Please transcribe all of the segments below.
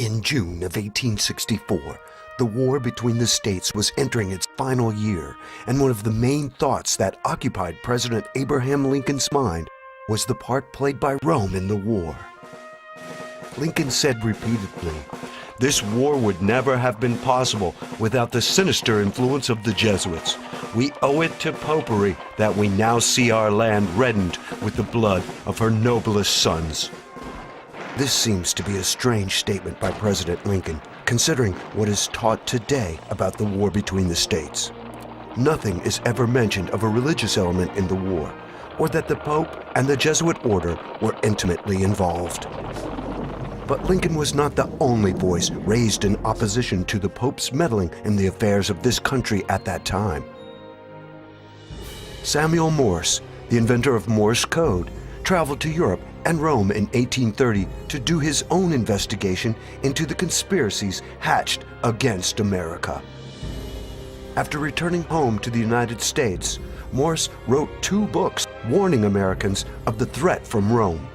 In June of 1864, the war between the states was entering its final year, and one of the main thoughts that occupied President Abraham Lincoln's mind was the part played by Rome in the war. Lincoln said repeatedly, "This war would never have been possible without the sinister influence of the Jesuits. We owe it to popery that we now see our land reddened with the blood of her noblest sons." This seems to be a strange statement by President Lincoln, considering what is taught today about the war between the states. Nothing is ever mentioned of a religious element in the war, or that the Pope and the Jesuit order were intimately involved. But Lincoln was not the only voice raised in opposition to the Pope's meddling in the affairs of this country at that time. Samuel Morse, the inventor of Morse code, traveled to Europe and Rome in 1830 to do his own investigation into the conspiracies hatched against America. After returning home to the United States, Morse wrote 2 books warning Americans of the threat from Rome.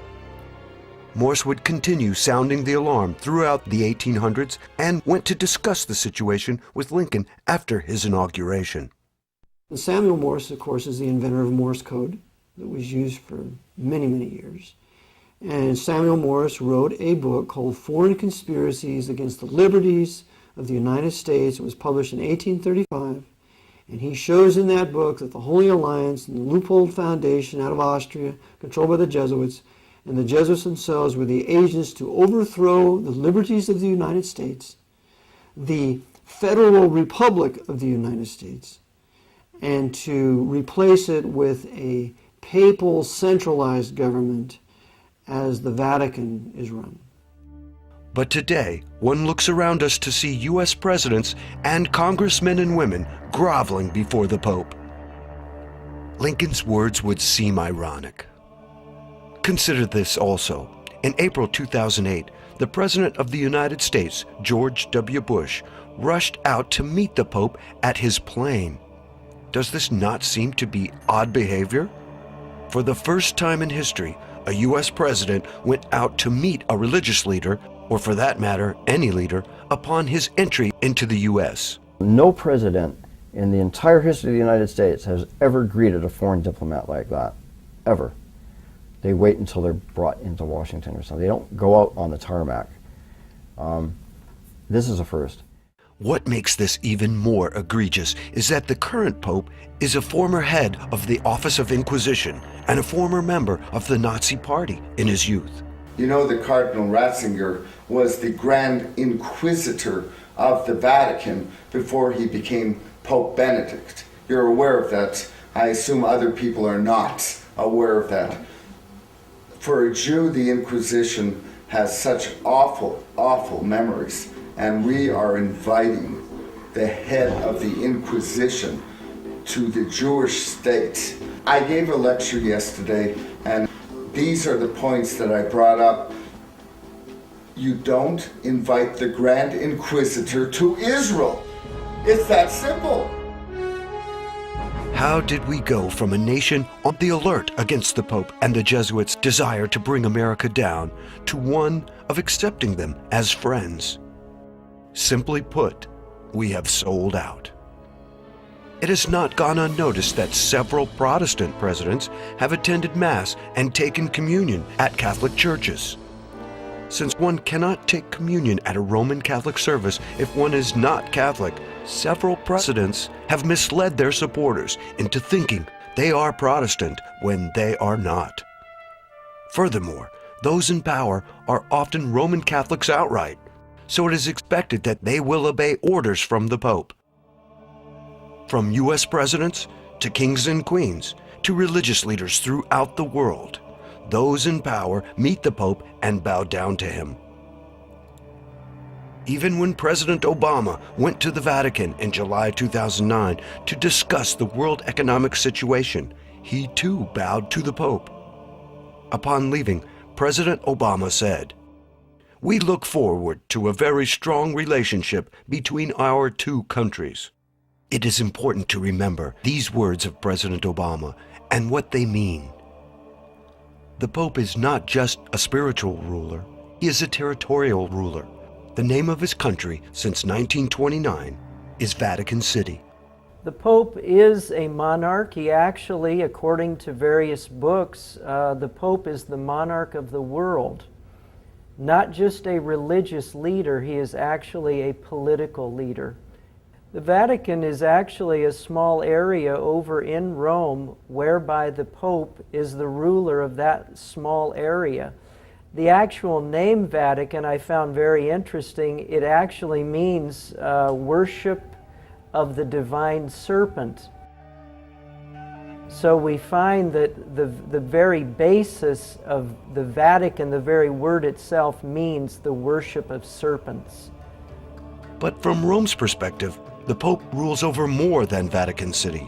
Morse would continue sounding the alarm throughout the 1800s and went to discuss the situation with Lincoln after his inauguration. Samuel Morse, of course, is the inventor of Morse code that was used for many, many years. And Samuel Morse wrote a book called Foreign Conspiracies Against the Liberties of the United States. It was published in 1835. And he shows in that book that the Holy Alliance and the Loophole Foundation out of Austria, controlled by the Jesuits, and the Jesuits themselves were the agents to overthrow the liberties of the United States, the Federal Republic of the United States, and to replace it with a papal centralized government as the Vatican is run. But today, one looks around us to see U.S. presidents and congressmen and women groveling before the Pope. Lincoln's words would seem ironic. Consider this also. In April 2008, the President of the United States, George W. Bush, rushed out to meet the Pope at his plane. Does this not seem to be odd behavior? For the first time in history, a U.S. president went out to meet a religious leader, or for that matter, any leader, upon his entry into the U.S. No president in the entire history of the United States has ever greeted a foreign diplomat like that, ever. They wait until they're brought into Washington or something. They don't go out on the tarmac. This is a first. What makes this even more egregious is that the current Pope is a former head of the Office of Inquisition and a former member of the Nazi Party in his youth. You know that Cardinal Ratzinger was the Grand Inquisitor of the Vatican before he became Pope Benedict. You're aware of that. I assume other people are not aware of that. For a Jew, the Inquisition has such awful, awful memories, and we are inviting the head of the Inquisition to the Jewish state. I gave a lecture yesterday, and these are the points that I brought up. You don't invite the Grand Inquisitor to Israel. It's that simple. How did we go from a nation on the alert against the Pope and the Jesuits' desire to bring America down to one of accepting them as friends? Simply put, we have sold out. It has not gone unnoticed that several Protestant presidents have attended Mass and taken communion at Catholic churches. Since one cannot take communion at a Roman Catholic service if one is not Catholic, several presidents have misled their supporters into thinking they are Protestant when they are not. Furthermore, those in power are often Roman Catholics outright, so it is expected that they will obey orders from the Pope. From U.S. presidents to kings and queens to religious leaders throughout the world, those in power meet the Pope and bow down to him. Even when President Obama went to the Vatican in July 2009 to discuss the world economic situation, he too bowed to the Pope. Upon leaving, President Obama said, "We look forward to a very strong relationship between our 2 countries." It is important to remember these words of President Obama and what they mean. The Pope is not just a spiritual ruler, he is a territorial ruler. The name of his country since 1929 is Vatican City. The Pope is a monarch. He actually, according to various books, the Pope is the monarch of the world. Not just a religious leader, he is actually a political leader. The Vatican is actually a small area over in Rome whereby the Pope is the ruler of that small area. The actual name Vatican I found very interesting. It actually means worship of the divine serpent. So we find that the very basis of the Vatican, the very word itself, means the worship of serpents. But from Rome's perspective, the Pope rules over more than Vatican City.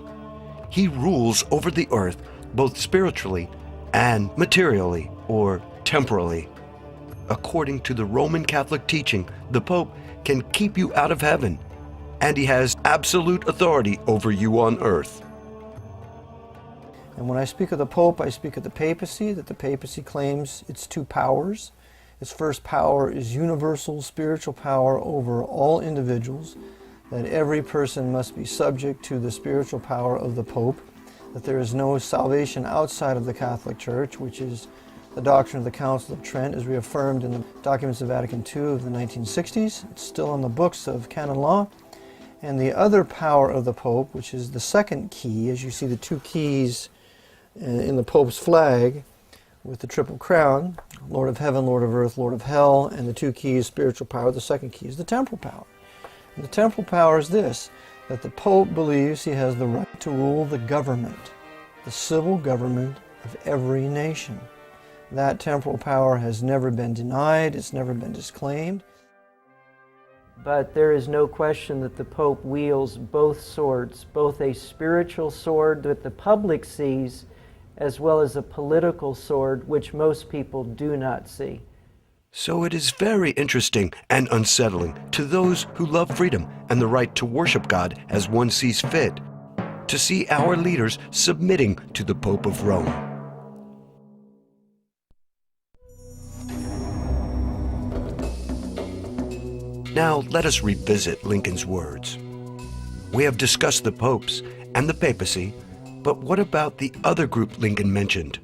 He rules over the earth both spiritually and materially, or temporally. According to the Roman Catholic teaching, the Pope can keep you out of heaven, and he has absolute authority over you on earth. And when I speak of the Pope, I speak of the papacy, that the papacy claims its two powers. Its first power is universal spiritual power over all individuals, that every person must be subject to the spiritual power of the Pope, that there is no salvation outside of the Catholic Church, which is the doctrine of the Council of Trent, as reaffirmed in the documents of Vatican II of the 1960s. It's still on the books of canon law. And the other power of the Pope, which is the second key, as you see the two keys in the Pope's flag with the Triple Crown, Lord of Heaven, Lord of Earth, Lord of Hell, and the two keys, spiritual power. The second key is the temporal power. And the temporal power is this, that the Pope believes he has the right to rule the government, the civil government of every nation. That temporal power has never been denied, it's never been disclaimed. But there is no question that the Pope wields both swords, both a spiritual sword that the public sees, as well as a political sword which most people do not see. So it is very interesting and unsettling to those who love freedom and the right to worship God as one sees fit, to see our leaders submitting to the Pope of Rome. Now let us revisit Lincoln's words. We have discussed the popes and the papacy, but what about the other group Lincoln mentioned?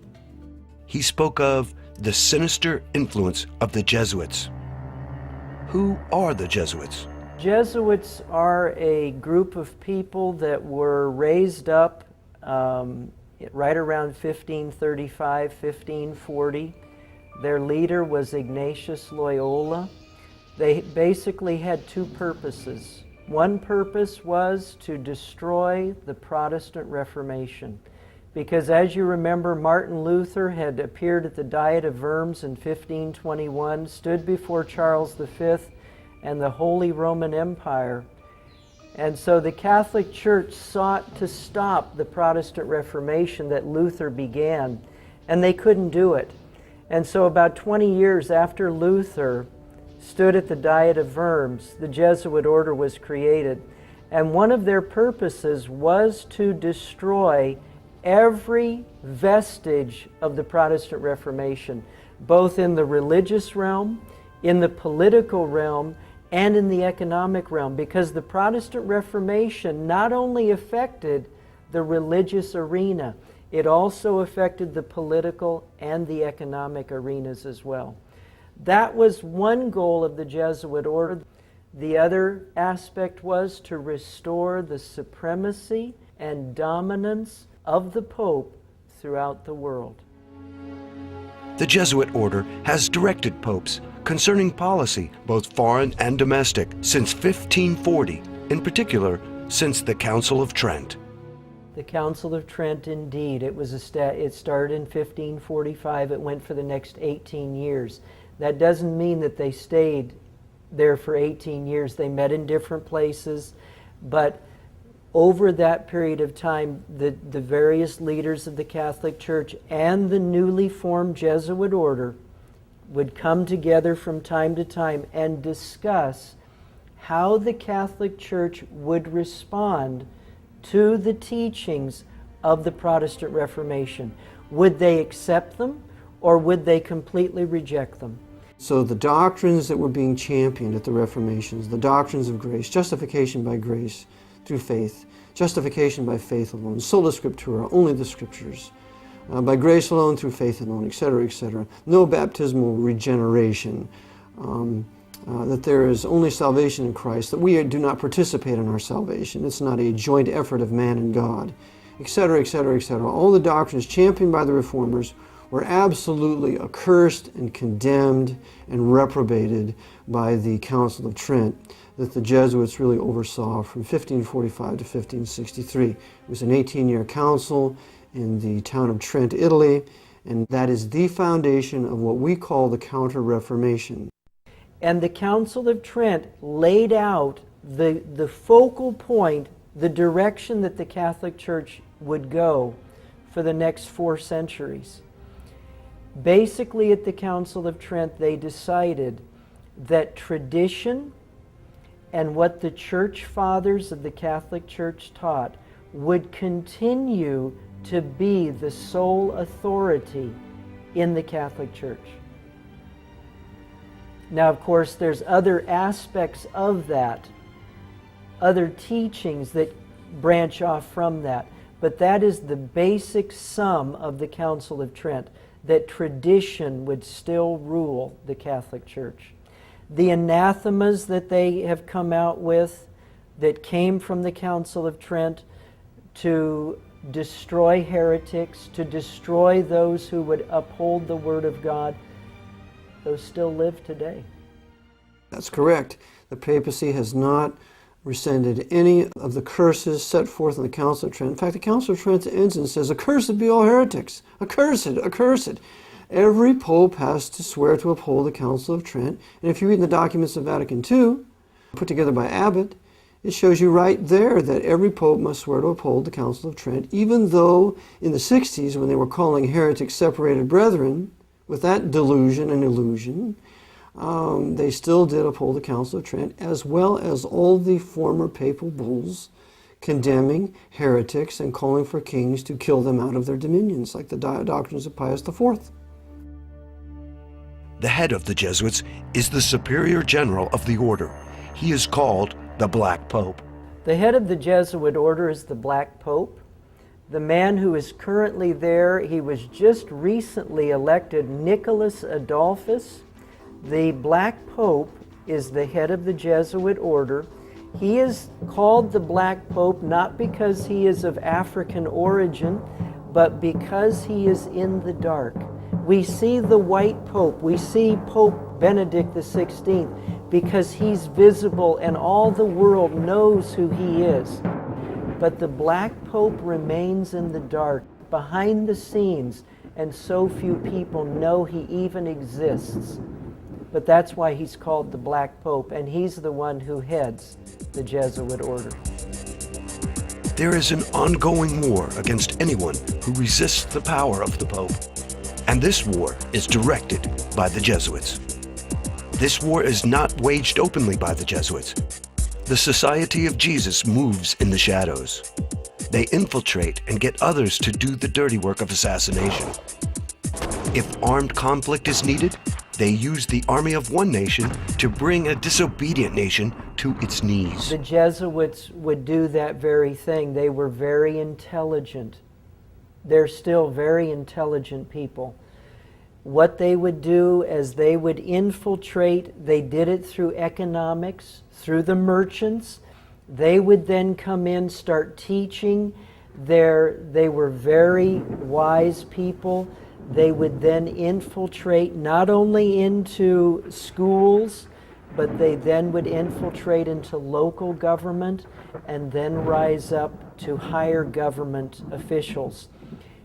He spoke of the sinister influence of the Jesuits. Who are the Jesuits? Jesuits are a group of people that were raised up right around 1535, 1540. Their leader was Ignatius Loyola. They basically had two purposes. One purpose was to destroy the Protestant Reformation. Because as you remember, Martin Luther had appeared at the Diet of Worms in 1521, stood before Charles V and the Holy Roman Empire. And so the Catholic Church sought to stop the Protestant Reformation that Luther began, and they couldn't do it. And so about 20 years after Luther stood at the Diet of Worms, the Jesuit order was created. And one of their purposes was to destroy every vestige of the Protestant Reformation, both in the religious realm, in the political realm, and in the economic realm, because the Protestant Reformation not only affected the religious arena, it also affected the political and the economic arenas as well. That was one goal of the Jesuit order. The other aspect was to restore the supremacy and dominance of the Pope throughout the world. The Jesuit order has directed popes concerning policy, both foreign and domestic, since 1540, in particular, since the Council of Trent. The Council of Trent, indeed. It started in 1545. It went for the next 18 years. That doesn't mean that they stayed there for 18 years. They met in different places, but over that period of time, the various leaders of the Catholic Church and the newly formed Jesuit order would come together from time to time and discuss how the Catholic Church would respond to the teachings of the Protestant Reformation. Would they accept them, or would they completely reject them? So the doctrines that were being championed at the Reformations, the doctrines of grace, justification by grace through faith, justification by faith alone, sola scriptura, only the scriptures, by grace alone, through faith alone, etc., etc. No baptismal regeneration, that there is only salvation in Christ, that we do not participate in our salvation. It's not a joint effort of man and God, etc., etc., etc. All the doctrines championed by the Reformers were absolutely accursed and condemned and reprobated by the Council of Trent that the Jesuits really oversaw from 1545 to 1563. It was an 18-year council in the town of Trent, Italy, and that is the foundation of what we call the Counter-Reformation. And the Council of Trent laid out the focal point, the direction that the Catholic Church would go for the next 4 centuries. Basically, at the Council of Trent, they decided that tradition and what the church fathers of the Catholic Church taught would continue to be the sole authority in the Catholic Church. Now, of course, there's other aspects of that, other teachings that branch off from that, but that is the basic sum of the Council of Trent, that tradition would still rule the Catholic Church. The anathemas that they have come out with that came from the Council of Trent to destroy heretics, to destroy those who would uphold the Word of God, those still live today. That's correct. The papacy has not rescinded any of the curses set forth in the Council of Trent. In fact, the Council of Trent ends and says, "Accursed be all heretics! Accursed! Accursed!" Every pope has to swear to uphold the Council of Trent. And if you read the documents of Vatican II, put together by Abbot, it shows you right there that every pope must swear to uphold the Council of Trent, even though in the 60s, when they were calling heretics separated brethren, with that delusion and illusion, they still did uphold the Council of Trent, as well as all the former papal bulls condemning heretics and calling for kings to kill them out of their dominions, like the doctrines of Pius IV. The head of the Jesuits is the Superior General of the Order. He is called the Black Pope. The head of the Jesuit order is the Black Pope. The man who is currently there, he was just recently elected, Nicholas Adolphus. The Black Pope is the head of the Jesuit order. He is called the Black Pope not because he is of African origin, but because he is in the dark. We see the white Pope, we see Pope Benedict XVI, because he's visible and all the world knows who he is. But the Black Pope remains in the dark, behind the scenes, and so few people know he even exists. But that's why he's called the Black Pope, and he's the one who heads the Jesuit order. There is an ongoing war against anyone who resists the power of the Pope. And this war is directed by the Jesuits. This war is not waged openly by the Jesuits. The Society of Jesus moves in the shadows. They infiltrate and get others to do the dirty work of assassination. If armed conflict is needed, they use the army of one nation to bring a disobedient nation to its knees. The Jesuits would do that very thing. They were very intelligent. They're still very intelligent people. What they would do is they would infiltrate, they did it through economics, through the merchants. They would then come in, start teaching. They were very wise people. They would then infiltrate not only into schools, but they then would infiltrate into local government and then rise up to higher government officials.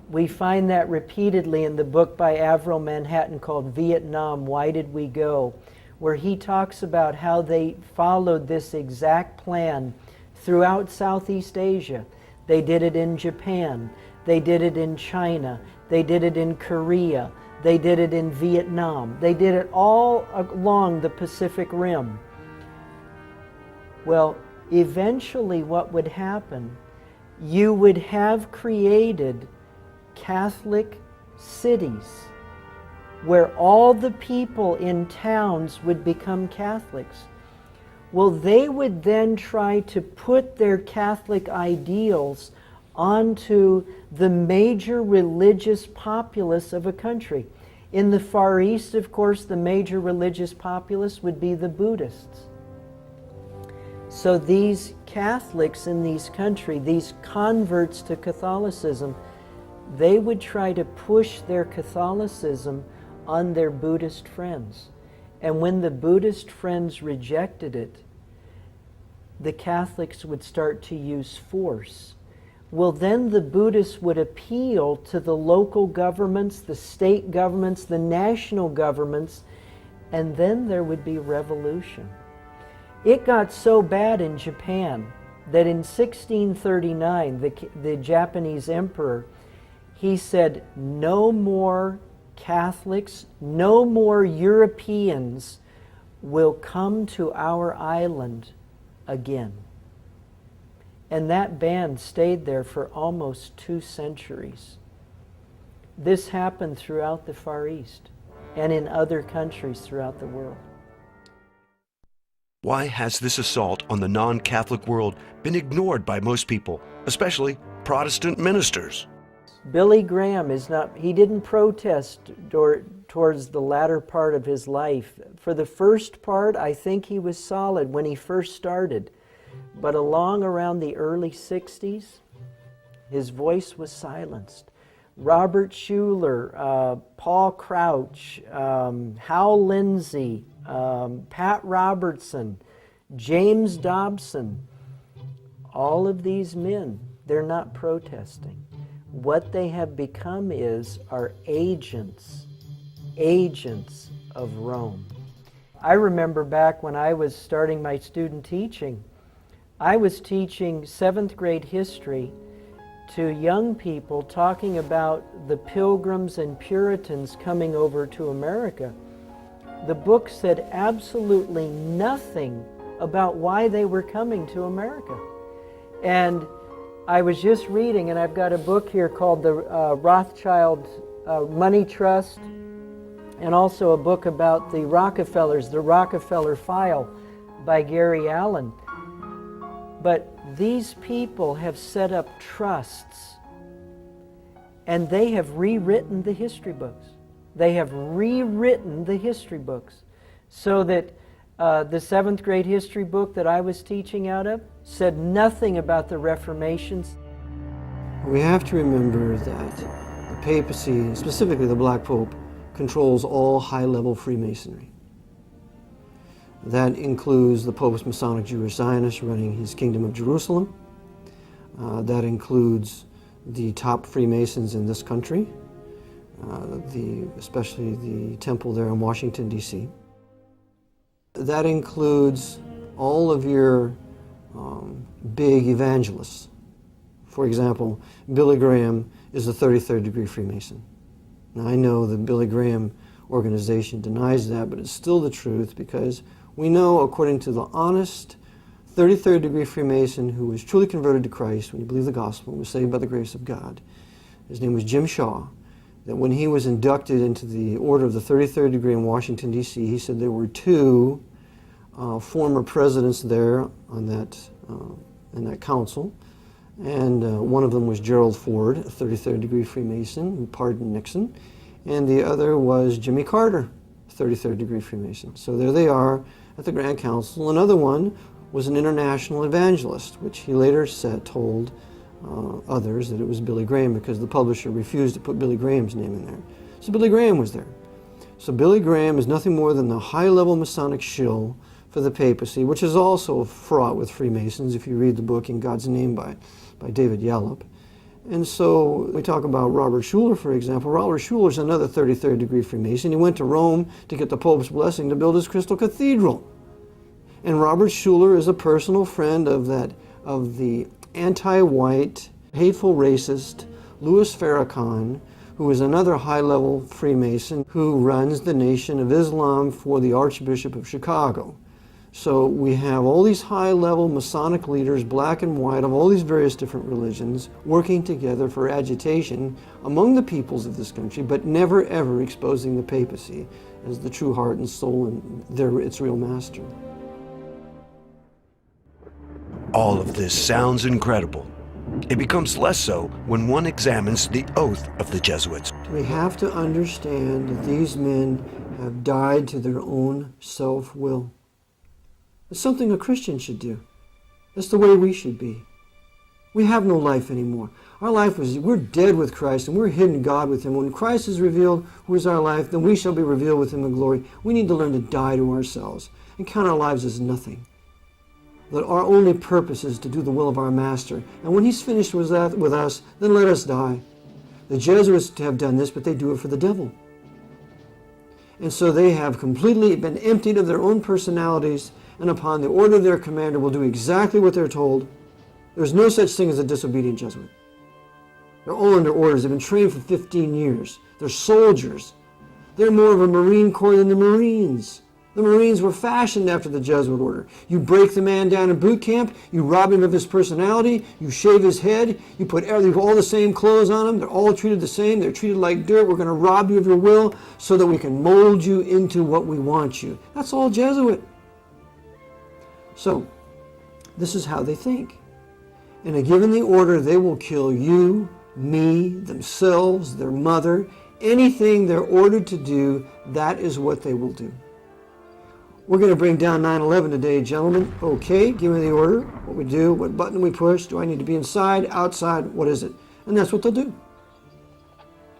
We find that repeatedly in the book by Avril Manhattan called Vietnam, Why Did We Go?, where he talks about how they followed this exact plan throughout Southeast Asia. They did it in Japan, they did it in China, they did it in Korea, they did it in Vietnam, they did it all along the Pacific Rim. Well, eventually what would happen, you would have created Catholic cities where all the people in towns would become Catholics. Well, they would then try to put their Catholic ideals onto the major religious populace of a country. In the Far East, of course, the major religious populace would be the Buddhists. So these Catholics in these countries, these converts to Catholicism, they would try to push their Catholicism on their Buddhist friends. And when the Buddhist friends rejected it, the Catholics would start to use force. Well, then the Buddhists would appeal to the local governments, the state governments, the national governments, and then there would be revolution. It got so bad in Japan that in 1639, the Japanese emperor, he said, no more Catholics, no more Europeans will come to our island again. And that ban stayed there for almost 2 centuries. This happened throughout the Far East and in other countries throughout the world. Why has this assault on the non-Catholic world been ignored by most people, especially Protestant ministers? Billy Graham he didn't protest towards the latter part of his life. For the first part, I think he was solid when he first started. But along around the early 60s, his voice was silenced. Robert Schuller, Paul Crouch, Hal Lindsey, Pat Robertson, James Dobson, all of these men, they're not protesting. What they have become are agents of Rome. I remember back when I was starting my student teaching, I was teaching 7th grade history to young people talking about the Pilgrims and Puritans coming over to America. The book said absolutely nothing about why they were coming to America. And I was just reading, and I've got a book here called the Rothschild Money Trust, and also a book about the Rockefellers, the Rockefeller File by Gary Allen. But these people have set up trusts, and they have rewritten the history books. They have rewritten the history books so that the 7th grade history book that I was teaching out of said nothing about the Reformations. We have to remember that the papacy, specifically the Black Pope, controls all high-level Freemasonry. That includes the Pope's Masonic Jewish Zionist running his Kingdom of Jerusalem. That includes the top Freemasons in this country, especially the temple there in Washington, D.C. That includes all of your big evangelists. For example, Billy Graham is a 33rd degree Freemason. Now, I know the Billy Graham organization denies that, but it's still the truth, because we know, according to the honest 33rd degree Freemason who was truly converted to Christ when he believed the gospel and was saved by the grace of God, his name was Jim Shaw, that when he was inducted into the Order of the 33rd degree in Washington, D.C., he said there were 2 former presidents there on in that council, and one of them was Gerald Ford, a 33rd degree Freemason who pardoned Nixon, and the other was Jimmy Carter, 33rd degree Freemason. So there they are at the Grand Council. Another one was an international evangelist, which he later told others that it was Billy Graham, because the publisher refused to put Billy Graham's name in there. So Billy Graham was there. So Billy Graham is nothing more than the high-level Masonic shill for the papacy, which is also fraught with Freemasons if you read the book In God's Name by David Yallop. And so we talk about Robert Schuller, for example. Robert Schuller is another 33rd degree Freemason. He went to Rome to get the Pope's blessing to build his Crystal Cathedral. And Robert Schuller is a personal friend of the anti-white, hateful racist Louis Farrakhan, who is another high-level Freemason who runs the Nation of Islam for the Archbishop of Chicago. So we have all these high-level Masonic leaders, black and white, of all these various different religions, working together for agitation among the peoples of this country, but never ever exposing the papacy as the true heart and soul and its real master. All of this sounds incredible. It becomes less so when one examines the oath of the Jesuits. We have to understand that these men have died to their own self-will. It's something a Christian should do. That's the way we should be. We have no life anymore. Our life we're dead with Christ and we're hidden God with Him. When Christ is revealed, who is our life, then we shall be revealed with Him in glory. We need to learn to die to ourselves and count our lives as nothing. That our only purpose is to do the will of our Master. And when He's finished with us, then let us die. The Jesuits have done this, but they do it for the devil. And so they have completely been emptied of their own personalities, and upon the order of their commander will do exactly what they're told. There's no such thing as a disobedient Jesuit. They're all under orders. They've been trained for 15 years. They're soldiers. They're more of a Marine Corps than the Marines. The Marines were fashioned after the Jesuit order. You break the man down in boot camp, you rob him of his personality, you shave his head, you put all the same clothes on him, they're all treated the same, they're treated like dirt, we're going to rob you of your will so that we can mold you into what we want you. That's all Jesuit. So, this is how they think. And given the order, they will kill you, me, themselves, their mother, anything they're ordered to do, that is what they will do. We're going to bring down 9/11 today, gentlemen. Okay, give me the order, what we do, what button we push, do I need to be inside, outside, what is it? And that's what they'll do.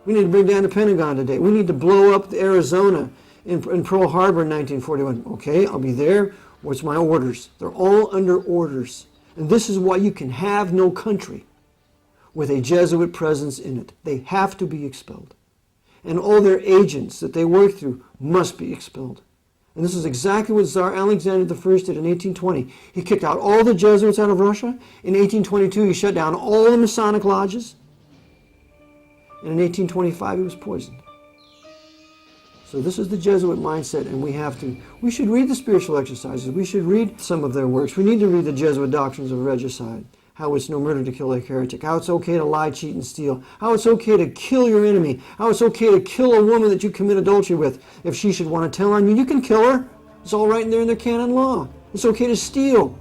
We need to bring down the Pentagon today. We need to blow up the Arizona in Pearl Harbor in 1941. Okay, I'll be there. What's my orders? They're all under orders. And this is why you can have no country with a Jesuit presence in it. They have to be expelled. And all their agents that they work through must be expelled. And this is exactly what Tsar Alexander I did in 1820. He kicked out all the Jesuits out of Russia. In 1822, he shut down all the Masonic lodges. And in 1825, he was poisoned. So this is the Jesuit mindset, and we should read the spiritual exercises. We should read some of their works. We need to read the Jesuit doctrines of regicide, how it's no murder to kill a heretic, how it's okay to lie, cheat, and steal, how it's okay to kill your enemy, how it's okay to kill a woman that you commit adultery with. If she should want to tell on you, you can kill her. It's all right in there in their canon law. It's okay to steal.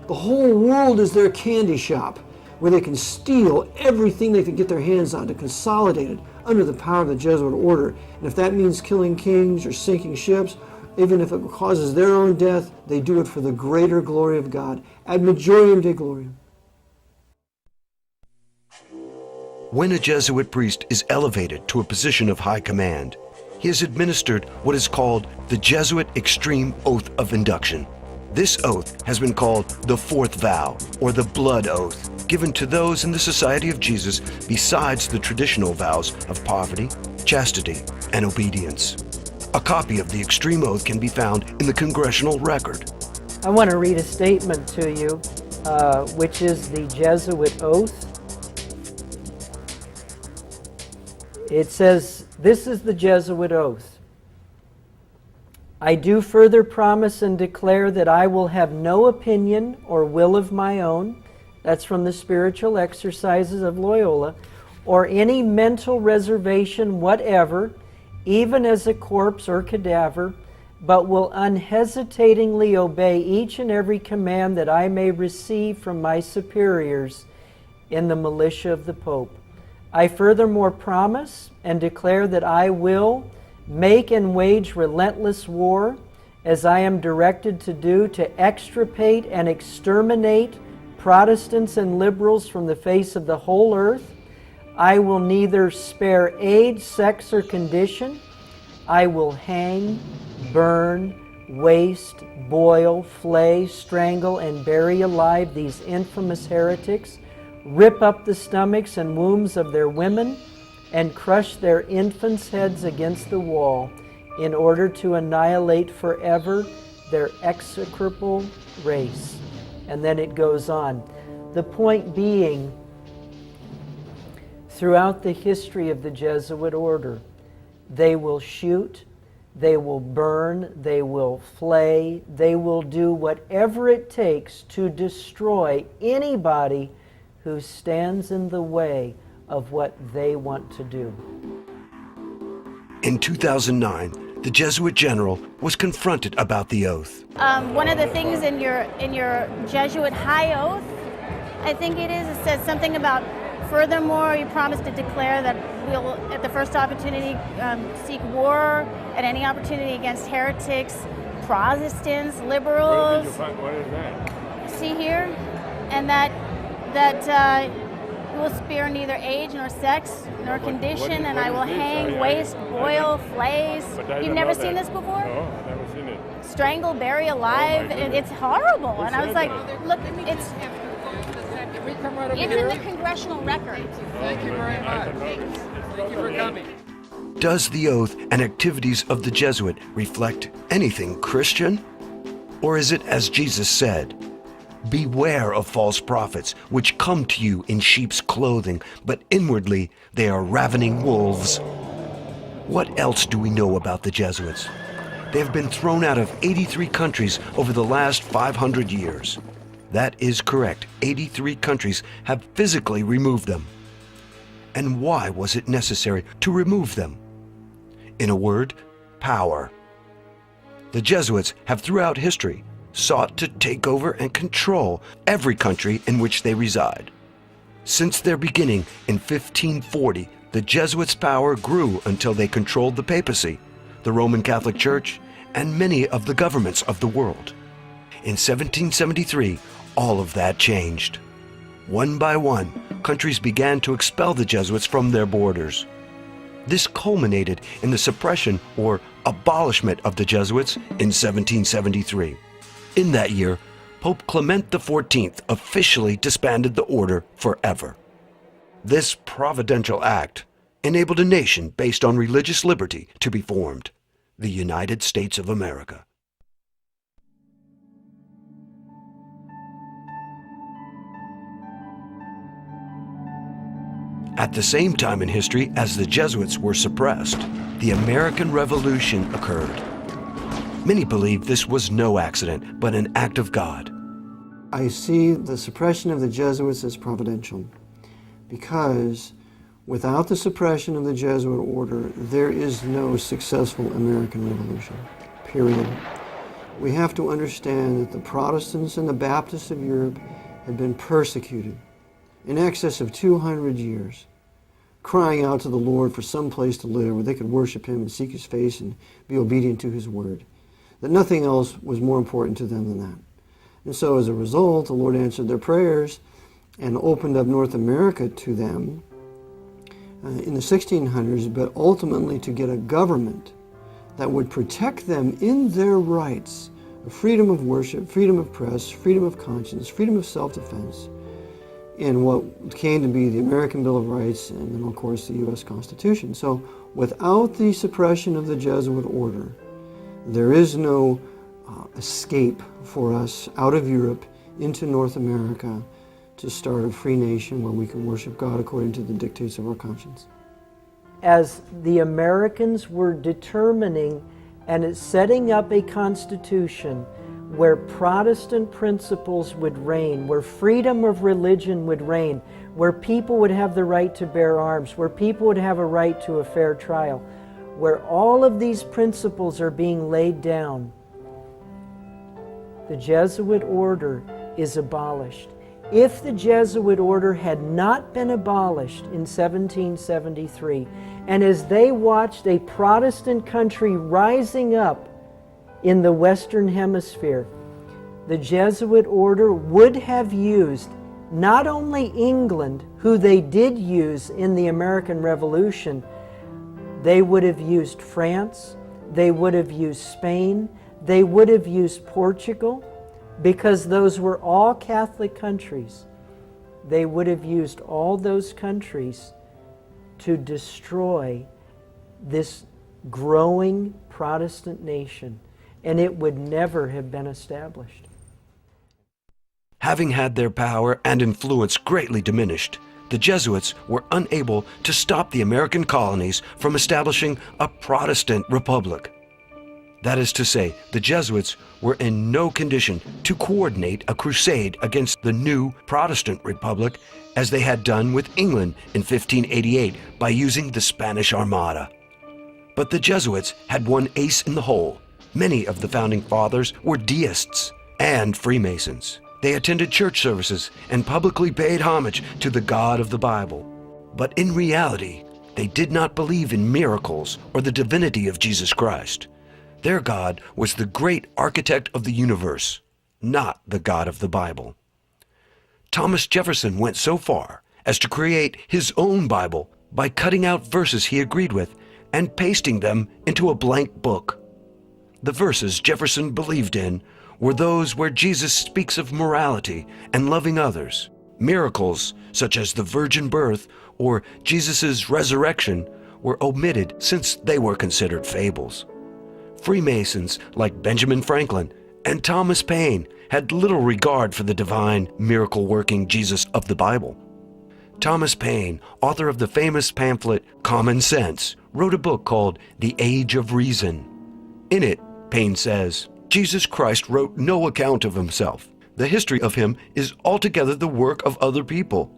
The whole world is their candy shop, where they can steal everything they can get their hands on to consolidate it under the power of the Jesuit order. And if that means killing kings or sinking ships, even if it causes their own death, they do it for the greater glory of God. Ad majorem Dei gloriam. When a Jesuit priest is elevated to a position of high command, he is administered what is called the Jesuit Extreme Oath of Induction. This oath has been called the Fourth Vow, or the Blood Oath, given to those in the Society of Jesus besides the traditional vows of poverty, chastity, and obedience. A copy of the Extreme Oath can be found in the Congressional Record. I want to read a statement to you, which is the Jesuit Oath. It says, "This is the Jesuit Oath. I do further promise and declare that I will have no opinion or will of my own," that's from the Spiritual Exercises of Loyola, "or any mental reservation whatever, even as a corpse or cadaver, but will unhesitatingly obey each and every command that I may receive from my superiors in the militia of the Pope. I furthermore promise and declare that I will make and wage relentless war, as I am directed to do, to extirpate and exterminate Protestants and liberals from the face of the whole earth. I will neither spare age, sex, or condition. I will hang, burn, waste, boil, flay, strangle, and bury alive these infamous heretics, rip up the stomachs and wombs of their women, and crush their infants' heads against the wall, in order to annihilate forever their execrable race." And then it goes on. The point being, throughout the history of the Jesuit order, they will shoot, They will burn, they will flay, they will do whatever it takes to destroy anybody who stands in the way of what they want to do. In 2009, the Jesuit general was confronted about the oath. One of the things in your Jesuit high oath, I think it says something about, furthermore, you promise to declare that we'll, at the first opportunity, seek war at any opportunity against heretics, Protestants, liberals. What is that? See here? And that you will spare neither age nor sex nor condition, and I will hang, waste, boil, flays. You've never seen this before? No, I've never seen it. Strangle, bury alive. It's horrible. And I was like, look, it's in the congressional record. Thank you very much. Thank you for coming. Does the oath and activities of the Jesuit reflect anything Christian? Or is it as Jesus said, "Beware of false prophets, which come to you in sheep's clothing, but inwardly they are ravening wolves"? What else do we know about the Jesuits? They have been thrown out of 83 countries over the last 500 years. That is correct. 83 countries have physically removed them. And why was it necessary to remove them? In a word, power. The Jesuits have throughout history sought to take over and control every country in which they reside. Since their beginning in 1540, the Jesuits' power grew until they controlled the papacy, the Roman Catholic Church, and many of the governments of the world. In 1773, all of that changed. One by one, countries began to expel the Jesuits from their borders. This culminated in the suppression or abolishment of the Jesuits in 1773. In that year, Pope Clement XIV officially disbanded the order forever. This providential act enabled a nation based on religious liberty to be formed, the United States of America. At the same time in history as the Jesuits were suppressed, the American Revolution occurred. Many believe this was no accident, but an act of God. I see the suppression of the Jesuits as providential because without the suppression of the Jesuit order, there is no successful American Revolution, period. We have to understand that the Protestants and the Baptists of Europe had been persecuted in excess of 200 years, crying out to the Lord for some place to live where they could worship Him and seek His face and be obedient to His word. That nothing else was more important to them than that. And so as a result, the Lord answered their prayers and opened up North America to them in the 1600s, but ultimately to get a government that would protect them in their rights of freedom of worship, freedom of press, freedom of conscience, freedom of self-defense, in what came to be the American Bill of Rights and then, of course, the U.S. Constitution. So without the suppression of the Jesuit order, there is no escape for us out of Europe into North America to start a free nation where we can worship God according to the dictates of our conscience. As the Americans were determining and setting up a constitution where Protestant principles would reign, where freedom of religion would reign, where people would have the right to bear arms, where people would have a right to a fair trial, where all of these principles are being laid down, the Jesuit order is abolished. If the Jesuit order had not been abolished in 1773, and as they watched a Protestant country rising up in the Western Hemisphere, the Jesuit order would have used not only England, who they did use in the American Revolution, they would have used France, they would have used Spain, they would have used Portugal, because those were all Catholic countries. They would have used all those countries to destroy this growing Protestant nation, and it would never have been established. Having had their power and influence greatly diminished, the Jesuits were unable to stop the American colonies from establishing a Protestant republic. That is to say, the Jesuits were in no condition to coordinate a crusade against the new Protestant Republic as they had done with England in 1588 by using the Spanish Armada. But the Jesuits had one ace in the hole. Many of the founding fathers were deists and Freemasons. They attended church services and publicly paid homage to the God of the Bible. But in reality, they did not believe in miracles or the divinity of Jesus Christ. Their God was the great architect of the universe, not the God of the Bible. Thomas Jefferson went so far as to create his own Bible by cutting out verses he agreed with and pasting them into a blank book. The verses Jefferson believed in were those where Jesus speaks of morality and loving others. Miracles, such as the virgin birth or Jesus' resurrection, were omitted since they were considered fables. Freemasons like Benjamin Franklin and Thomas Paine had little regard for the divine, miracle-working Jesus of the Bible. Thomas Paine, author of the famous pamphlet Common Sense, wrote a book called The Age of Reason. In it, Paine says, Jesus Christ wrote no account of himself. The history of him is altogether the work of other people.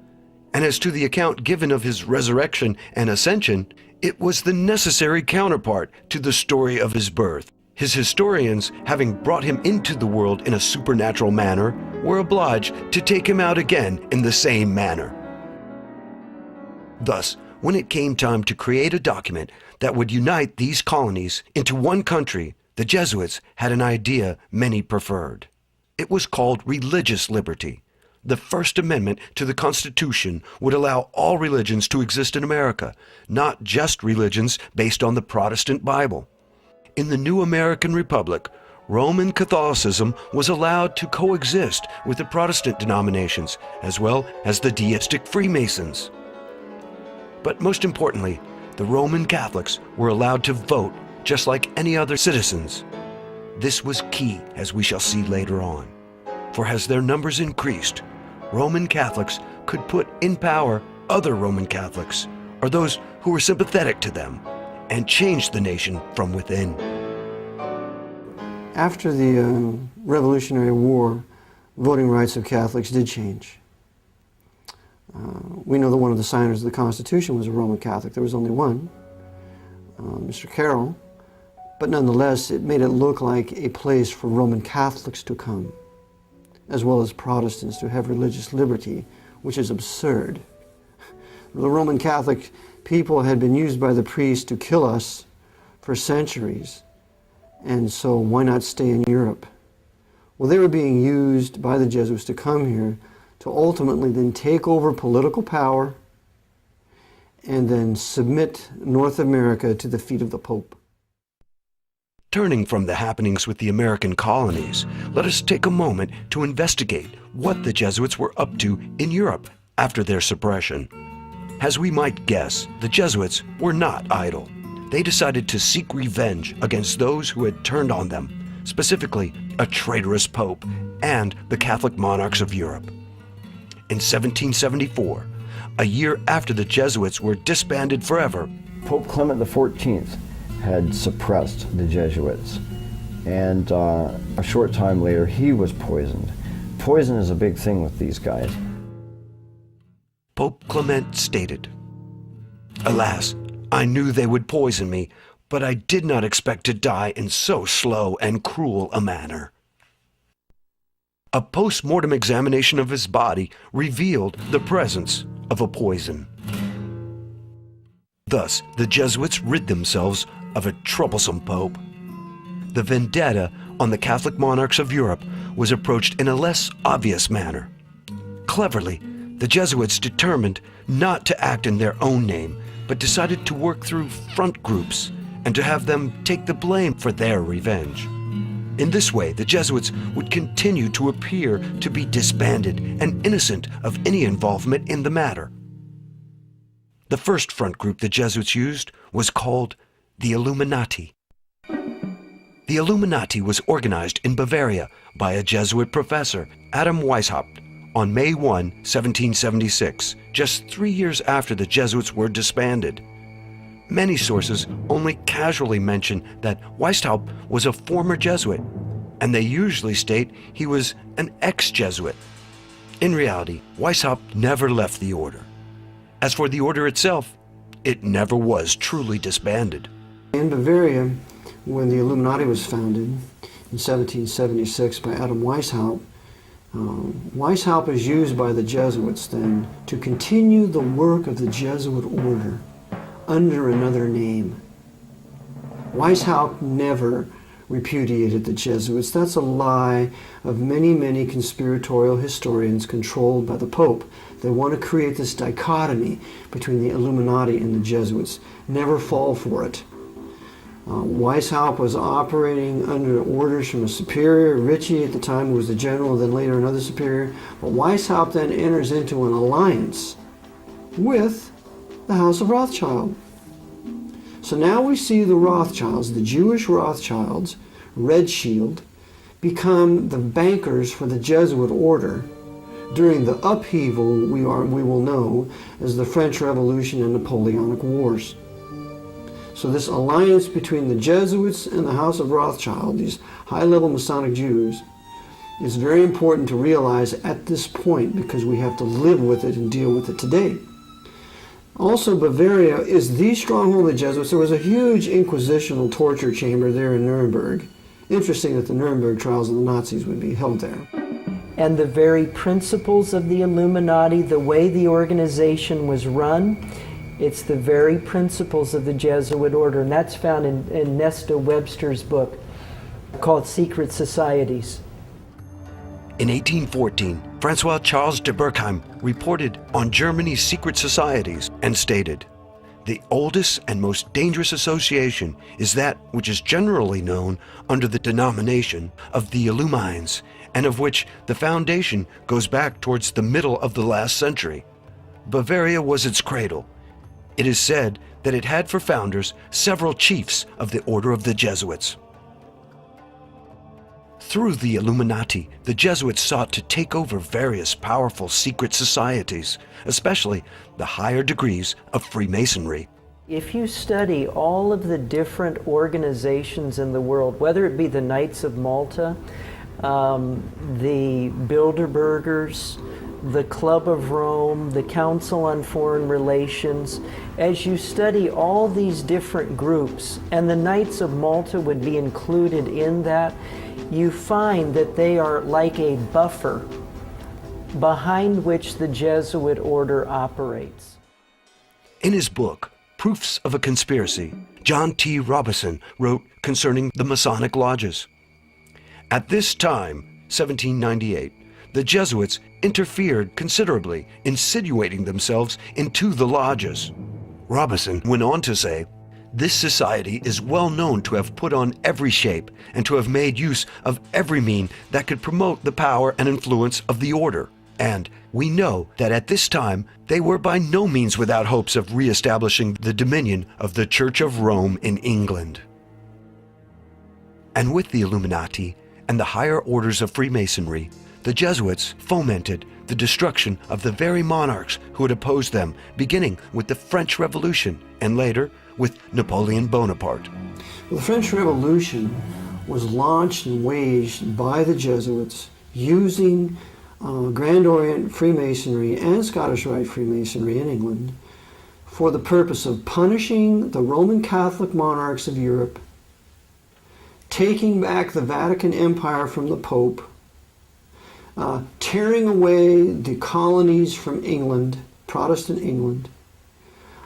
And as to the account given of his resurrection and ascension, it was the necessary counterpart to the story of his birth. His historians, having brought him into the world in a supernatural manner, were obliged to take him out again in the same manner. Thus, when it came time to create a document that would unite these colonies into one country, the Jesuits had an idea many preferred. It was called religious liberty. The First Amendment to the Constitution would allow all religions to exist in America, not just religions based on the Protestant Bible. In the new American Republic, Roman Catholicism was allowed to coexist with the Protestant denominations, as well as the deistic Freemasons. But most importantly, the Roman Catholics were allowed to vote just like any other citizens. This was key, as we shall see later on. For as their numbers increased, Roman Catholics could put in power other Roman Catholics, or those who were sympathetic to them, and change the nation from within. After the Revolutionary War, voting rights of Catholics did change. We know that one of the signers of the Constitution was a Roman Catholic. There was only one, Mr. Carroll, but nonetheless it made it look like a place for Roman Catholics to come, as well as Protestants to have religious liberty, which is absurd. The Roman Catholic people had been used by the priests to kill us for centuries, and so why not stay in Europe? Well, they were being used by the Jesuits to come here to ultimately then take over political power and then submit North America to the feet of the Pope. Turning from the happenings with the American colonies, let us take a moment to investigate what the Jesuits were up to in Europe after their suppression. As we might guess, the Jesuits were not idle. They decided to seek revenge against those who had turned on them, specifically a traitorous Pope and the Catholic monarchs of Europe. In 1774, a year after the Jesuits were disbanded forever, Pope Clement XIV had suppressed the Jesuits, and a short time later he was poisoned. Poison is a big thing with these guys. Pope Clement stated, "Alas, I knew they would poison me, but I did not expect to die in so slow and cruel a manner." A post-mortem examination of his body revealed the presence of a poison. Thus, the Jesuits rid themselves of a troublesome pope. The vendetta on the Catholic monarchs of Europe was approached in a less obvious manner. Cleverly, the Jesuits determined not to act in their own name, but decided to work through front groups and to have them take the blame for their revenge. In this way, the Jesuits would continue to appear to be disbanded and innocent of any involvement in the matter. The first front group the Jesuits used was called the Illuminati. The Illuminati was organized in Bavaria by a Jesuit professor, Adam Weishaupt, on May 1, 1776, just 3 years after the Jesuits were disbanded. Many sources only casually mention that Weishaupt was a former Jesuit, and they usually state he was an ex-Jesuit. In reality, Weishaupt never left the order. As for the order itself, it never was truly disbanded. In Bavaria, when the Illuminati was founded in 1776 by Adam Weishaupt, Weishaupt was used by the Jesuits then to continue the work of the Jesuit order under another name. Weishaupt never repudiated the Jesuits. That's a lie of many, many conspiratorial historians controlled by the Pope. They want to create this dichotomy between the Illuminati and the Jesuits. Never fall for it. Weishaupt was operating under orders from a superior. Ritchie at the time was the general, then later another superior. But Weishaupt then enters into an alliance with the House of Rothschild. So now we see the Rothschilds, the Jewish Rothschilds, Red Shield, become the bankers for the Jesuit order during the upheaval we will know as the French Revolution and Napoleonic Wars. So this alliance between the Jesuits and the House of Rothschild, these high-level Masonic Jews, is very important to realize at this point because we have to live with it and deal with it today. Also, Bavaria is the stronghold of the Jesuits. There was a huge inquisitional torture chamber there in Nuremberg. Interesting that the Nuremberg trials of the Nazis would be held there. And the very principles of the Illuminati, the way the organization was run, it's the very principles of the Jesuit order, and that's found in Nesta Webster's book called Secret Societies. In 1814, Francois Charles de Berkheim reported on Germany's secret societies and stated, "The oldest and most dangerous association is that which is generally known under the denomination of the Illumines, and of which the foundation goes back towards the middle of the last century. Bavaria was its cradle. It is said that it had for founders several chiefs of the order of the Jesuits." Through the Illuminati, the Jesuits sought to take over various powerful secret societies, especially the higher degrees of Freemasonry. If you study all of the different organizations in the world, whether it be the Knights of Malta, the Bilderbergers, the Club of Rome, the Council on Foreign Relations, as you study all these different groups, and the Knights of Malta would be included in that, you find that they are like a buffer behind which the Jesuit order operates. In his book, Proofs of a Conspiracy, John T. Robison wrote concerning the Masonic lodges. At this time, 1798, the Jesuits interfered considerably, insinuating themselves into the lodges. Robison went on to say, "This society is well known to have put on every shape and to have made use of every mean that could promote the power and influence of the order. And we know that at this time they were by no means without hopes of re-establishing the dominion of the Church of Rome in England." And with the Illuminati and the higher orders of Freemasonry, the Jesuits fomented the destruction of the very monarchs who had opposed them, beginning with the French Revolution and later with Napoleon Bonaparte. Well, the French Revolution was launched and waged by the Jesuits using Grand Orient Freemasonry and Scottish Rite Freemasonry in England for the purpose of punishing the Roman Catholic monarchs of Europe, taking back the Vatican Empire from the Pope, tearing away the colonies from England, Protestant England.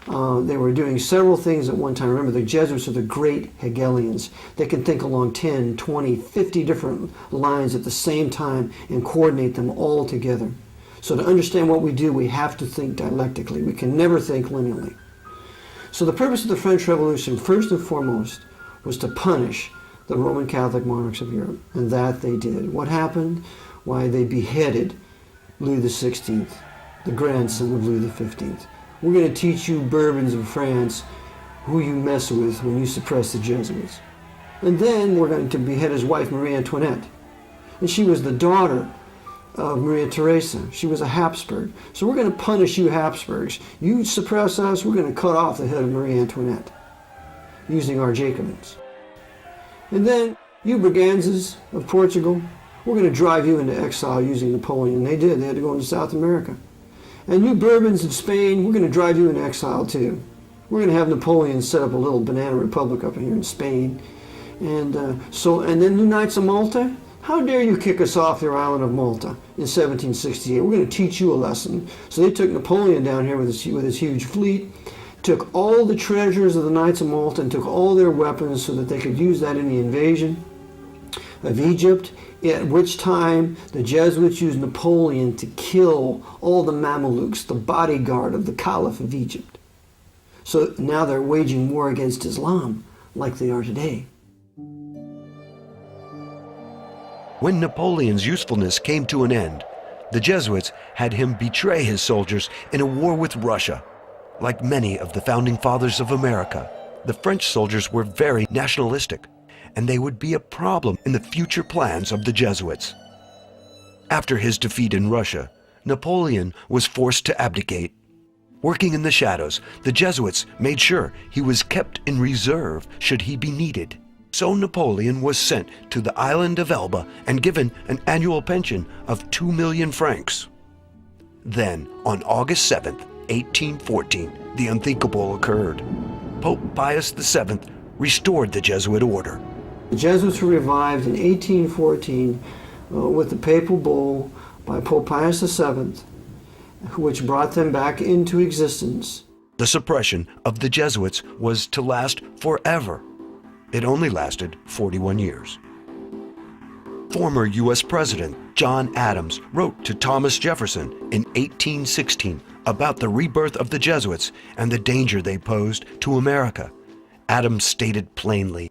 They were doing several things at one time. Remember, the Jesuits are the great Hegelians. They can think along 10, 20, 50 different lines at the same time and coordinate them all together. So to understand what we do, we have to think dialectically. We can never think linearly. So the purpose of the French Revolution, first and foremost, was to punish the Roman Catholic monarchs of Europe. And that they did. What happened? Why, they beheaded Louis XVI, the grandson of Louis XV. We're going to teach you Bourbons of France who you mess with when you suppress the Jesuits. And then we're going to behead his wife, Marie Antoinette. And she was the daughter of Maria Theresa. She was a Habsburg. So we're going to punish you Habsburgs. You suppress us, we're going to cut off the head of Marie Antoinette using our Jacobins. And then you Braganzas of Portugal, we're going to drive you into exile using Napoleon. They did. They had to go into South America. And you Bourbons of Spain, we're going to drive you into exile too. We're going to have Napoleon set up a little banana republic up here in Spain. And then you Knights of Malta, how dare you kick us off your island of Malta in 1768? We're going to teach you a lesson. So they took Napoleon down here with his huge fleet, took all the treasures of the Knights of Malta and took all their weapons so that they could use that in the invasion of Egypt, at which time the Jesuits used Napoleon to kill all the Mamelukes, the bodyguard of the Caliph of Egypt. So now they're waging war against Islam like they are today. When Napoleon's usefulness came to an end, the Jesuits had him betray his soldiers in a war with Russia. Like many of the founding fathers of America, the French soldiers were very nationalistic, and they would be a problem in the future plans of the Jesuits. After his defeat in Russia, Napoleon was forced to abdicate. Working in the shadows, the Jesuits made sure he was kept in reserve should he be needed. So Napoleon was sent to the island of Elba and given an annual pension of 2 million francs. Then, on August 7th, 1814, the unthinkable occurred. Pope Pius VII restored the Jesuit order. The Jesuits were revived in 1814 with the papal bull by Pope Pius VII, which brought them back into existence. The suppression of the Jesuits was to last forever. It only lasted 41 years. Former U.S. President John Adams wrote to Thomas Jefferson in 1816 about the rebirth of the Jesuits and the danger they posed to America. Adams stated plainly,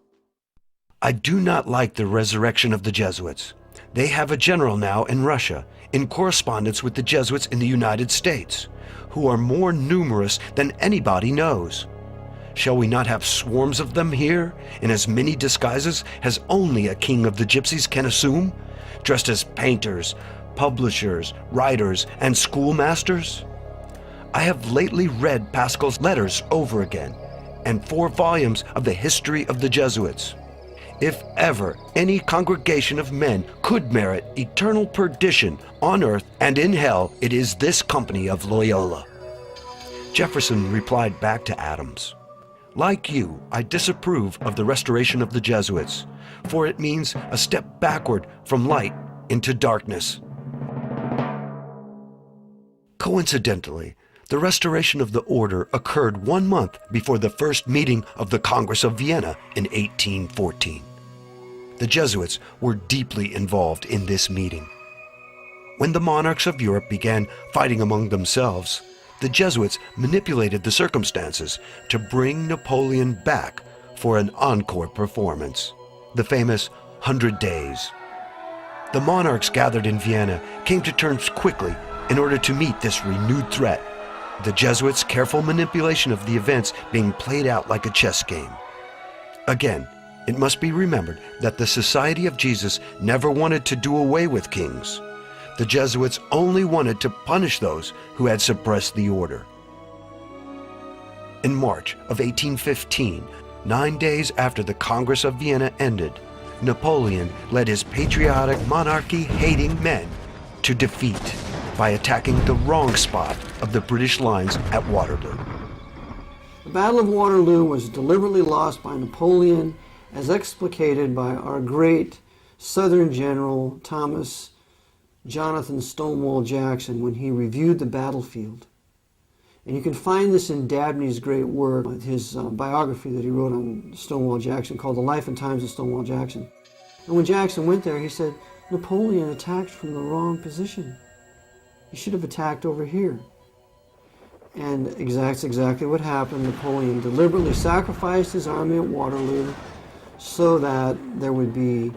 "I do not like the resurrection of the Jesuits. They have a general now in Russia, in correspondence with the Jesuits in the United States, who are more numerous than anybody knows. Shall we not have swarms of them here, in as many disguises as only a king of the gypsies can assume, dressed as painters, publishers, writers, and schoolmasters? I have lately read Pascal's letters over again, and 4 volumes of the history of the Jesuits. If ever any congregation of men could merit eternal perdition on earth and in hell, it is this company of Loyola." Jefferson replied back to Adams, "Like you, I disapprove of the restoration of the Jesuits, for it means a step backward from light into darkness." Coincidentally, the restoration of the order occurred 1 month before the first meeting of the Congress of Vienna in 1814. The Jesuits were deeply involved in this meeting. When the monarchs of Europe began fighting among themselves, the Jesuits manipulated the circumstances to bring Napoleon back for an encore performance, the famous 100 Days. The monarchs gathered in Vienna came to terms quickly in order to meet this renewed threat, the Jesuits' careful manipulation of the events being played out like a chess game. Again, it must be remembered that the Society of Jesus never wanted to do away with kings. The Jesuits only wanted to punish those who had suppressed the order. In March of 1815, 9 days after the Congress of Vienna ended, Napoleon led his patriotic monarchy-hating men to defeat by attacking the wrong spot of the British lines at Waterloo. The Battle of Waterloo was deliberately lost by Napoleon, as explicated by our great Southern General Thomas Jonathan Stonewall Jackson when he reviewed the battlefield. And you can find this in Dabney's great work, his biography that he wrote on Stonewall Jackson called The Life and Times of Stonewall Jackson. And when Jackson went there, he said, Napoleon attacked from the wrong position. He should have attacked over here. And that's exactly what happened. Napoleon deliberately sacrificed his army at Waterloo so that there would be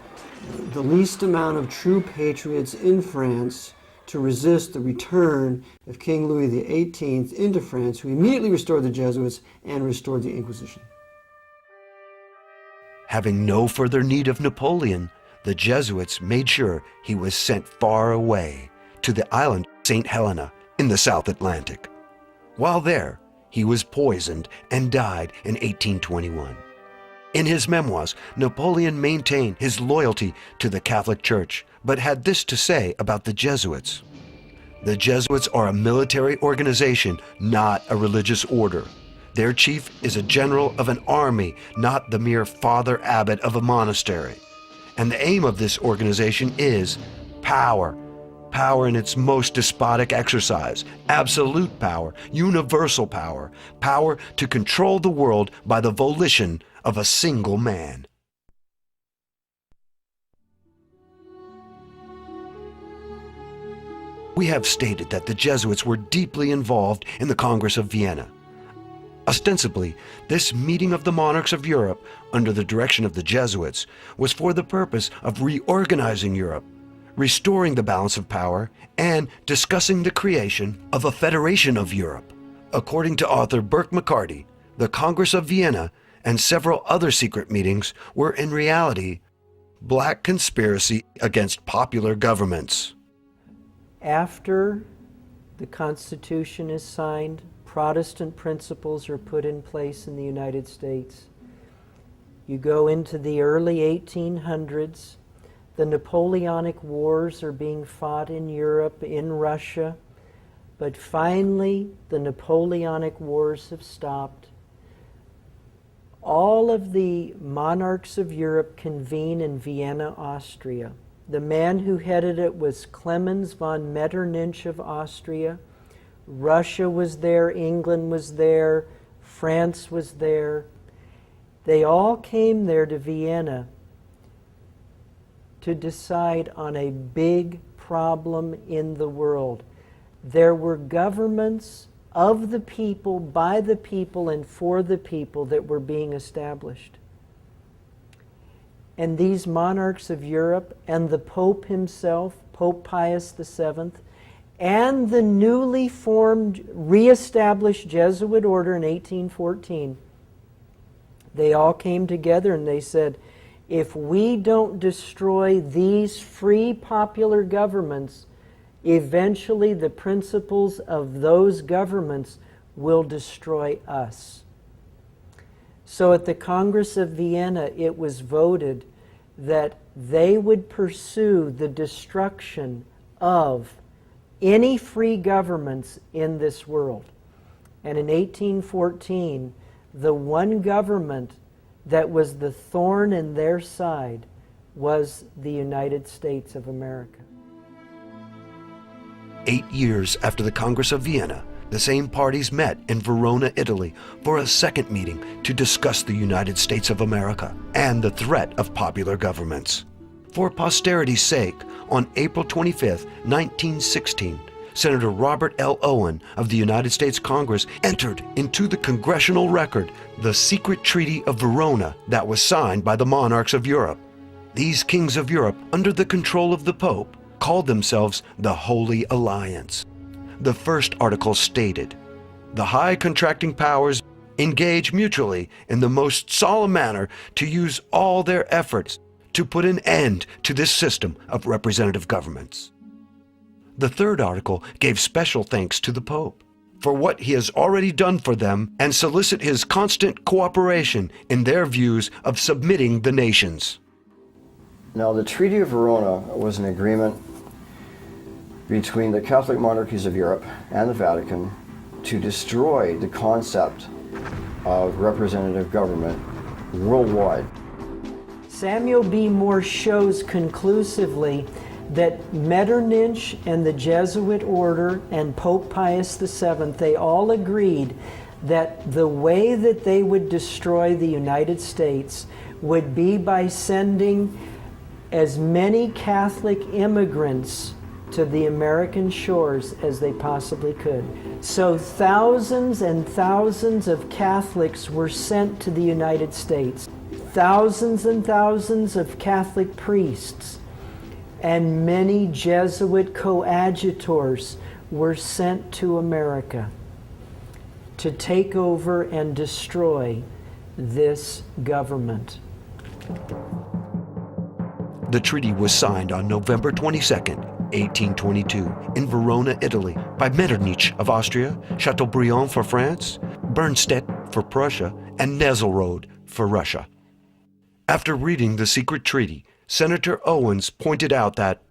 the least amount of true patriots in France to resist the return of King Louis XVIII into France, who immediately restored the Jesuits and restored the Inquisition. Having no further need of Napoleon, the Jesuits made sure he was sent far away to the island St. Helena in the South Atlantic. While there, he was poisoned and died in 1821. In his memoirs, Napoleon maintained his loyalty to the Catholic Church, but had this to say about the Jesuits. The Jesuits are a military organization, not a religious order. Their chief is a general of an army, not the mere father abbot of a monastery. And the aim of this organization is power. Power in its most despotic exercise, absolute power, universal power, power to control the world by the volition of a single man. We have stated that the Jesuits were deeply involved in the Congress of Vienna. Ostensibly, this meeting of the monarchs of Europe, under the direction of the Jesuits, was for the purpose of reorganizing Europe, restoring the balance of power, and discussing the creation of a federation of Europe. According to author Burke McCarty, the Congress of Vienna and several other secret meetings were in reality black conspiracy against popular governments. After the Constitution is signed, Protestant principles are put in place in the United States. You go into the early 1800s, the Napoleonic Wars are being fought in Europe, in Russia, but finally the Napoleonic Wars have stopped. All of the monarchs of Europe convene in Vienna, Austria. The man who headed it was Clemens von Metternich of Austria. Russia was there, England was there, France was there. They all came there to Vienna to decide on a big problem in the world. There were governments of the people, by the people, and for the people that were being established. And these monarchs of Europe and the Pope himself, Pope Pius VII, and the newly formed, re-established Jesuit order in 1814, they all came together and they said, if we don't destroy these free popular governments, eventually the principles of those governments will destroy us. So at the Congress of Vienna, it was voted that they would pursue the destruction of any free governments in this world. And in 1814, the one government that was the thorn in their side was the United States of America. 8 years after the Congress of Vienna, the same parties met in Verona, Italy, for a second meeting to discuss the United States of America and the threat of popular governments. For posterity's sake, on April 25, 1916, Senator Robert L. Owen of the United States Congress entered into the congressional record the secret Treaty of Verona that was signed by the monarchs of Europe. These kings of Europe, under the control of the Pope, called themselves the Holy Alliance. The first article stated, "The high contracting powers engage mutually in the most solemn manner to use all their efforts to put an end to this system of representative governments." The third article gave special thanks to the Pope for what he has already done for them and solicit his constant cooperation in their views of submitting the nations. Now, the Treaty of Verona was an agreement between the Catholic monarchies of Europe and the Vatican to destroy the concept of representative government worldwide. Samuel B. Morse shows conclusively that Metternich and the Jesuit order and Pope Pius VII, they all agreed that the way that they would destroy the United States would be by sending as many Catholic immigrants to the American shores as they possibly could. So thousands and thousands of Catholics were sent to the United States. Thousands and thousands of Catholic priests and many Jesuit coadjutors were sent to America to take over and destroy this government. The treaty was signed on November 22, 1822 in Verona, Italy, by Metternich of Austria, Chateaubriand for France, Bernstedt for Prussia, and Nesselrode for Russia. After reading the secret treaty, Senator Owens pointed out that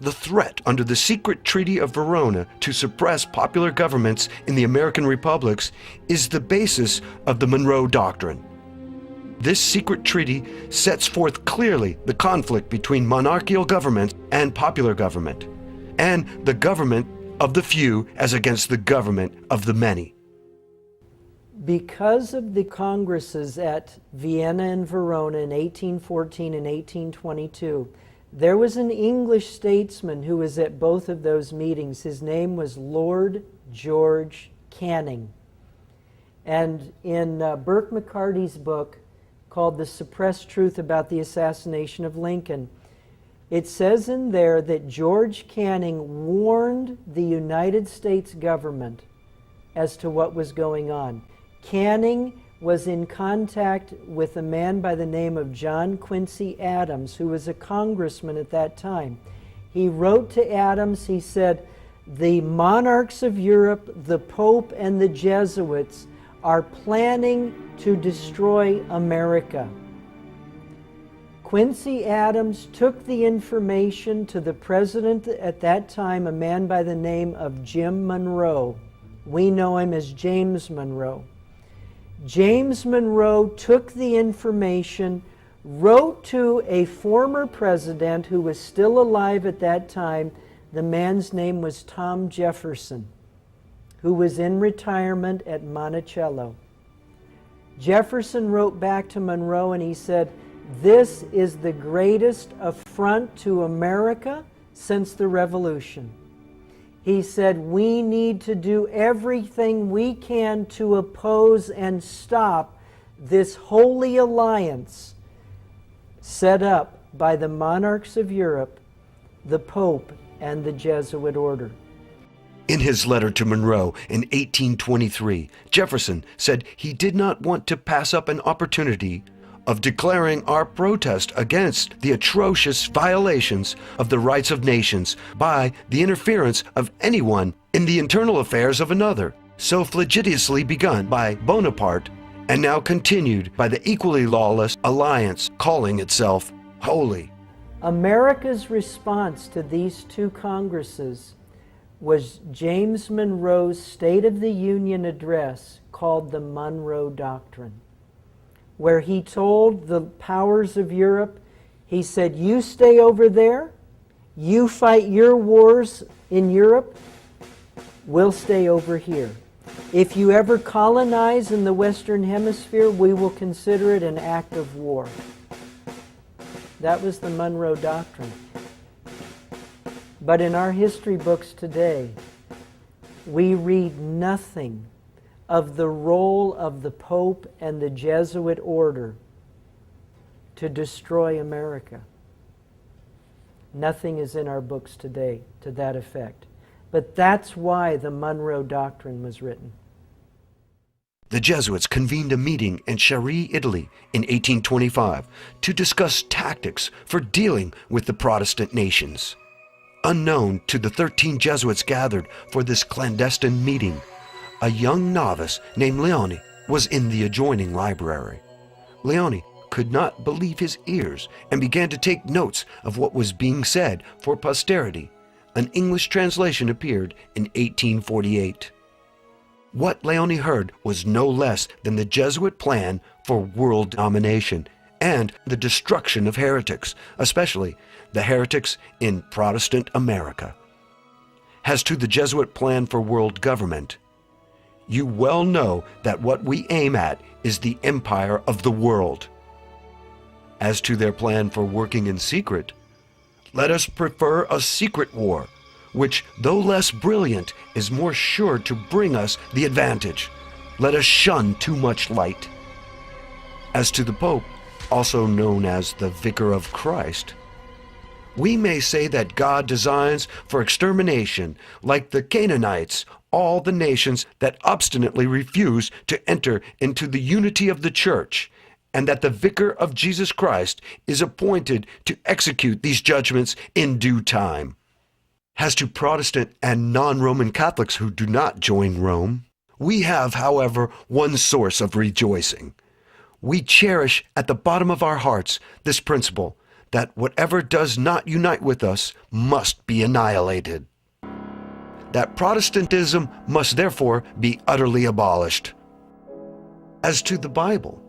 the threat under the secret Treaty of Verona to suppress popular governments in the American republics is the basis of the Monroe Doctrine. This secret treaty sets forth clearly the conflict between monarchical government and popular government, and the government of the few as against the government of the many. Because of the congresses at Vienna and Verona in 1814 and 1822, there was an English statesman who was at both of those meetings. His name was Lord George Canning. And in Burke McCarty's book called The Suppressed Truth About the Assassination of Lincoln, it says in there that George Canning warned the United States government as to what was going on. Canning was in contact with a man by the name of John Quincy Adams, who was a congressman at that time. He wrote to Adams, he said, "The monarchs of Europe, the Pope, and the Jesuits are planning to destroy America." Quincy Adams took the information to the president at that time, a man by the name of Jim Monroe. We know him as James Monroe. James Monroe took the information, wrote to a former president who was still alive at that time. The man's name was Tom Jefferson, who was in retirement at Monticello. Jefferson wrote back to Monroe and he said, "This is the greatest affront to America since the Revolution." He said, "We need to do everything we can to oppose and stop this holy alliance set up by the monarchs of Europe, the Pope, and the Jesuit order." In his letter to Monroe in 1823, Jefferson said he did not want to pass up an opportunity of declaring our protest against the atrocious violations of the rights of nations by the interference of anyone in the internal affairs of another, so flagitiously begun by Bonaparte and now continued by the equally lawless alliance calling itself holy. America's response to these two congresses was James Monroe's State of the Union address called the Monroe Doctrine, where he told the powers of Europe, he said, "You stay over there, you fight your wars in Europe, we'll stay over here. If you ever colonize in the Western Hemisphere, we will consider it an act of war." That was the Monroe Doctrine. But in our history books today, we read nothing of the role of the Pope and the Jesuit order to destroy America. Nothing is in our books today to that effect. But that's why the Monroe Doctrine was written. The Jesuits convened a meeting in Chieri, Italy in 1825 to discuss tactics for dealing with the Protestant nations. Unknown to the 13 Jesuits gathered for this clandestine meeting, a young novice named Leone was in the adjoining library. Leone could not believe his ears and began to take notes of what was being said for posterity. An English translation appeared in 1848. What Leone heard was no less than the Jesuit plan for world domination and the destruction of heretics, especially the heretics in Protestant America. As to the Jesuit plan for world government, you well know that what we aim at is the empire of the world. As to their plan for working in secret, let us prefer a secret war, which, though less brilliant, is more sure to bring us the advantage. Let us shun too much light. As to the Pope, also known as the Vicar of Christ, we may say that God designs for extermination, like the Canaanites, all the nations that obstinately refuse to enter into the unity of the Church, and that the Vicar of Jesus Christ is appointed to execute these judgments in due time. As to Protestant and non-Roman Catholics who do not join Rome, we have, however, one source of rejoicing. We cherish at the bottom of our hearts this principle that whatever does not unite with us must be annihilated. That Protestantism must therefore be utterly abolished. As to the Bible,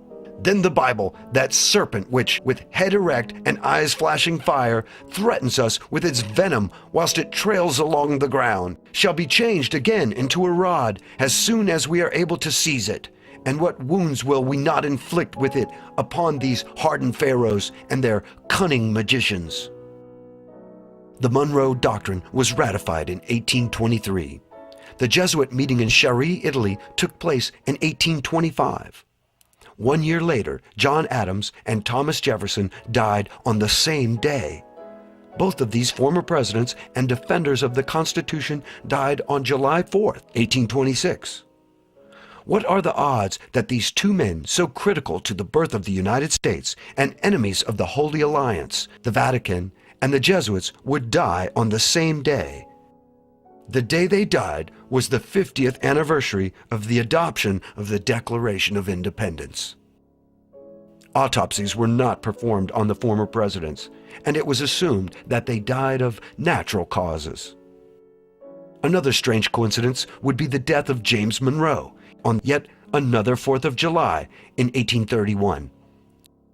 then the Bible, that serpent which, with head erect and eyes flashing fire, threatens us with its venom whilst it trails along the ground, shall be changed again into a rod as soon as we are able to seize it. And what wounds will we not inflict with it upon these hardened pharaohs and their cunning magicians? The Monroe Doctrine was ratified in 1823. The Jesuit meeting in Chieri, Italy, took place in 1825. 1 year later, John Adams and Thomas Jefferson died on the same day. Both of these former presidents and defenders of the Constitution died on July 4th, 1826. What are the odds that these two men, so critical to the birth of the United States and enemies of the Holy Alliance, the Vatican, and the Jesuits, would die on the same day? The day they died was the 50th anniversary of the adoption of the Declaration of Independence. Autopsies were not performed on the former presidents, and it was assumed that they died of natural causes. Another strange coincidence would be the death of James Monroe on yet another 4th of July in 1831.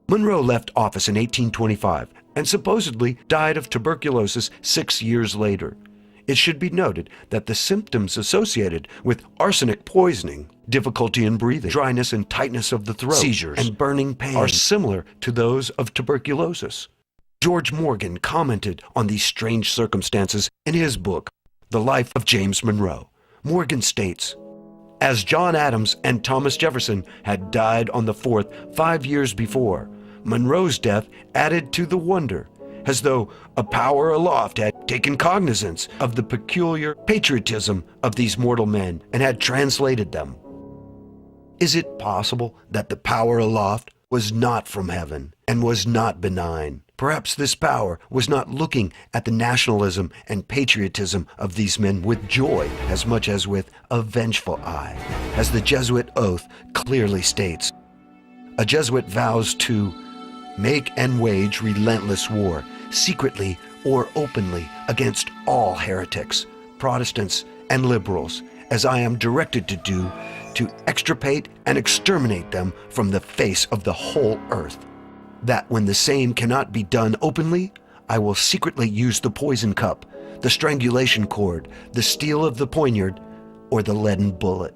Monroe left office in 1825 and supposedly died of tuberculosis 6 years later. It should be noted that the symptoms associated with arsenic poisoning, difficulty in breathing, dryness and tightness of the throat, seizures, and burning pain, are similar to those of tuberculosis. George Morgan commented on these strange circumstances in his book, The Life of James Monroe. Morgan states, "As John Adams and Thomas Jefferson had died on the 4th 5 years before, Monroe's death added to the wonder, as though a power aloft had taken cognizance of the peculiar patriotism of these mortal men and had translated them." Is it possible that the power aloft was not from heaven and was not benign? Perhaps this power was not looking at the nationalism and patriotism of these men with joy as much as with a vengeful eye, as the Jesuit oath clearly states. A Jesuit vows to make and wage relentless war, secretly or openly, against all heretics, Protestants, and liberals, as I am directed to do, to extirpate and exterminate them from the face of the whole earth. That when the same cannot be done openly, I will secretly use the poison cup, the strangulation cord, the steel of the poniard, or the leaden bullet.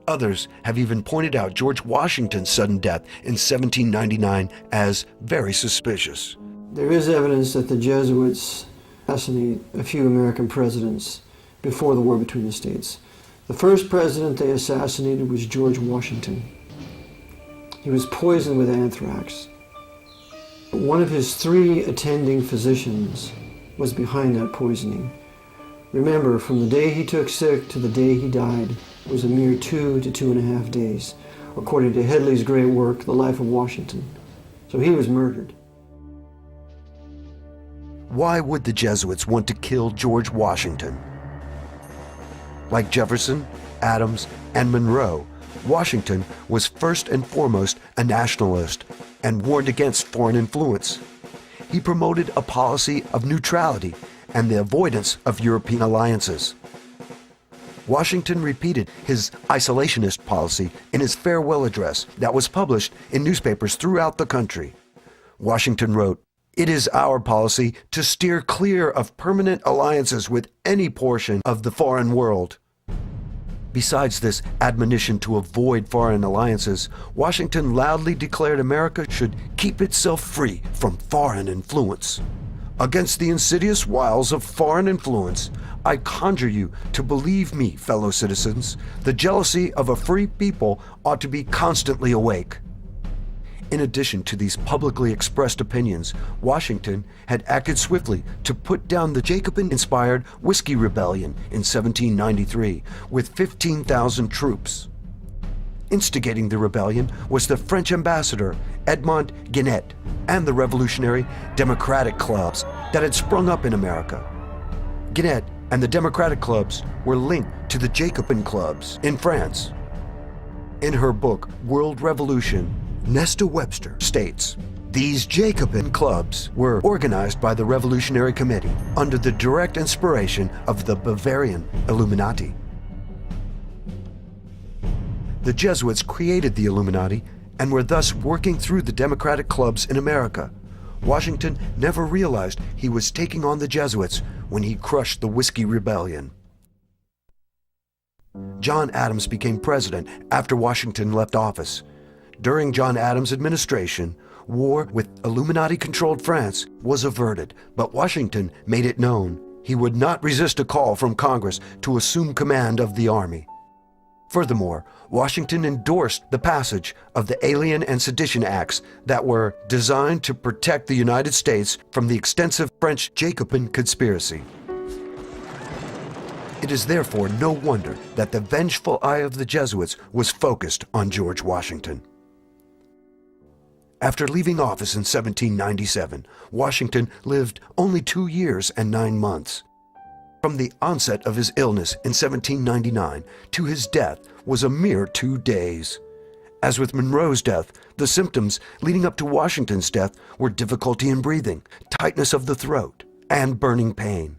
Others have even pointed out George Washington's sudden death in 1799 as very suspicious. There is evidence that the Jesuits assassinated a few American presidents before the war between the states. The first president they assassinated was George Washington. He was poisoned with anthrax. One of his 3 attending physicians was behind that poisoning. Remember, from the day he took sick to the day he died was a mere 2 to 2.5 days, according to Headley's great work, The Life of Washington. So he was murdered. Why would the Jesuits want to kill George Washington? Like Jefferson, Adams, and Monroe, Washington was first and foremost a nationalist and warned against foreign influence. He promoted a policy of neutrality and the avoidance of European alliances. Washington repeated his isolationist policy in his farewell address that was published in newspapers throughout the country. Washington wrote, "It is our policy to steer clear of permanent alliances with any portion of the foreign world." Besides this admonition to avoid foreign alliances, Washington loudly declared America should keep itself free from foreign influence. Against the insidious wiles of foreign influence, I conjure you to believe me, fellow citizens, the jealousy of a free people ought to be constantly awake. In addition to these publicly expressed opinions, Washington had acted swiftly to put down the Jacobin-inspired Whiskey Rebellion in 1793 with 15,000 troops. instigating the rebellion was the French ambassador Edmond Guenet and the revolutionary democratic clubs that had sprung up in America. Guenet and the democratic clubs were linked to the Jacobin clubs in France. In her book, World Revolution, Nesta Webster states, these Jacobin clubs were organized by the Revolutionary Committee under the direct inspiration of the Bavarian Illuminati. The Jesuits created the Illuminati and were thus working through the democratic clubs in America. Washington never realized he was taking on the Jesuits when he crushed the Whiskey Rebellion. John Adams became president after Washington left office. During John Adams' administration, war with Illuminati-controlled France was averted, but Washington made it known he would not resist a call from Congress to assume command of the army. Furthermore, Washington endorsed the passage of the Alien and Sedition Acts that were designed to protect the United States from the extensive French Jacobin conspiracy. It is therefore no wonder that the vengeful eye of the Jesuits was focused on George Washington. After leaving office in 1797, Washington lived only 2 years and 9 months. From the onset of his illness in 1799 to his death was a mere 2 days. As with Monroe's death, the symptoms leading up to Washington's death were difficulty in breathing, tightness of the throat, and burning pain.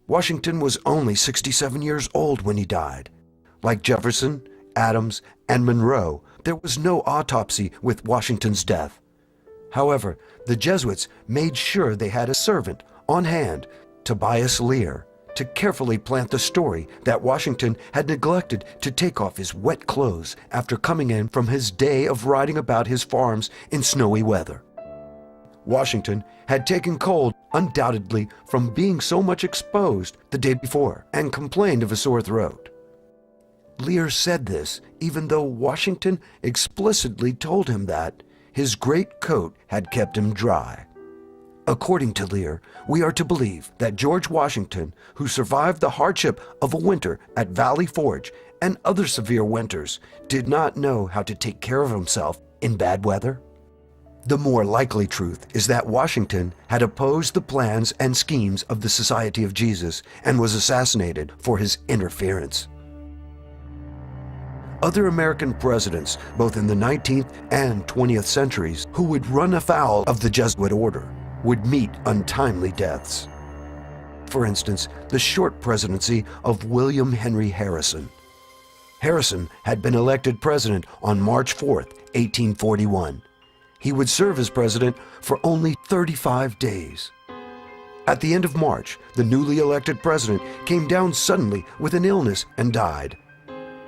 Washington was only 67 years old when he died. Like Jefferson, Adams, and Monroe, there was no autopsy with Washington's death. However, the Jesuits made sure they had a servant on hand, Tobias Lear, to carefully plant the story that Washington had neglected to take off his wet clothes after coming in from his day of riding about his farms in snowy weather. Washington had taken cold, undoubtedly from being so much exposed the day before, and complained of a sore throat. Lear said this even though Washington explicitly told him that his great coat had kept him dry. According to Lear, we are to believe that George Washington, who survived the hardship of a winter at Valley Forge and other severe winters, did not know how to take care of himself in bad weather. The more likely truth is that Washington had opposed the plans and schemes of the Society of Jesus and was assassinated for his interference. Other American presidents, both in the 19th and 20th centuries, who would run afoul of the Jesuit order, would meet untimely deaths. For instance, the short presidency of William Henry Harrison. Harrison had been elected president on March 4, 1841. He would serve as president for only 35 days. At the end of March, the newly elected president came down suddenly with an illness and died.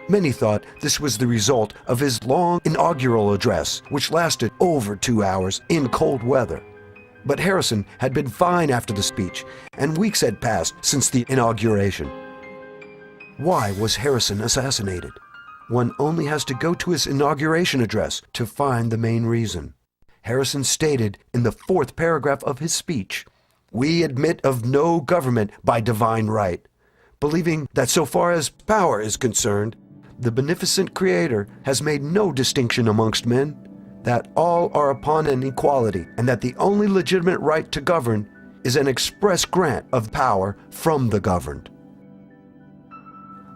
Many thought this was the result of his long inaugural address, which lasted over 2 hours in cold weather. But Harrison had been fine after the speech, and weeks had passed since the inauguration. Why was Harrison assassinated? One only has to go to his inauguration address to find the main reason. Harrison stated in the 4th paragraph of his speech, "We admit of no government by divine right," believing that so far as power is concerned, the beneficent Creator has made no distinction amongst men, that all are upon an equality, and that the only legitimate right to govern is an express grant of power from the governed.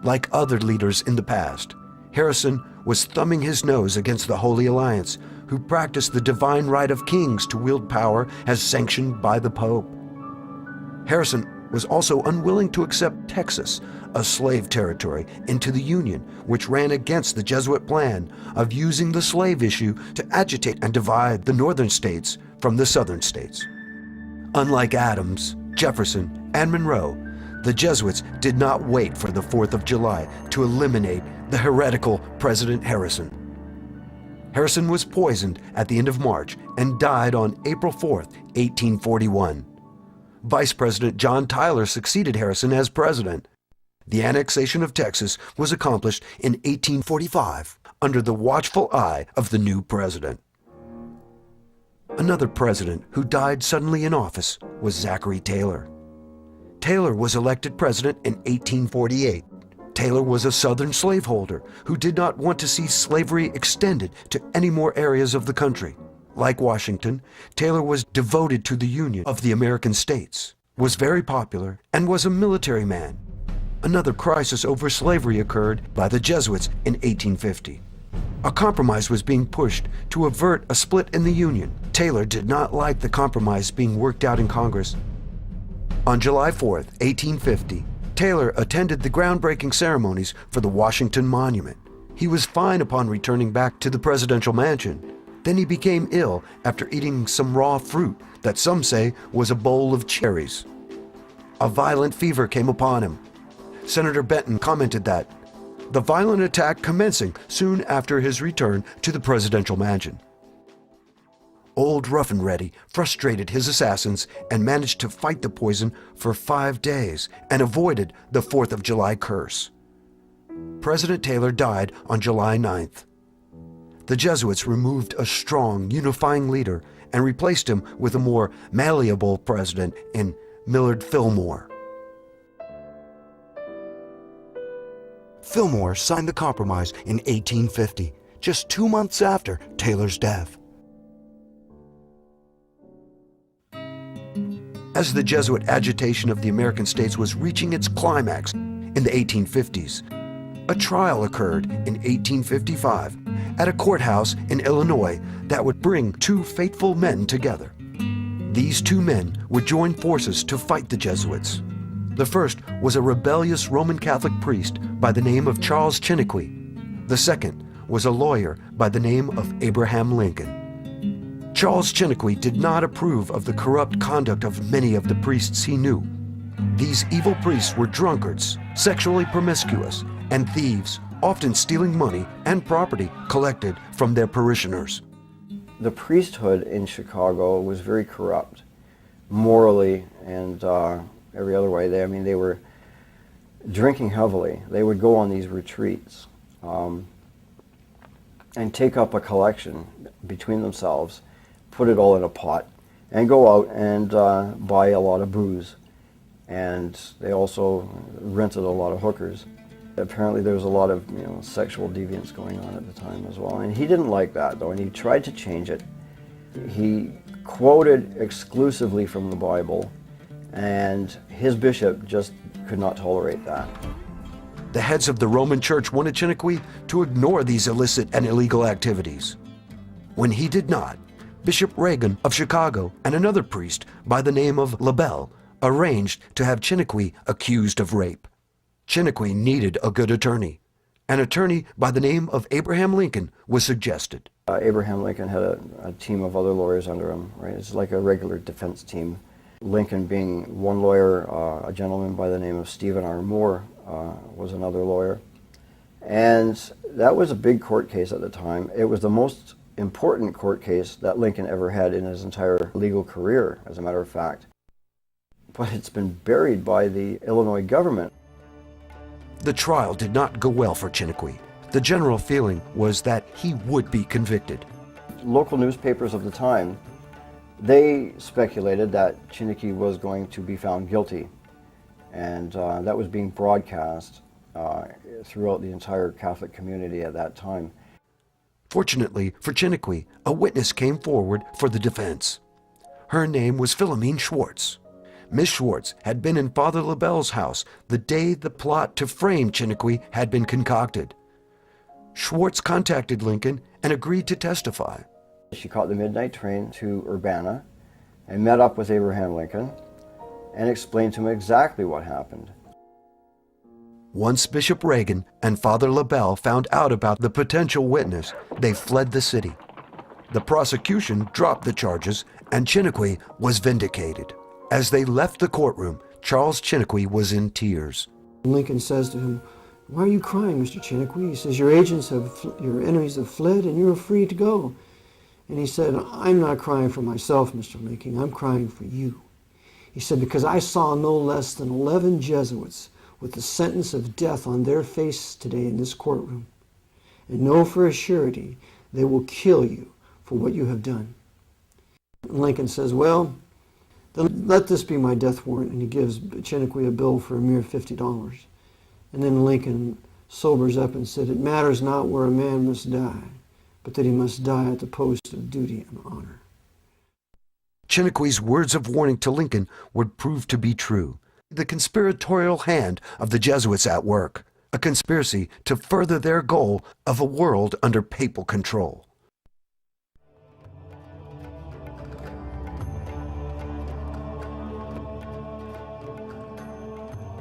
Like other leaders in the past, Harrison was thumbing his nose against the Holy Alliance, who practiced the divine right of kings to wield power as sanctioned by the Pope. Harrison was also unwilling to accept Texas, a slave territory, into the Union, which ran against the Jesuit plan of using the slave issue to agitate and divide the northern states from the southern states. Unlike Adams, Jefferson, and Monroe, the Jesuits did not wait for the 4th of July to eliminate the heretical President Harrison. Harrison was poisoned at the end of March and died on April 4, 1841. Vice President John Tyler succeeded Harrison as president. The annexation of Texas was accomplished in 1845 under the watchful eye of the new president. Another president who died suddenly in office was Zachary Taylor. Taylor was elected president in 1848. Taylor was a Southern slaveholder who did not want to see slavery extended to any more areas of the country. Like Washington, Taylor was devoted to the Union of the American States, was very popular, and was a military man. Another crisis over slavery occurred by the Jesuits in 1850. A compromise was being pushed to avert a split in the Union. Taylor did not like the compromise being worked out in Congress. On July 4th, 1850, Taylor attended the groundbreaking ceremonies for the Washington Monument. He was fine upon returning back to the presidential mansion. Then he became ill after eating some raw fruit that some say was a bowl of cherries. A violent fever came upon him. Senator Benton commented that the violent attack commencing soon after his return to the presidential mansion. Old Rough and Ready frustrated his assassins and managed to fight the poison for 5 days and avoided the 4th of July curse. President Taylor died on July 9th. The Jesuits removed a strong, unifying leader and replaced him with a more malleable president in Millard Fillmore. Fillmore signed the compromise in 1850, just 2 months after Taylor's death. As the Jesuit agitation of the American states was reaching its climax in the 1850s, a trial occurred in 1855 at a courthouse in Illinois that would bring 2 faithful men together. These 2 men would join forces to fight the Jesuits. The first was a rebellious Roman Catholic priest by the name of Charles Chiniquy. The second was a lawyer by the name of Abraham Lincoln. Charles Chiniquy did not approve of the corrupt conduct of many of the priests he knew. These evil priests were drunkards, sexually promiscuous, and thieves, often stealing money and property collected from their parishioners. The priesthood in Chicago was very corrupt, morally and every other way. They were drinking heavily. They would go on these retreats and take up a collection between themselves, put it all in a pot, and go out and buy a lot of booze. And they also rented a lot of hookers. Apparently there was a lot of sexual deviance going on at the time as well. And he didn't like that, though, and he tried to change it. He quoted exclusively from the Bible, and his bishop just could not tolerate that. The heads of the Roman Church wanted Chiniquy to ignore these illicit and illegal activities. When he did not, Bishop Reagan of Chicago and another priest by the name of LaBelle arranged to have Chiniquy accused of rape. Chiniquy needed a good attorney. An attorney by the name of Abraham Lincoln was suggested. Abraham Lincoln had a team of other lawyers under him, right? It's like a regular defense team. Lincoln being one lawyer, a gentleman by the name of Stephen R. Moore was another lawyer. And that was a big court case at the time. It was the most important court case that Lincoln ever had in his entire legal career, as a matter of fact. But it's been buried by the Illinois government. The trial did not go well for Chiniquy. The general feeling was that he would be convicted. Local newspapers of the time, they speculated that Chiniquy was going to be found guilty. And that was being broadcast throughout the entire Catholic community at that time. Fortunately for Chiniquy, a witness came forward for the defense. Her name was Philomene Schwartz. Miss Schwartz had been in Father LaBelle's house the day the plot to frame Chiniquy had been concocted. Schwartz contacted Lincoln and agreed to testify. She caught the midnight train to Urbana and met up with Abraham Lincoln and explained to him exactly what happened. Once Bishop Reagan and Father LaBelle found out about the potential witness, they fled the city. The prosecution dropped the charges and Chiniquy was vindicated. As they left the courtroom, Charles Chiniquy was in tears. Lincoln says to him, "Why are you crying, Mr. Chiniquy?" He says, your enemies have fled and you're free to go. And he said, "I'm not crying for myself, Mr. Lincoln, I'm crying for you." He said, "Because I saw no less than 11 Jesuits with the sentence of death on their face today in this courtroom. And know for a surety they will kill you for what you have done." And Lincoln says, "Well, then let this be my death warrant," and he gives Chiniquy a bill for a mere $50. And then Lincoln sobers up and said, "It matters not where a man must die, but that he must die at the post of duty and honor." Chinnequih's words of warning to Lincoln would prove to be true. The conspiratorial hand of the Jesuits at work, a conspiracy to further their goal of a world under papal control.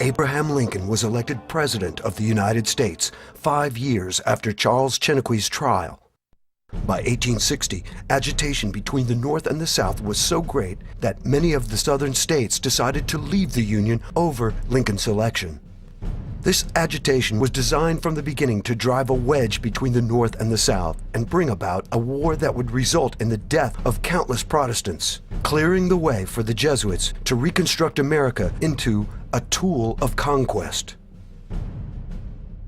Abraham Lincoln was elected President of the United States 5 years after Charles Chinnequih's trial. By 1860, agitation between the North and the South was so great that many of the Southern states decided to leave the Union over Lincoln's election. This agitation was designed from the beginning to drive a wedge between the North and the South and bring about a war that would result in the death of countless Protestants, clearing the way for the Jesuits to reconstruct America into a tool of conquest.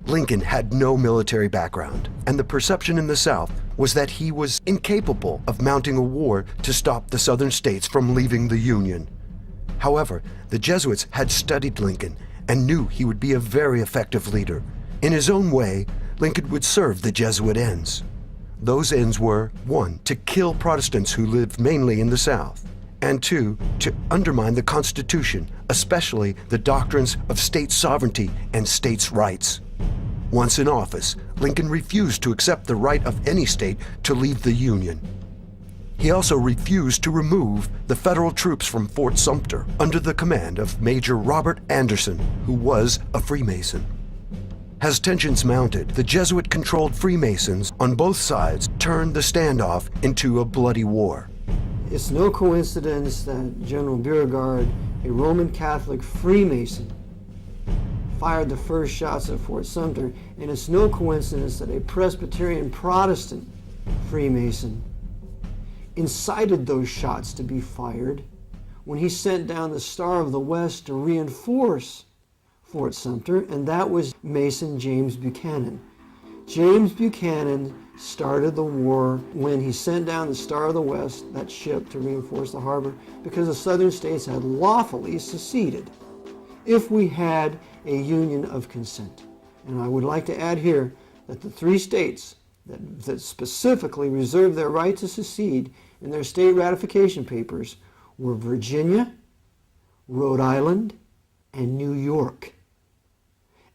Lincoln had no military background, and the perception in the South was that he was incapable of mounting a war to stop the Southern states from leaving the Union. However, the Jesuits had studied Lincoln and knew he would be a very effective leader. In his own way, Lincoln would serve the Jesuit ends. Those ends were, 1, to kill Protestants who lived mainly in the South, and 2, to undermine the Constitution, especially the doctrines of state sovereignty and states' rights. Once in office, Lincoln refused to accept the right of any state to leave the Union. He also refused to remove the federal troops from Fort Sumter under the command of Major Robert Anderson, who was a Freemason. As tensions mounted, the Jesuit-controlled Freemasons on both sides turned the standoff into a bloody war. It's no coincidence that General Beauregard, a Roman Catholic Freemason, fired the first shots at Fort Sumter, and it's no coincidence that a Presbyterian Protestant Freemason incited those shots to be fired when he sent down the Star of the West to reinforce Fort Sumter, and that was Mason James Buchanan. James Buchanan started the war when he sent down the Star of the West, that ship, to reinforce the harbor, because the southern states had lawfully seceded if we had a union of consent. And I would like to add here that the 3 states that specifically reserved their right to secede in their state ratification papers were Virginia, Rhode Island, and New York.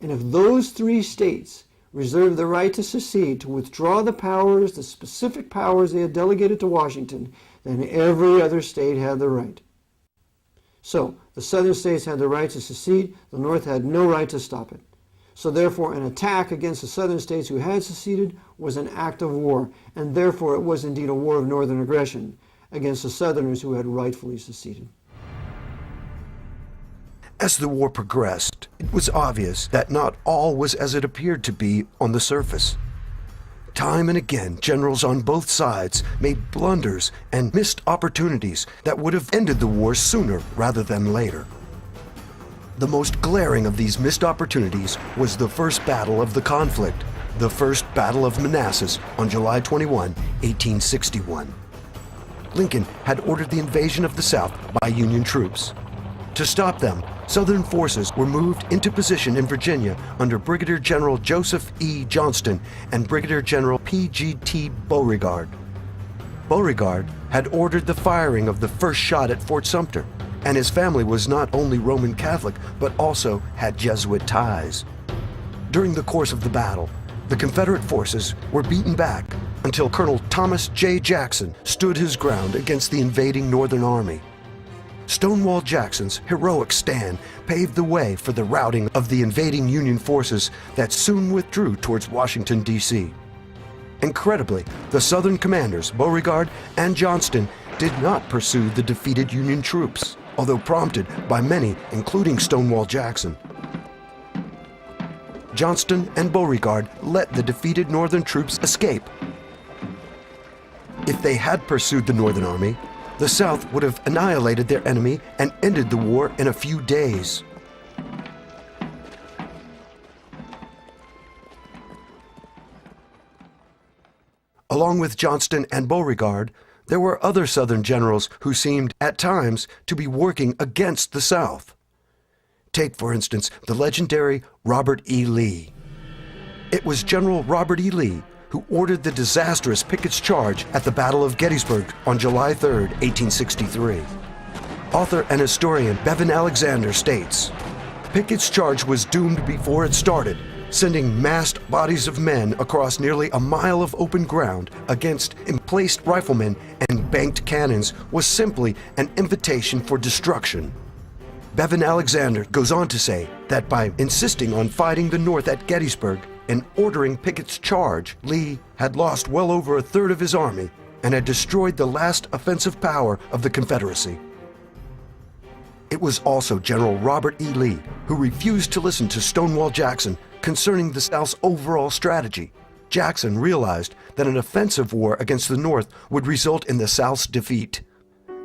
And if those 3 states reserved the right to secede, to withdraw the powers, the specific powers they had delegated to Washington, then every other state had the right. So, the southern states had the right to secede, the North had no right to stop it. So therefore, an attack against the southern states who had seceded was an act of war, and therefore it was indeed a war of northern aggression against the southerners who had rightfully seceded. As the war progressed, it was obvious that not all was as it appeared to be on the surface. Time and again, generals on both sides made blunders and missed opportunities that would have ended the war sooner rather than later. The most glaring of these missed opportunities was the first battle of the conflict, the First Battle of Manassas on July 21, 1861. Lincoln had ordered the invasion of the South by Union troops. To stop them, Southern forces were moved into position in Virginia under Brigadier General Joseph E. Johnston and Brigadier General P.G.T. Beauregard. Beauregard had ordered the firing of the first shot at Fort Sumter, and his family was not only Roman Catholic but also had Jesuit ties. During the course of the battle, the Confederate forces were beaten back until Colonel Thomas J. Jackson stood his ground against the invading Northern Army. Stonewall Jackson's heroic stand paved the way for the routing of the invading Union forces that soon withdrew towards Washington, D.C. Incredibly, the Southern commanders, Beauregard and Johnston, did not pursue the defeated Union troops, although prompted by many, including Stonewall Jackson. Johnston and Beauregard let the defeated Northern troops escape. If they had pursued the Northern Army, the South would have annihilated their enemy and ended the war in a few days. Along with Johnston and Beauregard, there were other Southern generals who seemed, at times, to be working against the South. Take, for instance, the legendary Robert E. Lee. It was General Robert E. Lee who ordered the disastrous Pickett's Charge at the Battle of Gettysburg on July 3, 1863. Author and historian Bevan Alexander states, Pickett's Charge was doomed before it started. Sending massed bodies of men across nearly a mile of open ground against emplaced riflemen and banked cannons was simply an invitation for destruction. Bevan Alexander goes on to say that by insisting on fighting the North at Gettysburg and ordering Pickett's Charge, Lee had lost well over a third of his army and had destroyed the last offensive power of the Confederacy. It was also General Robert E. Lee who refused to listen to Stonewall Jackson concerning the South's overall strategy. Jackson realized that an offensive war against the North would result in the South's defeat.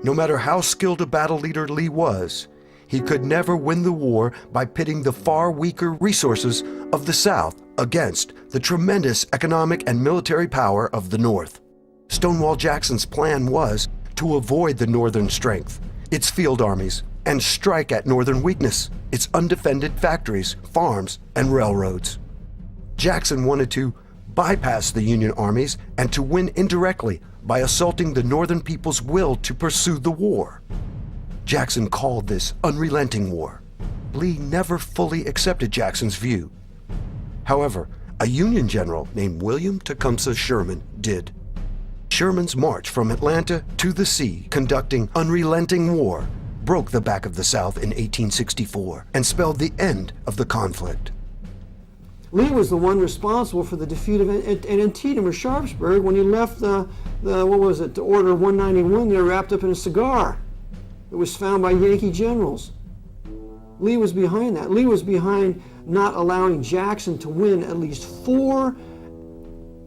No matter how skilled a battle leader Lee was, he could never win the war by pitting the far weaker resources of the South against the tremendous economic and military power of the North. Stonewall Jackson's plan was to avoid the Northern strength, its field armies, and strike at Northern weakness, its undefended factories, farms, and railroads. Jackson wanted to bypass the Union armies and to win indirectly by assaulting the Northern people's will to pursue the war. Jackson called this unrelenting war. Lee never fully accepted Jackson's view. However, a Union general named William Tecumseh Sherman did. Sherman's march from Atlanta to the sea, conducting unrelenting war, broke the back of the South in 1864 and spelled the end of the conflict. Lee was the one responsible for the defeat of Antietam or Sharpsburg when he left the Order 191 there wrapped up in a cigar. It was found by Yankee generals. Lee was behind that. Lee was behind not allowing Jackson to win at least 4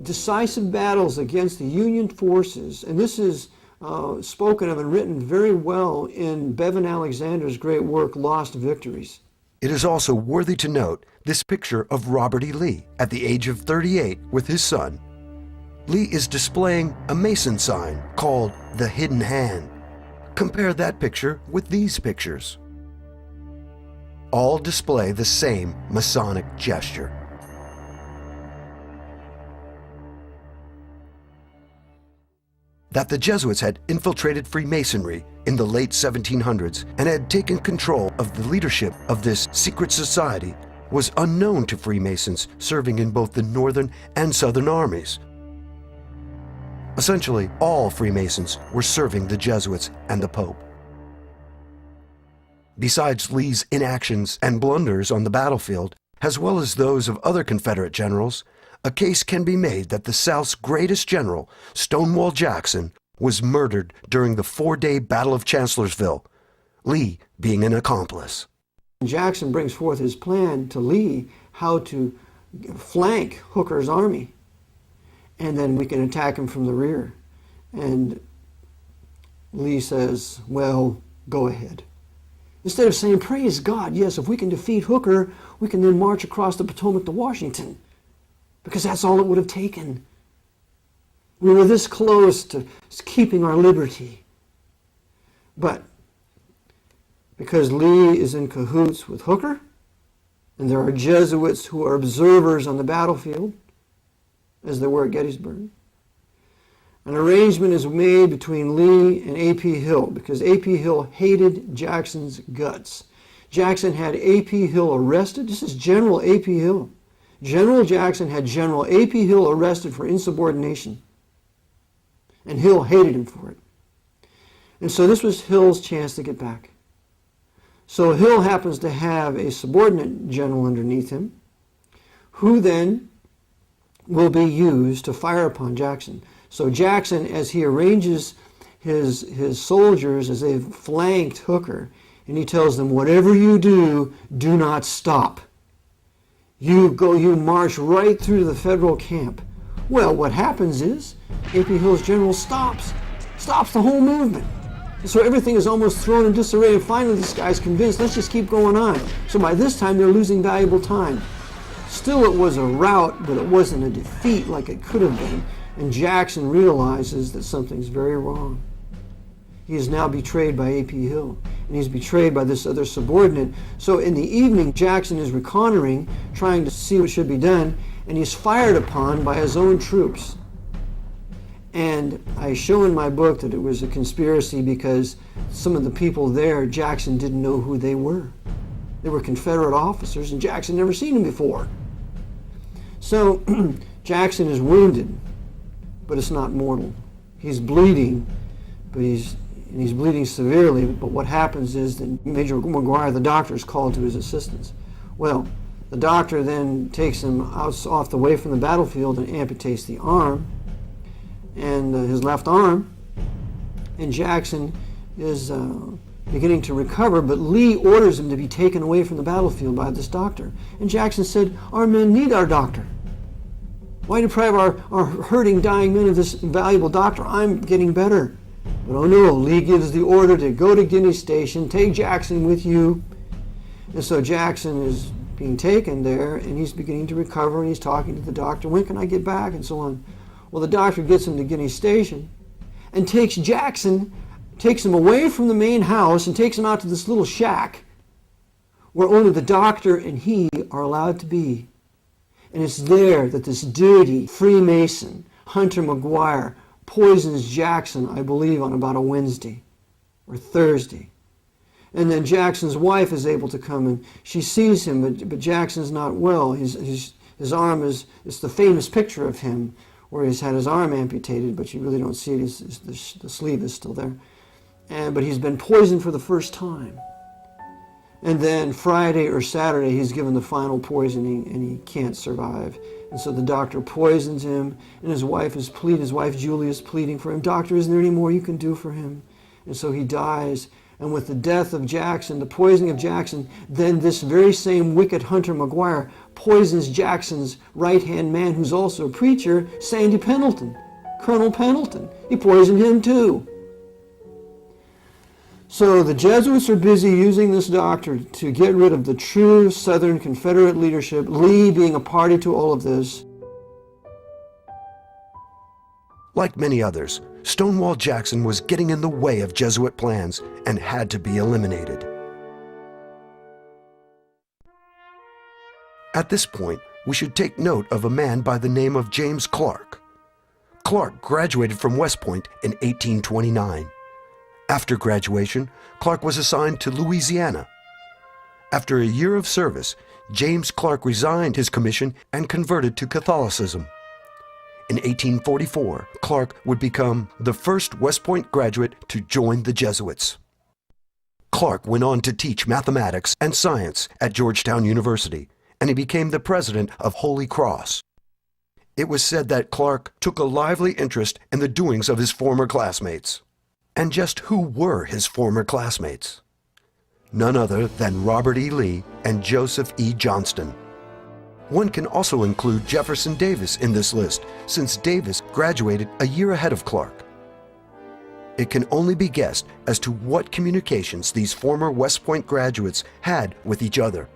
decisive battles against the Union forces. And this is spoken of and written very well in Bevan Alexander's great work, Lost Victories. It is also worthy to note this picture of Robert E. Lee at the age of 38 with his son. Lee is displaying a Mason sign called the Hidden Hand. Compare that picture with these pictures. All display the same Masonic gesture. That the Jesuits had infiltrated Freemasonry in the late 1700s and had taken control of the leadership of this secret society was unknown to Freemasons serving in both the Northern and Southern armies. Essentially, all Freemasons were serving the Jesuits and the Pope. Besides Lee's inactions and blunders on the battlefield, as well as those of other Confederate generals, a case can be made that the South's greatest general, Stonewall Jackson, was murdered during the 4-day Battle of Chancellorsville, Lee being an accomplice. Jackson brings forth his plan to Lee how to flank Hooker's army, and then we can attack him from the rear. And Lee says, well, go ahead. Instead of saying, praise God, yes, if we can defeat Hooker, we can then march across the Potomac to Washington, because that's all it would have taken. We were this close to keeping our liberty. But because Lee is in cahoots with Hooker, and there are Jesuits who are observers on the battlefield, as there were at Gettysburg, an arrangement is made between Lee and A.P. Hill, because A.P. Hill hated Jackson's guts. Jackson had A.P. Hill arrested. This is General A.P. Hill. General Jackson had General A.P. Hill arrested for insubordination. And Hill hated him for it. And so this was Hill's chance to get back. So Hill happens to have a subordinate general underneath him, who then will be used to fire upon Jackson. So Jackson, as he arranges his soldiers as they've flanked Hooker, and he tells them, whatever you do, do not stop. You march right through the Federal camp. Well, what happens is A.P. Hill's general stops the whole movement. And so everything is almost thrown in disarray, and finally this guy's convinced, let's just keep going on. So by this time they're losing valuable time. Still, it was a rout, but it wasn't a defeat like it could have been. And Jackson realizes that something's very wrong. He is now betrayed by A.P. Hill. and he's betrayed by this other subordinate. So in the evening, Jackson is reconnoitering, trying to see what should be done, and he's fired upon by his own troops. And I show in my book that it was a conspiracy because some of the people there, Jackson didn't know who they were. They were Confederate officers, and Jackson never seen them before. So Jackson is wounded, but it's not mortal. He's bleeding, but he's bleeding severely. But what happens is that Major McGuire, the doctor, is called to his assistance. Well, the doctor then takes him off the way from the battlefield and amputates the arm, and his left arm, and Jackson is beginning to recover, but Lee orders him to be taken away from the battlefield by this doctor. And Jackson said, "Our men need our doctor. Why deprive our hurting, dying men of this valuable doctor? I'm getting better." But oh no, Lee gives the order to go to Guinea Station, take Jackson with you. And so Jackson is being taken there, and he's beginning to recover, and he's talking to the doctor, "When can I get back?" and so on. Well, the doctor gets him to Guinea Station and takes him away from the main house and takes him out to this little shack where only the doctor and he are allowed to be. And it's there that this dirty Freemason, Hunter McGuire, poisons Jackson, I believe, on about a Wednesday or Thursday. And then Jackson's wife is able to come, and she sees him, but Jackson's not well. His arm it's the famous picture of him where he's had his arm amputated, but you really don't see it. The sleeve is still there. But he's been poisoned for the first time. And then Friday or Saturday, he's given the final poisoning, and he can't survive. And so the doctor poisons him, and his wife Julie is pleading for him. "Doctor, isn't there any more you can do for him?" And so he dies. And with the death of Jackson, the poisoning of Jackson, then this very same wicked Hunter McGuire poisons Jackson's right-hand man, who's also a preacher, Sandy Pendleton, Colonel Pendleton. He poisoned him too. So the Jesuits are busy using this doctor to get rid of the true Southern Confederate leadership, Lee being a party to all of this. Like many others, Stonewall Jackson was getting in the way of Jesuit plans and had to be eliminated. At this point, we should take note of a man by the name of James Clark. Clark graduated from West Point in 1829. After graduation, Clark was assigned to Louisiana. After a year of service, James Clark resigned his commission and converted to Catholicism. In 1844, Clark would become the first West Point graduate to join the Jesuits. Clark went on to teach mathematics and science at Georgetown University, and he became the president of Holy Cross. It was said that Clark took a lively interest in the doings of his former classmates. And just who were his former classmates? None other than Robert E. Lee and Joseph E. Johnston. One can also include Jefferson Davis in this list, since Davis graduated a year ahead of Clark. It can only be guessed as to what communications these former West Point graduates had with each other.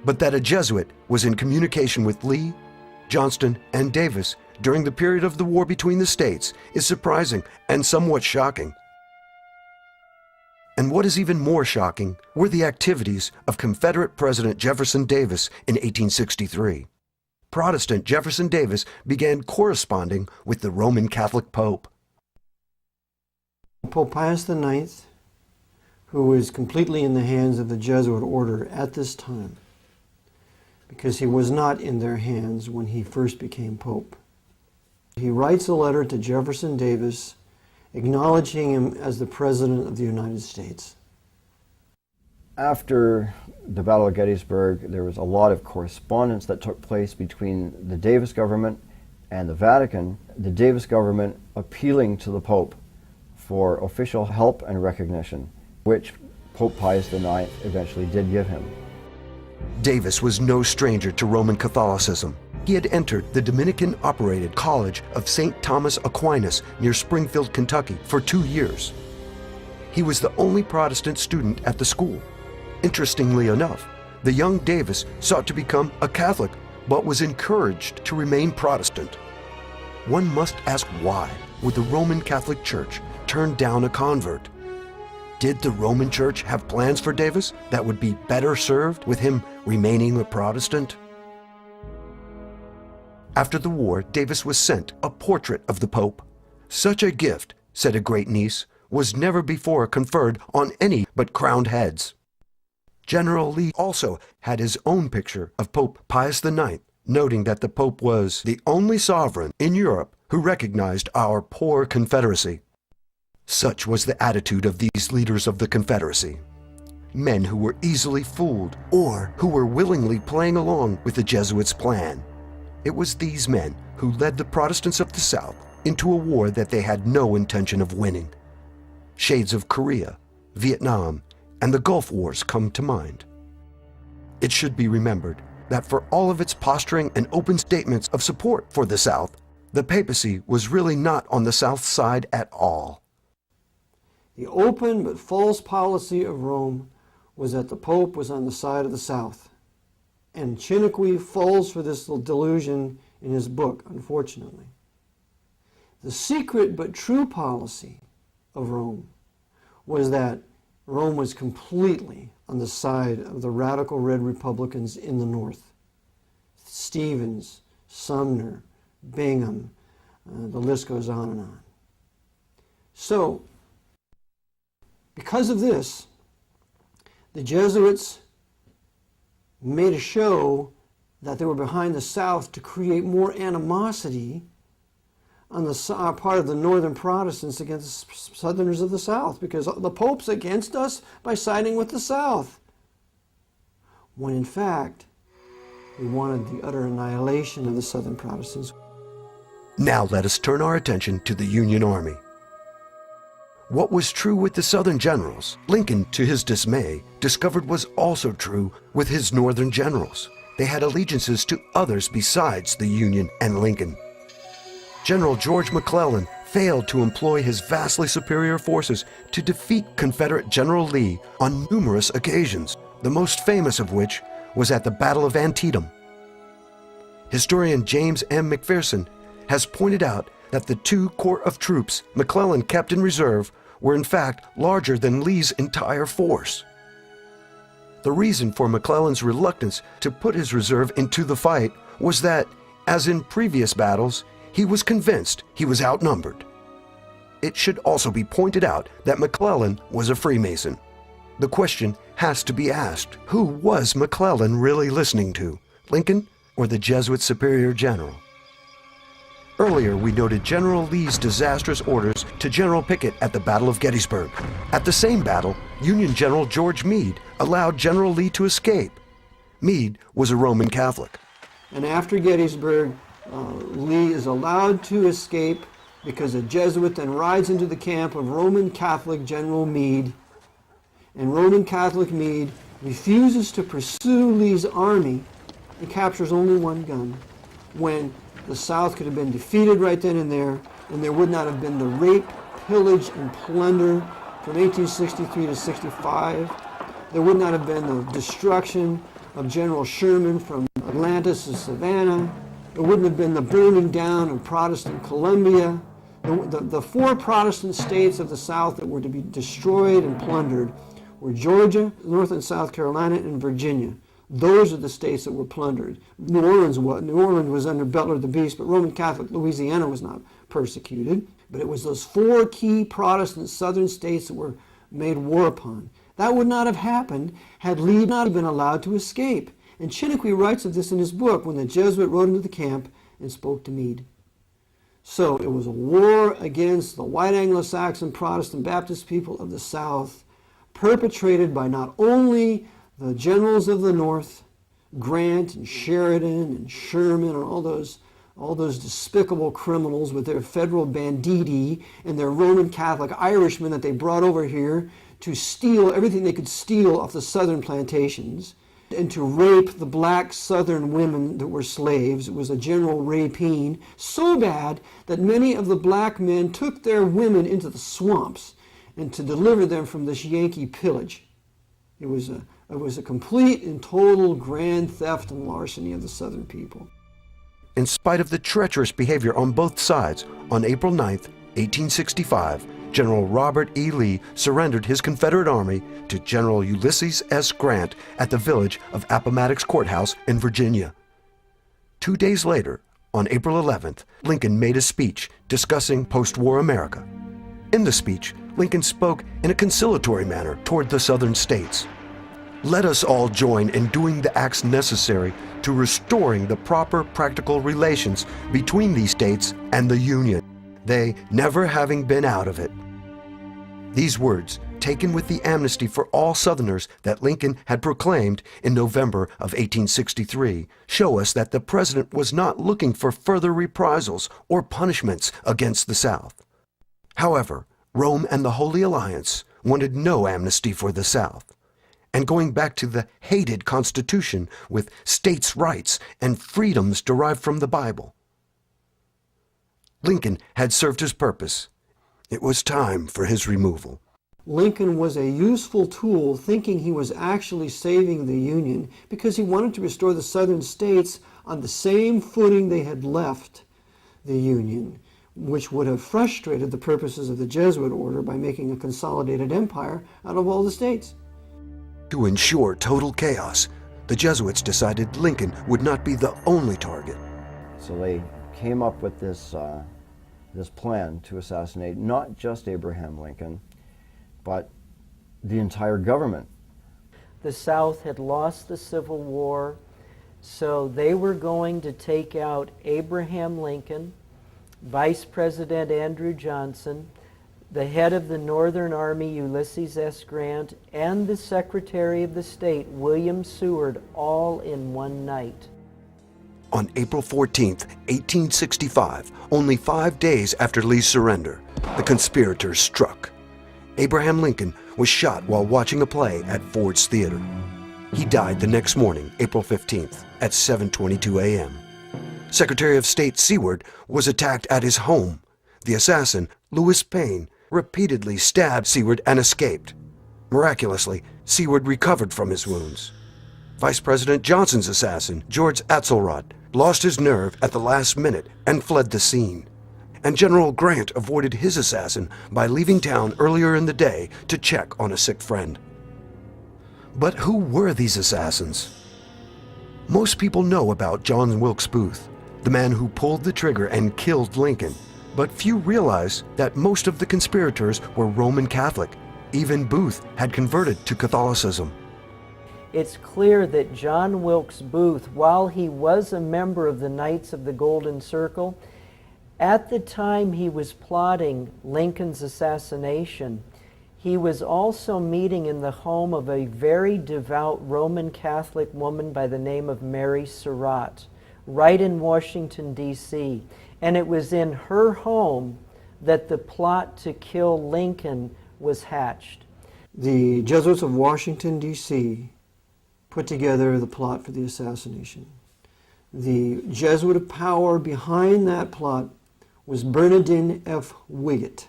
But that a Jesuit was in communication with Lee, Johnston, and Davis during the period of the war between the states is surprising and somewhat shocking. And what is even more shocking were the activities of Confederate President Jefferson Davis in 1863. Protestant Jefferson Davis began corresponding with the Roman Catholic Pope. Pope Pius IX, who was completely in the hands of the Jesuit order at this time, because he was not in their hands when he first became Pope. He writes a letter to Jefferson Davis acknowledging him as the President of the United States. After the Battle of Gettysburg, there was a lot of correspondence that took place between the Davis government and the Vatican, the Davis government appealing to the Pope for official help and recognition, which Pope Pius IX eventually did give him. Davis was no stranger to Roman Catholicism. He had entered the Dominican-operated College of St. Thomas Aquinas near Springfield, Kentucky, for 2 years. He was the only Protestant student at the school. Interestingly enough, the young Davis sought to become a Catholic, but was encouraged to remain Protestant. One must ask, why would the Roman Catholic Church turn down a convert? Did the Roman Church have plans for Davis that would be better served with him remaining a Protestant? After the war, Davis was sent a portrait of the Pope. Such a gift, said a great niece, was never before conferred on any but crowned heads. General Lee also had his own picture of Pope Pius IX, noting that the Pope was the only sovereign in Europe who recognized our poor Confederacy. Such was the attitude of these leaders of the Confederacy. Men who were easily fooled or who were willingly playing along with the Jesuits' plan. It was these men who led the Protestants of the South into a war that they had no intention of winning. Shades of Korea, Vietnam, and the Gulf Wars come to mind. It should be remembered that for all of its posturing and open statements of support for the South, the papacy was really not on the South side at all. The open but false policy of Rome was that the Pope was on the side of the South. And Chiniquy falls for this delusion in his book, unfortunately. The secret but true policy of Rome was that Rome was completely on the side of the radical red Republicans in the North. Stevens, Sumner, Bingham, the list goes on and on. So, because of this, the Jesuits made a show that they were behind the South to create more animosity on the part of the Northern Protestants against the Southerners of the South, because the Pope's against us by siding with the South. When in fact, we wanted the utter annihilation of the Southern Protestants. Now let us turn our attention to the Union Army. What was true with the Southern generals, Lincoln, to his dismay, discovered was also true with his Northern generals. They had allegiances to others besides the Union and Lincoln. General George McClellan failed to employ his vastly superior forces to defeat Confederate General Lee on numerous occasions, the most famous of which was at the Battle of Antietam. Historian James M. McPherson has pointed out that the 2 corps of troops McClellan kept in reserve were in fact larger than Lee's entire force. The reason for McClellan's reluctance to put his reserve into the fight was that, as in previous battles, he was convinced he was outnumbered. It should also be pointed out that McClellan was a Freemason. The question has to be asked, who was McClellan really listening to, Lincoln or the Jesuit superior general? Earlier, we noted General Lee's disastrous orders to General Pickett at the Battle of Gettysburg. At the same battle, Union General George Meade allowed General Lee to escape. Meade was a Roman Catholic. And after Gettysburg, Lee is allowed to escape because a Jesuit then rides into the camp of Roman Catholic General Meade. And Roman Catholic Meade refuses to pursue Lee's army and captures only one gun, when the South could have been defeated right then and there would not have been the rape, pillage, and plunder from 1863 to 65. There would not have been the destruction of General Sherman from Atlantis to Savannah. There wouldn't have been the burning down of Protestant Columbia. The 4 Protestant states of the South that were to be destroyed and plundered were Georgia, North and South Carolina, and Virginia. Those are the states that were plundered. New Orleans was under Butler the Beast, but Roman Catholic Louisiana was not persecuted. But it was those 4 key Protestant southern states that were made war upon. That would not have happened had Lee not been allowed to escape. And Chiniquy writes of this in his book, when the Jesuit rode into the camp and spoke to Meade. So it was a war against the white Anglo-Saxon Protestant Baptist people of the South, perpetrated by not only the generals of the North, Grant and Sheridan and Sherman and all those despicable criminals with their federal banditti and their Roman Catholic Irishmen that they brought over here to steal everything they could steal off the southern plantations and to rape the black southern women that were slaves. It was a general rapine, so bad that many of the black men took their women into the swamps and to deliver them from this Yankee pillage. It was a complete and total grand theft and larceny of the Southern people. In spite of the treacherous behavior on both sides, on April 9, 1865, General Robert E. Lee surrendered his Confederate Army to General Ulysses S. Grant at the village of Appomattox Courthouse in Virginia. 2 days later, on April 11th, Lincoln made a speech discussing post-war America. In the speech, Lincoln spoke in a conciliatory manner toward the Southern states. Let us all join in doing the acts necessary to restoring the proper practical relations between these states and the Union, they never having been out of it. These words, taken with the amnesty for all Southerners that Lincoln had proclaimed in November of 1863, show us that the President was not looking for further reprisals or punishments against the South. However, Rome and the Holy Alliance wanted no amnesty for the South. And going back to the hated Constitution with states' rights and freedoms derived from the Bible. Lincoln had served his purpose. It was time for his removal. Lincoln was a useful tool, thinking he was actually saving the Union because he wanted to restore the Southern states on the same footing they had left the Union, which would have frustrated the purposes of the Jesuit order by making a consolidated empire out of all the states. To ensure total chaos, the Jesuits decided Lincoln would not be the only target. So they came up with this plan to assassinate not just Abraham Lincoln, but the entire government. The South had lost the Civil War, so they were going to take out Abraham Lincoln, Vice President Andrew Johnson, the head of the Northern Army Ulysses S. Grant, and the Secretary of the State William Seward, all in one night. On April 14th, 1865, only 5 days after Lee's surrender, the conspirators struck. Abraham Lincoln was shot while watching a play at Ford's Theater. He died the next morning, April 15th, at 7:22 a.m. Secretary of State Seward was attacked at his home. The assassin, Louis Payne, repeatedly stabbed Seward and escaped. Miraculously, Seward recovered from his wounds. Vice President Johnson's assassin, George Atzelrod, lost his nerve at the last minute and fled the scene. And General Grant avoided his assassin by leaving town earlier in the day to check on a sick friend. But who were these assassins? Most people know about John Wilkes Booth, the man who pulled the trigger and killed Lincoln. But few realize that most of the conspirators were Roman Catholic. Even Booth had converted to Catholicism. It's clear that John Wilkes Booth, while he was a member of the Knights of the Golden Circle, at the time he was plotting Lincoln's assassination, he was also meeting in the home of a very devout Roman Catholic woman by the name of Mary Surratt, right in Washington, D.C. And it was in her home that the plot to kill Lincoln was hatched. The Jesuits of Washington, D.C. put together the plot for the assassination. The Jesuit power behind that plot was Bernardin F. Wiggett.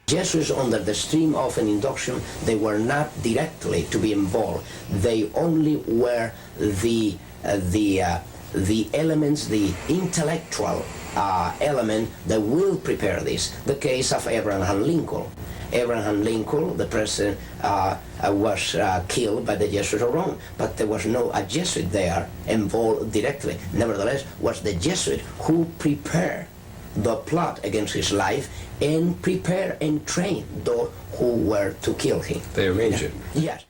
Jesuits, under the stream of an induction, they were not directly to be involved. They only were the elements, the intellectual element that will prepare this. The case of Abraham Lincoln. Abraham Lincoln, the president, was killed by the Jesuits of Rome, but there was no a Jesuit there involved directly. Nevertheless, was the Jesuit who prepared the plot against his life and prepare and train those who were to kill him. They arranged it. Yes.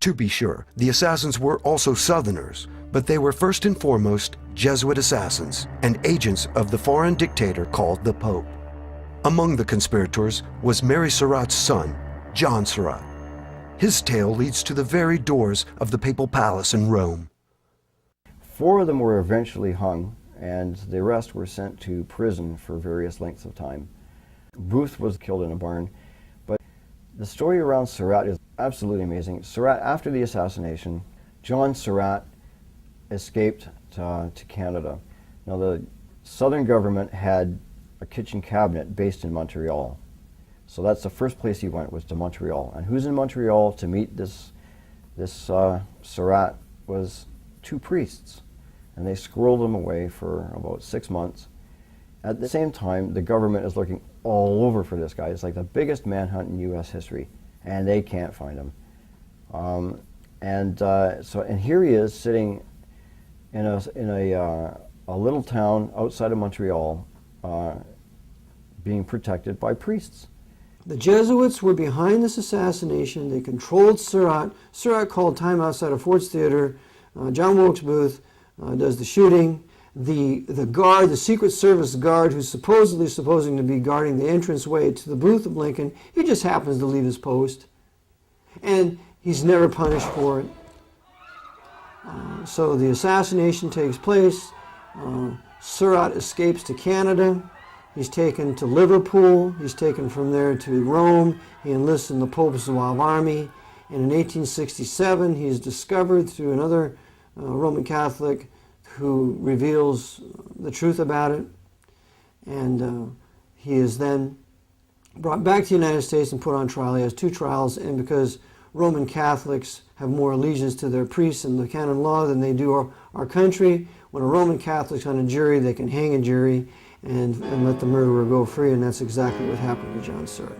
To be sure, the assassins were also Southerners, but they were first and foremost Jesuit assassins and agents of the foreign dictator called the Pope. Among the conspirators was Mary Surratt's son, John Surratt. His tale leads to the very doors of the Papal Palace in Rome. 4 of them were eventually hung, and the rest were sent to prison for various lengths of time. Booth was killed in a barn, but the story around Surratt is absolutely amazing. Surratt, after the assassination, John Surratt escaped to Canada. Now, the Southern government had a kitchen cabinet based in Montreal. So that's the first place he went, was to Montreal. And who's in Montreal to meet this Surratt was 2 priests. And they squirreled him away for about 6 months. At the same time, the government is looking all over for this guy. It's like the biggest manhunt in U.S. history, and they can't find him. And here he is sitting in a little town outside of Montreal, being protected by priests. The Jesuits were behind this assassination. They controlled Surratt. Surratt called time outside of Ford's Theater. John Wilkes Booth does the shooting. The guard, the Secret Service guard, who's supposing to be guarding the entranceway to the booth of Lincoln, he just happens to leave his post. And he's never punished for it. So the assassination takes place. Surratt escapes to Canada. He's taken to Liverpool. He's taken from there to Rome. He enlists in the Pope's Zouave army. And in 1867, he's discovered through another Roman Catholic who reveals the truth about it. And he is then brought back to the United States and put on trial. He has 2 trials, and because Roman Catholics have more allegiance to their priests and the canon law than they do our country, when a Roman Catholic's on a jury, they can hang a jury and let the murderer go free, and that's exactly what happened to John Surratt.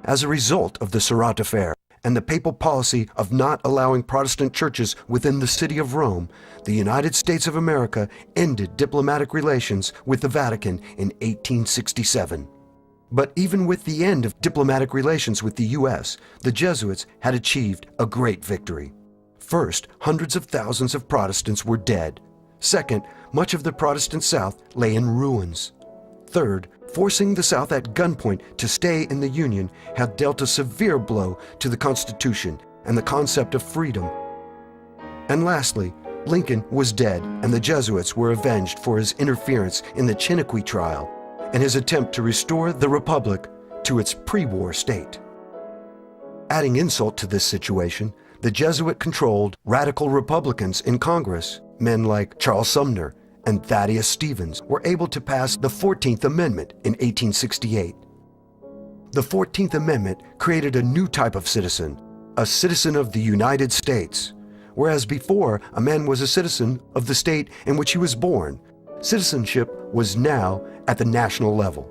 As a result of the Surratt affair and the papal policy of not allowing Protestant churches within the city of Rome, the United States of America ended diplomatic relations with the Vatican in 1867. But even with the end of diplomatic relations with the U.S., the Jesuits had achieved a great victory. First, hundreds of thousands of Protestants were dead. Second, much of the Protestant South lay in ruins. Third, forcing the South at gunpoint to stay in the Union had dealt a severe blow to the Constitution and the concept of freedom. And lastly, Lincoln was dead, and the Jesuits were avenged for his interference in the Chiniquy trial and his attempt to restore the Republic to its pre-war state. Adding insult to this situation, the Jesuit-controlled radical Republicans in Congress, men like Charles Sumner and Thaddeus Stevens, were able to pass the 14th Amendment in 1868. The 14th Amendment created a new type of citizen, a citizen of the United States. Whereas before, a man was a citizen of the state in which he was born, citizenship was now at the national level.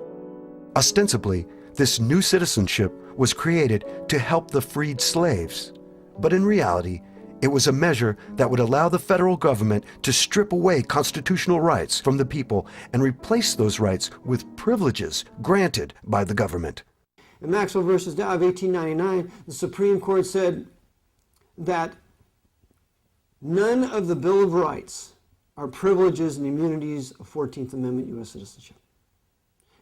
Ostensibly, this new citizenship was created to help the freed slaves, but in reality, it was a measure that would allow the federal government to strip away constitutional rights from the people and replace those rights with privileges granted by the government. In Maxwell versus Dow of 1899, the Supreme Court said that none of the Bill of Rights are privileges and immunities of 14th Amendment U.S. citizenship.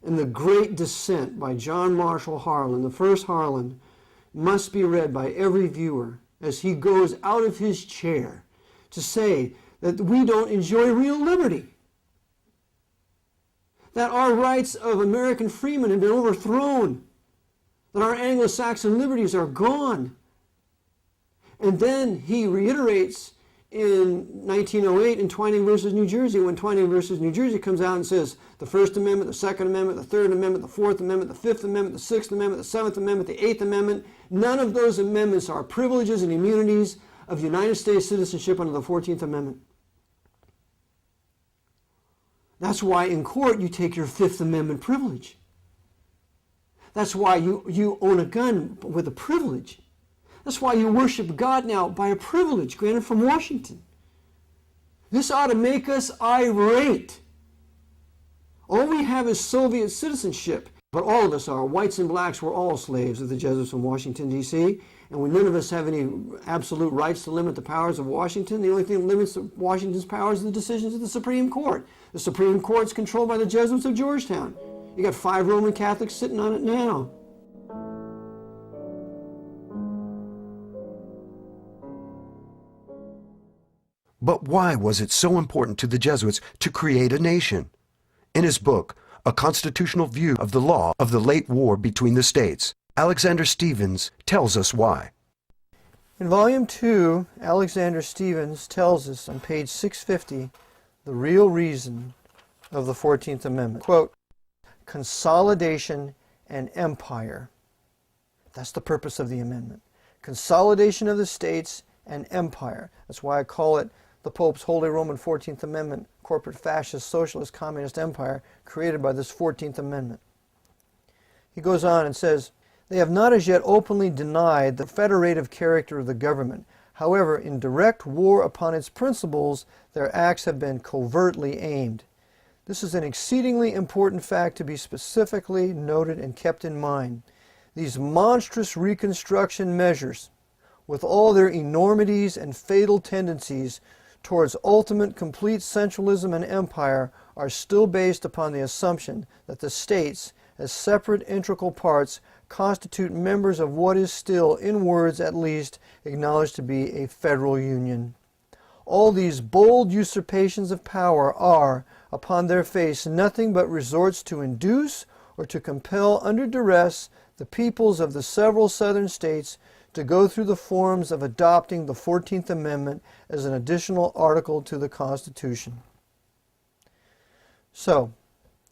And the great dissent by John Marshall Harlan, the first Harlan, must be read by every viewer as he goes out of his chair to say that we don't enjoy real liberty, that our rights of American freemen have been overthrown, that our Anglo-Saxon liberties are gone. And then he reiterates in 1908 in Twining versus New Jersey, when Twining versus New Jersey comes out and says the First Amendment, the Second Amendment, the Third Amendment, the Fourth Amendment, the Fifth Amendment, the Sixth Amendment, the Seventh Amendment, the Eighth Amendment, none of those amendments are privileges and immunities of United States citizenship under the 14th Amendment. That's why in court you take your Fifth Amendment privilege. That's why you own a gun with a privilege. That's why you worship God now by a privilege granted from Washington. This ought to make us irate. All we have is Soviet citizenship, but all of us are. Whites and blacks were all slaves of the Jesuits in Washington, D.C., and none of us have any absolute rights to limit the powers of Washington. The only thing that limits Washington's powers are the decisions of the Supreme Court. The Supreme Court's controlled by the Jesuits of Georgetown. You got 5 Roman Catholics sitting on it now. But why was it so important to the Jesuits to create a nation? In his book, A Constitutional View of the Law of the Late War Between the States, Alexander Stevens tells us why. In Volume 2, Alexander Stevens tells us on page 650 the real reason of the 14th Amendment. Quote, consolidation and empire. That's the purpose of the amendment. Consolidation of the states and empire. That's why I call it the Pope's Holy Roman 14th Amendment, corporate fascist, socialist, communist empire created by this 14th Amendment. He goes on and says, they have not as yet openly denied the federative character of the government. However, in direct war upon its principles, their acts have been covertly aimed. This is an exceedingly important fact to be specifically noted and kept in mind. These monstrous reconstruction measures, with all their enormities and fatal tendencies towards ultimate complete centralism and empire, are still based upon the assumption that the states, as separate integral parts, constitute members of what is still, in words at least, acknowledged to be a federal union. All these bold usurpations of power are, upon their face, nothing but resorts to induce or to compel under duress the peoples of the several southern states to go through the forms of adopting the 14th Amendment as an additional article to the Constitution. So,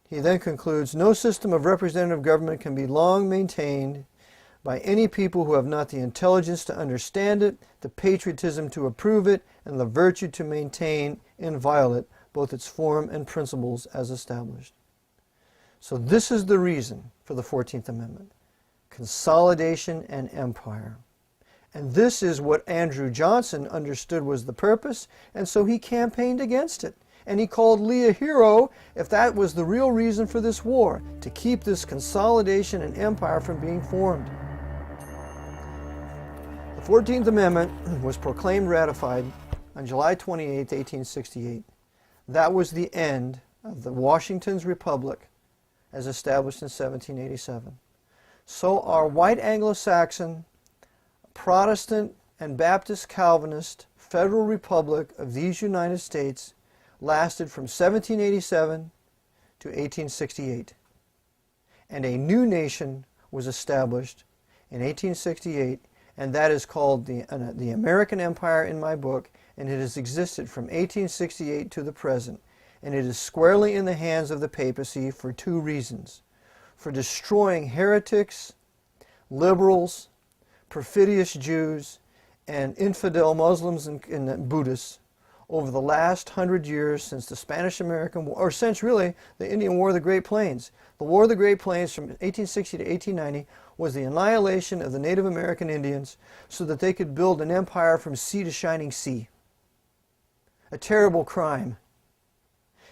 he then concludes, no system of representative government can be long maintained by any people who have not the intelligence to understand it, the patriotism to approve it, and the virtue to maintain inviolate both its form and principles as established. So this is the reason for the 14th Amendment: consolidation and empire. And this is what Andrew Johnson understood was the purpose, and so he campaigned against it. And he called Lee a hero if that was the real reason for this war, to keep this consolidation and empire from being formed. The 14th Amendment was proclaimed ratified on July 28, 1868. That was the end of the Washington's Republic as established in 1787. So our white Anglo-Saxon, Protestant, and Baptist Calvinist Federal Republic of these United States lasted from 1787 to 1868. And a new nation was established in 1868, and that is called the American Empire in my book, and it has existed from 1868 to the present. And it is squarely in the hands of the papacy for two reasons: for destroying heretics, liberals, perfidious Jews, and infidel Muslims and Buddhists over the last 100 years since the Spanish-American War, or since really the Indian War of the Great Plains. The War of the Great Plains from 1860 to 1890 was the annihilation of the Native American Indians so that they could build an empire from sea to shining sea. A terrible crime.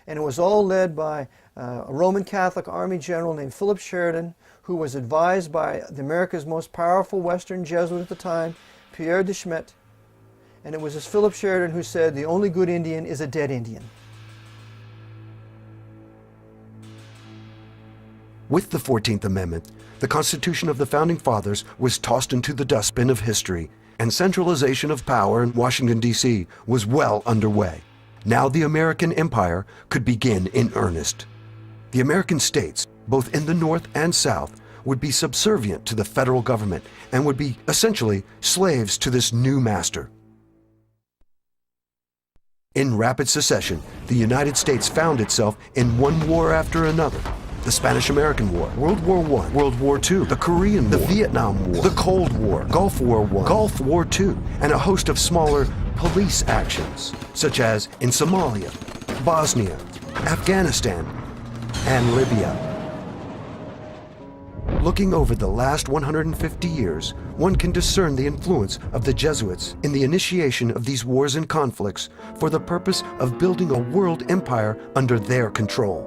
And it was all led by a Roman Catholic Army general named Philip Sheridan, who was advised by America's most powerful Western Jesuit at the time, Pierre de Smet. And it was this Philip Sheridan who said, the only good Indian is a dead Indian. With the 14th Amendment, the Constitution of the Founding Fathers was tossed into the dustbin of history, and centralization of power in Washington, D.C. was well underway. Now the American empire could begin in earnest. The American states, both in the North and South, would be subservient to the federal government and would be essentially slaves to this new master. In rapid succession, the United States found itself in one war after another. The Spanish-American War, World War I, World War II, the Korean War, the Vietnam War, the Cold War, Gulf War I, Gulf War II, and a host of smaller police actions, such as in Somalia, Bosnia, Afghanistan, and Libya. Looking over the last 150 years, one can discern the influence of the Jesuits in the initiation of these wars and conflicts for the purpose of building a world empire under their control.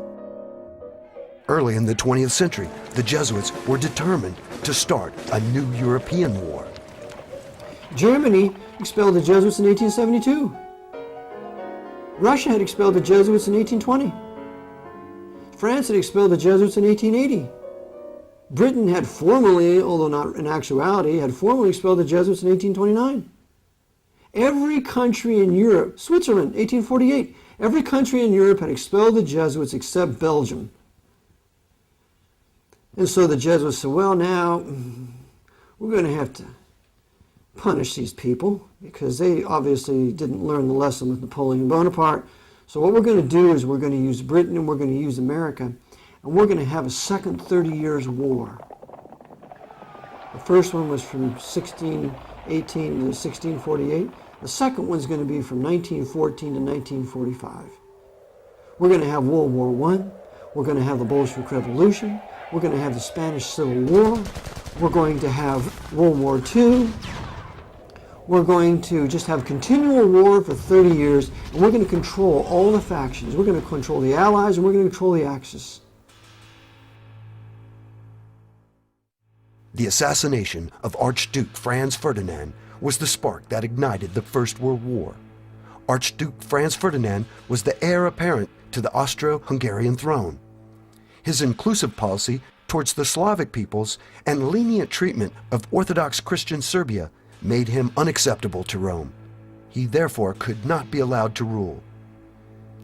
Early in the 20th century, the Jesuits were determined to start a new European war. Germany expelled the Jesuits in 1872. Russia had expelled the Jesuits in 1820. France had expelled the Jesuits in 1880. Britain had formally, although not in actuality, had formally expelled the Jesuits in 1829. Every country in Europe, Switzerland, 1848, every country in Europe had expelled the Jesuits except Belgium. And so the Jesuits said, well, now we're going to have to punish these people because they obviously didn't learn the lesson with Napoleon Bonaparte. So what we're going to do is we're going to use Britain and we're going to use America, and we're going to have a second 30 Years' War. The first one was from 1618 to 1648. The second one's going to be from 1914 to 1945. We're going to have World War I. We're going to have the Bolshevik Revolution. We're going to have the Spanish Civil War. We're going to have World War II. We're going to just have continual war for 30 years, and we're going to control all the factions. We're going to control the Allies, and we're going to control the Axis. The assassination of Archduke Franz Ferdinand was the spark that ignited the First World War. Archduke Franz Ferdinand was the heir apparent to the Austro-Hungarian throne. His inclusive policy towards the Slavic peoples and lenient treatment of Orthodox Christian Serbia made him unacceptable to Rome. He therefore could not be allowed to rule.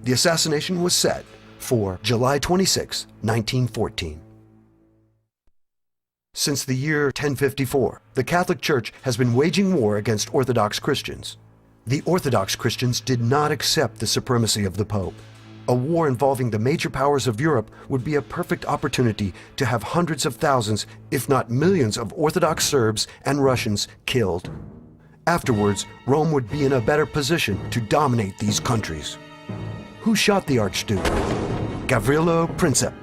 The assassination was set for July 26, 1914. Since the year 1054, the Catholic Church has been waging war against Orthodox Christians. The Orthodox Christians did not accept the supremacy of the Pope. A war involving the major powers of Europe would be a perfect opportunity to have hundreds of thousands, if not millions, of Orthodox Serbs and Russians killed. Afterwards, Rome would be in a better position to dominate these countries. Who shot the Archduke? Gavrilo Princip,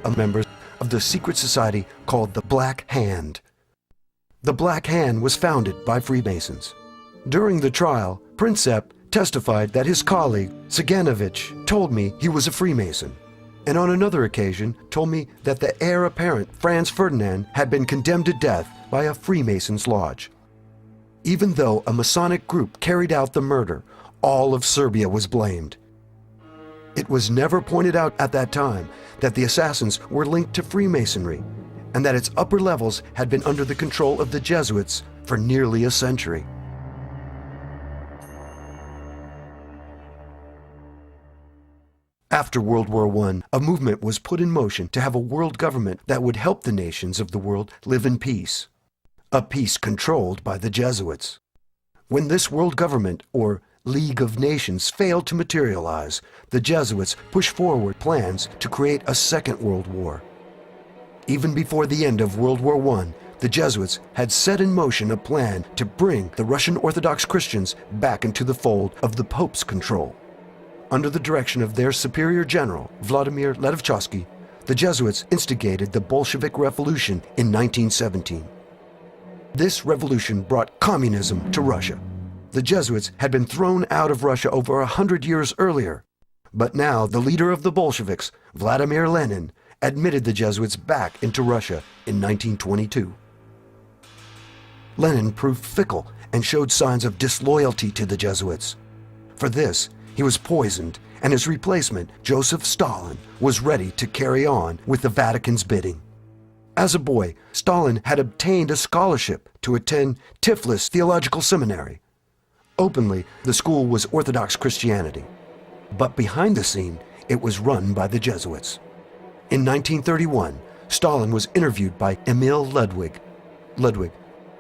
a member of the secret society called the Black Hand. The Black Hand was founded by Freemasons. During the trial, Princip testified that his colleague, Saganovich, told me he was a Freemason, and on another occasion told me that the heir apparent, Franz Ferdinand, had been condemned to death by a Freemason's lodge. Even though a Masonic group carried out the murder, all of Serbia was blamed. It was never pointed out at that time that the assassins were linked to Freemasonry, and that its upper levels had been under the control of the Jesuits for nearly a century. After World War I, a movement was put in motion to have a world government that would help the nations of the world live in peace. A peace controlled by the Jesuits. When this world government, or League of Nations, failed to materialize, the Jesuits pushed forward plans to create a second world war. Even before the end of World War I, the Jesuits had set in motion a plan to bring the Russian Orthodox Christians back into the fold of the Pope's control. Under the direction of their superior general, Vladimir Ledovchkovsky, the Jesuits instigated the Bolshevik Revolution in 1917. This revolution brought communism to Russia. The Jesuits had been thrown out of Russia over 100 years earlier, but now the leader of the Bolsheviks, Vladimir Lenin, admitted the Jesuits back into Russia in 1922. Lenin proved fickle and showed signs of disloyalty to the Jesuits. For this, he was poisoned, and his replacement, Joseph Stalin, was ready to carry on with the Vatican's bidding. As a boy, Stalin had obtained a scholarship to attend Tiflis Theological Seminary. Openly, the school was Orthodox Christianity, but behind the scene, it was run by the Jesuits. In 1931, Stalin was interviewed by Emil Ludwig. Ludwig,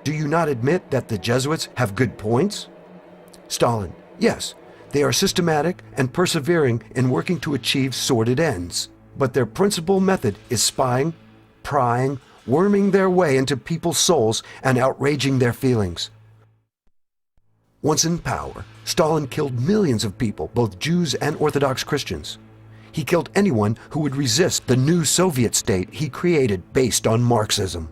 do you not admit that the Jesuits have good points? Stalin, yes. They are systematic and persevering in working to achieve sordid ends, but their principal method is spying, prying, worming their way into people's souls and outraging their feelings. Once in power, Stalin killed millions of people, both Jews and Orthodox Christians. He killed anyone who would resist the new Soviet state he created based on Marxism.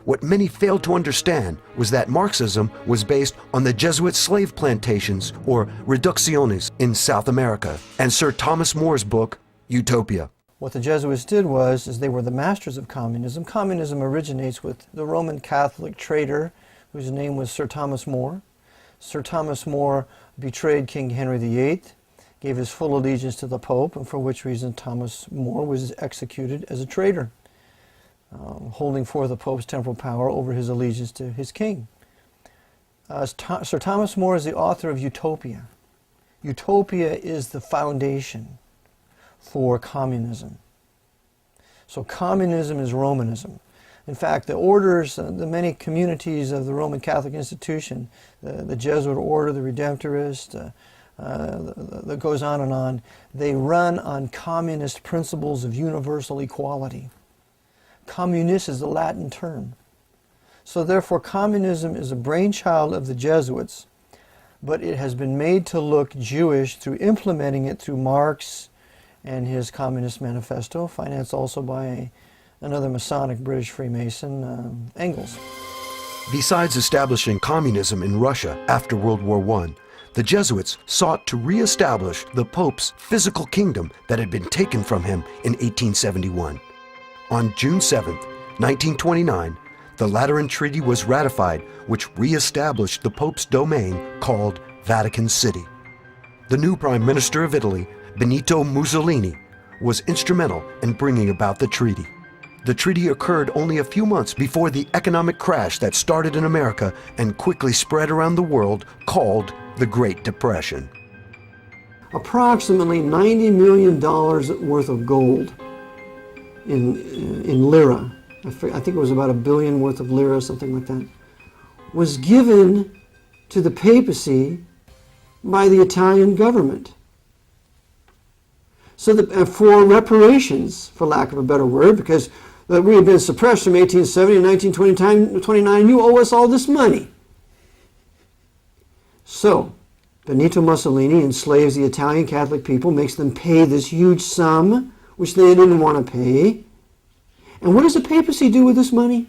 What many failed to understand was that Marxism was based on the Jesuit slave plantations, or reducciones, in South America, and Sir Thomas More's book, Utopia. What the Jesuits did was they were the masters of communism. Communism originates with the Roman Catholic traitor whose name was Sir Thomas More. Sir Thomas More betrayed King Henry VIII, gave his full allegiance to the Pope, and for which reason Thomas More was executed as a traitor, holding forth the Pope's temporal power over his allegiance to his king. Sir Thomas More is the author of Utopia. Utopia is the foundation for communism. So communism is Romanism. In fact, the orders, the many communities of the Roman Catholic institution, the Jesuit order, the Redemptorist, that goes on and on, they run on communist principles of universal equality. Communis is the Latin term. So therefore, communism is a brainchild of the Jesuits, but it has been made to look Jewish through implementing it through Marx and his Communist Manifesto, financed also by another Masonic British Freemason, Engels. Besides establishing communism in Russia after World War I, the Jesuits sought to re-establish the Pope's physical kingdom that had been taken from him in 1871. On June 7, 1929, the Lateran Treaty was ratified, which re-established the Pope's domain called Vatican City. The new Prime Minister of Italy, Benito Mussolini, was instrumental in bringing about the treaty. The treaty occurred only a few months before the economic crash that started in America and quickly spread around the world, called the Great Depression. Approximately $90 million worth of gold in lira, I think it was about $1 billion worth of lira, something like that, was given to the papacy by the Italian government. So that, for reparations, for lack of a better word, because we had been suppressed from 1870 to 1929, you owe us all this money. So, Benito Mussolini enslaves the Italian Catholic people, makes them pay this huge sum, which they didn't want to pay. And what does the papacy do with this money?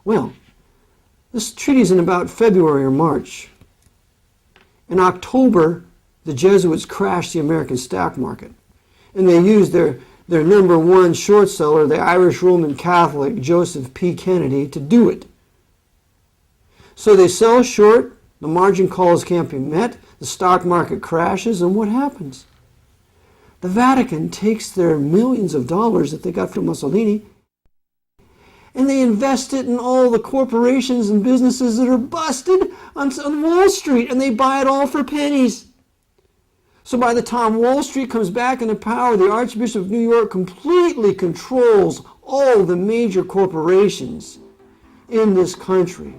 Well, this treaty's in about February or March. In October, the Jesuits crashed the American stock market. And they used their number one short seller, the Irish Roman Catholic Joseph P. Kennedy, to do it. So they sell short, the margin calls can't be met, the stock market crashes, and what happens? The Vatican takes their millions of dollars that they got from Mussolini and they invest it in all the corporations and businesses that are busted on Wall Street, and they buy it all for pennies. So by the time Wall Street comes back into power, the Archbishop of New York completely controls all the major corporations in this country.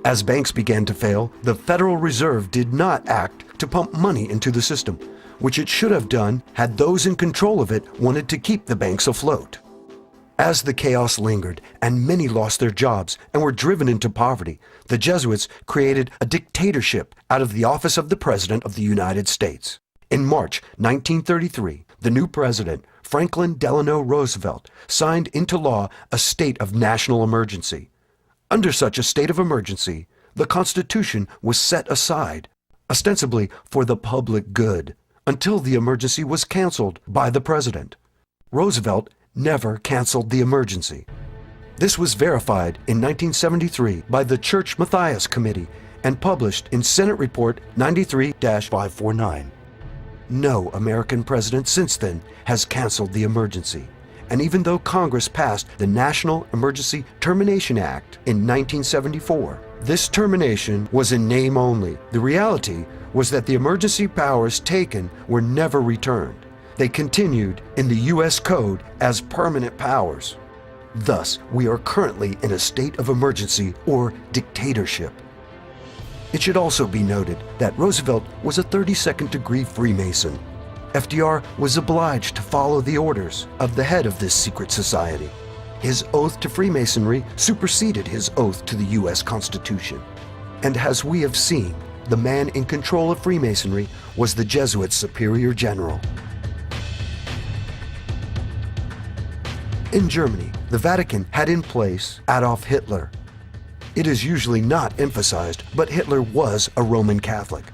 As banks began to fail, the Federal Reserve did not act to pump money into the system, which it should have done had those in control of it wanted to keep the banks afloat. As the chaos lingered and many lost their jobs and were driven into poverty, the Jesuits created a dictatorship out of the office of the President of the United States. In March 1933, the new president, Franklin Delano Roosevelt, signed into law a state of national emergency. Under such a state of emergency, the Constitution was set aside, ostensibly for the public good, until the emergency was canceled by the president. Roosevelt never canceled the emergency. This was verified in 1973 by the Church Matthias Committee and published in Senate Report 93-549. No American president since then has canceled the emergency. And even though Congress passed the National Emergency Termination Act in 1974, this termination was in name only. The reality was that the emergency powers taken were never returned. They continued in the U.S. Code as permanent powers. Thus, we are currently in a state of emergency or dictatorship. It should also be noted that Roosevelt was a 32nd degree Freemason. FDR was obliged to follow the orders of the head of this secret society. His oath to Freemasonry superseded his oath to the U.S. Constitution. And as we have seen, the man in control of Freemasonry was the Jesuit Superior General. In Germany, the Vatican had in place Adolf Hitler. It is usually not emphasized, but Hitler was a Roman Catholic.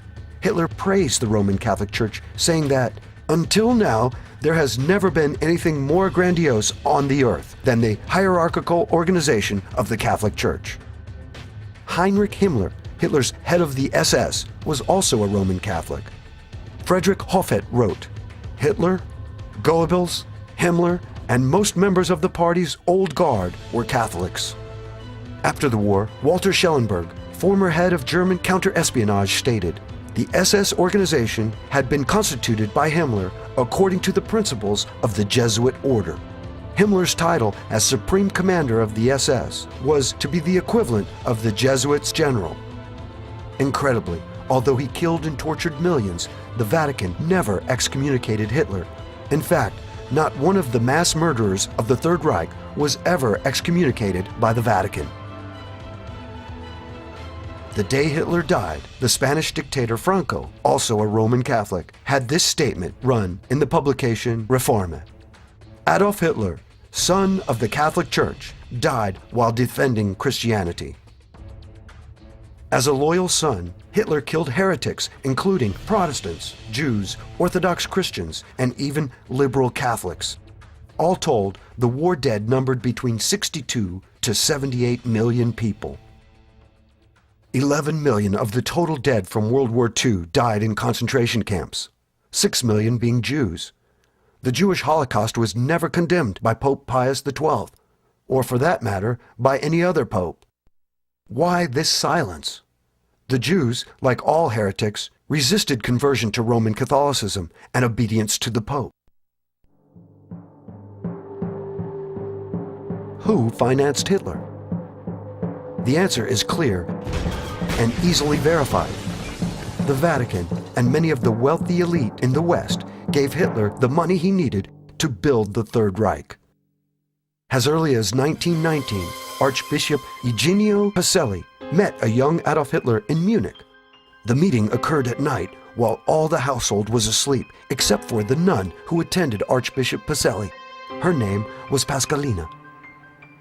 Hitler praised the Roman Catholic Church, saying that, until now, there has never been anything more grandiose on the earth than the hierarchical organization of the Catholic Church. Heinrich Himmler, Hitler's head of the SS, was also a Roman Catholic. Friedrich Hofhet wrote, "Hitler, Goebbels, Himmler, and most members of the party's old guard were Catholics." After the war, Walter Schellenberg, former head of German counterespionage, stated, "The SS organization had been constituted by Himmler according to the principles of the Jesuit order." Himmler's title as Supreme Commander of the SS was to be the equivalent of the Jesuits' general. Incredibly, although he killed and tortured millions, the Vatican never excommunicated Hitler. In fact, not one of the mass murderers of the Third Reich was ever excommunicated by the Vatican. The day Hitler died, the Spanish dictator Franco, also a Roman Catholic, had this statement run in the publication Reforme. Adolf Hitler, son of the Catholic Church, died while defending Christianity. As a loyal son, Hitler killed heretics, including Protestants, Jews, Orthodox Christians, and even liberal Catholics. All told, the war dead numbered between 62 to 78 million people. 11 million of the total dead from World War II died in concentration camps, 6 million being Jews. The Jewish Holocaust was never condemned by Pope Pius XII, or for that matter, by any other pope. Why this silence? The Jews, like all heretics, resisted conversion to Roman Catholicism and obedience to the Pope. Who financed Hitler? The answer is clear and easily verified. The Vatican and many of the wealthy elite in the West gave Hitler the money he needed to build the Third Reich. As early as 1919, Archbishop Eugenio Pacelli met a young Adolf Hitler in Munich. The meeting occurred at night while all the household was asleep except for the nun who attended Archbishop Pacelli. Her name was Pascalina.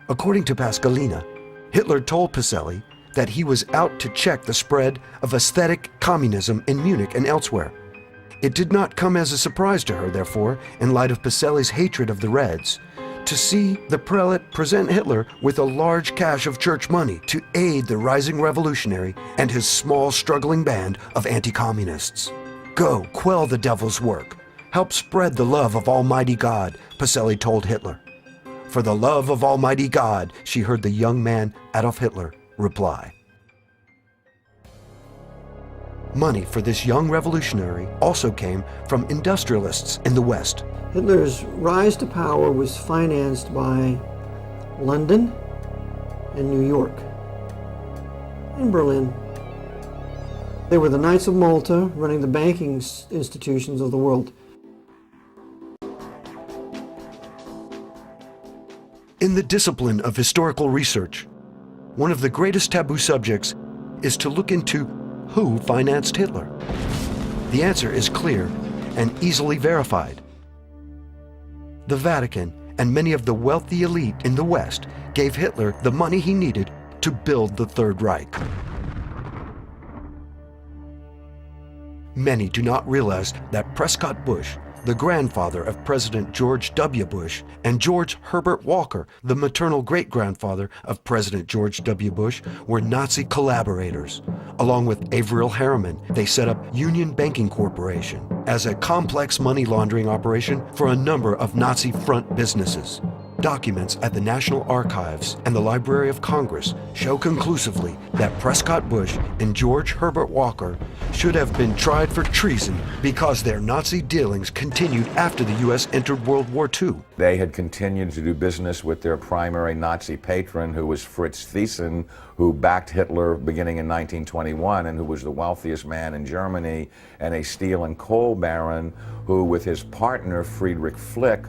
According to Pascalina, Hitler told Pacelli that he was out to check the spread of aesthetic communism in Munich and elsewhere. It did not come as a surprise to her, therefore, in light of Pacelli's hatred of the Reds, to see the prelate present Hitler with a large cache of church money to aid the rising revolutionary and his small struggling band of anti-communists. Go, quell the devil's work. Help spread the love of Almighty God, Pacelli told Hitler. For the love of Almighty God, she heard the young man Adolf Hitler reply. Money for this young revolutionary also came from industrialists in the West. Hitler's rise to power was financed by London and New York and Berlin. They were the Knights of Malta running the banking institutions of the world. In the discipline of historical research, one of the greatest taboo subjects is to look into who financed Hitler. The answer is clear and easily verified. The Vatican and many of the wealthy elite in the West gave Hitler the money he needed to build the Third Reich. Many do not realize that Prescott Bush, the grandfather of President George W. Bush, and George Herbert Walker, the maternal great-grandfather of President George W. Bush, were Nazi collaborators. Along with Averell Harriman, they set up Union Banking Corporation as a complex money laundering operation for a number of Nazi front businesses. Documents at the National Archives and the Library of Congress show conclusively that Prescott Bush and George Herbert Walker should have been tried for treason because their Nazi dealings continued after the U.S. entered World War II. They had continued to do business with their primary Nazi patron, who was Fritz Thyssen, who backed Hitler beginning in 1921 and who was the wealthiest man in Germany, and a steel and coal baron who, with his partner Friedrich Flick,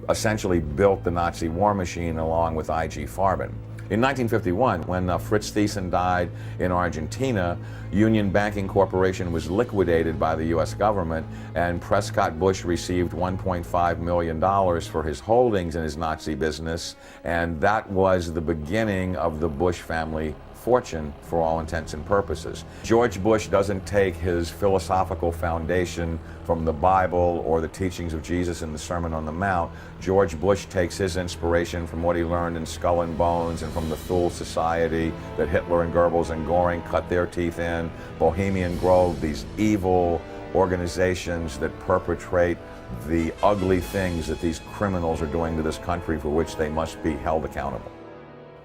essentially built the Nazi war machine along with I.G. Farben. In 1951, when Fritz Thyssen died in Argentina, Union Banking Corporation was liquidated by the U.S. government, and Prescott Bush received $1.5 million for his holdings in his Nazi business, and that was the beginning of the Bush family fortune for all intents and purposes. George Bush doesn't take his philosophical foundation from the Bible or the teachings of Jesus in the Sermon on the Mount. George Bush takes his inspiration from what he learned in Skull and Bones and from the Thule Society that Hitler and Goebbels and Goring cut their teeth in, Bohemian Grove, these evil organizations that perpetrate the ugly things that these criminals are doing to this country, for which they must be held accountable.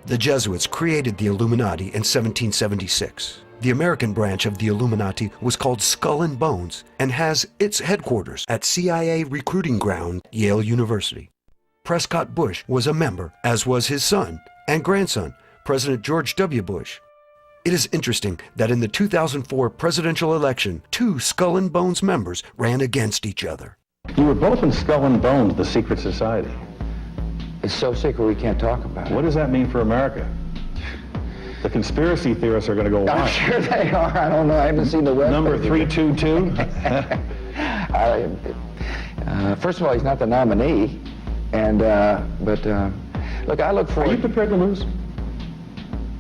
The Jesuits created the Illuminati in 1776. The American branch of the Illuminati was called Skull and Bones and has its headquarters at CIA recruiting ground, Yale University. Prescott Bush was a member, as was his son and grandson, President George W. Bush. It is interesting that in the 2004 presidential election, two Skull and Bones members ran against each other. You were both in Skull and Bones, the secret society. It's so secret we can't talk about it. What does that mean for America? The conspiracy theorists are going to go I'm wild. sure they are. I don't know. I haven't seen the web. Number 322. First of all, he's not the nominee, and look, I look forward. Are you prepared to lose?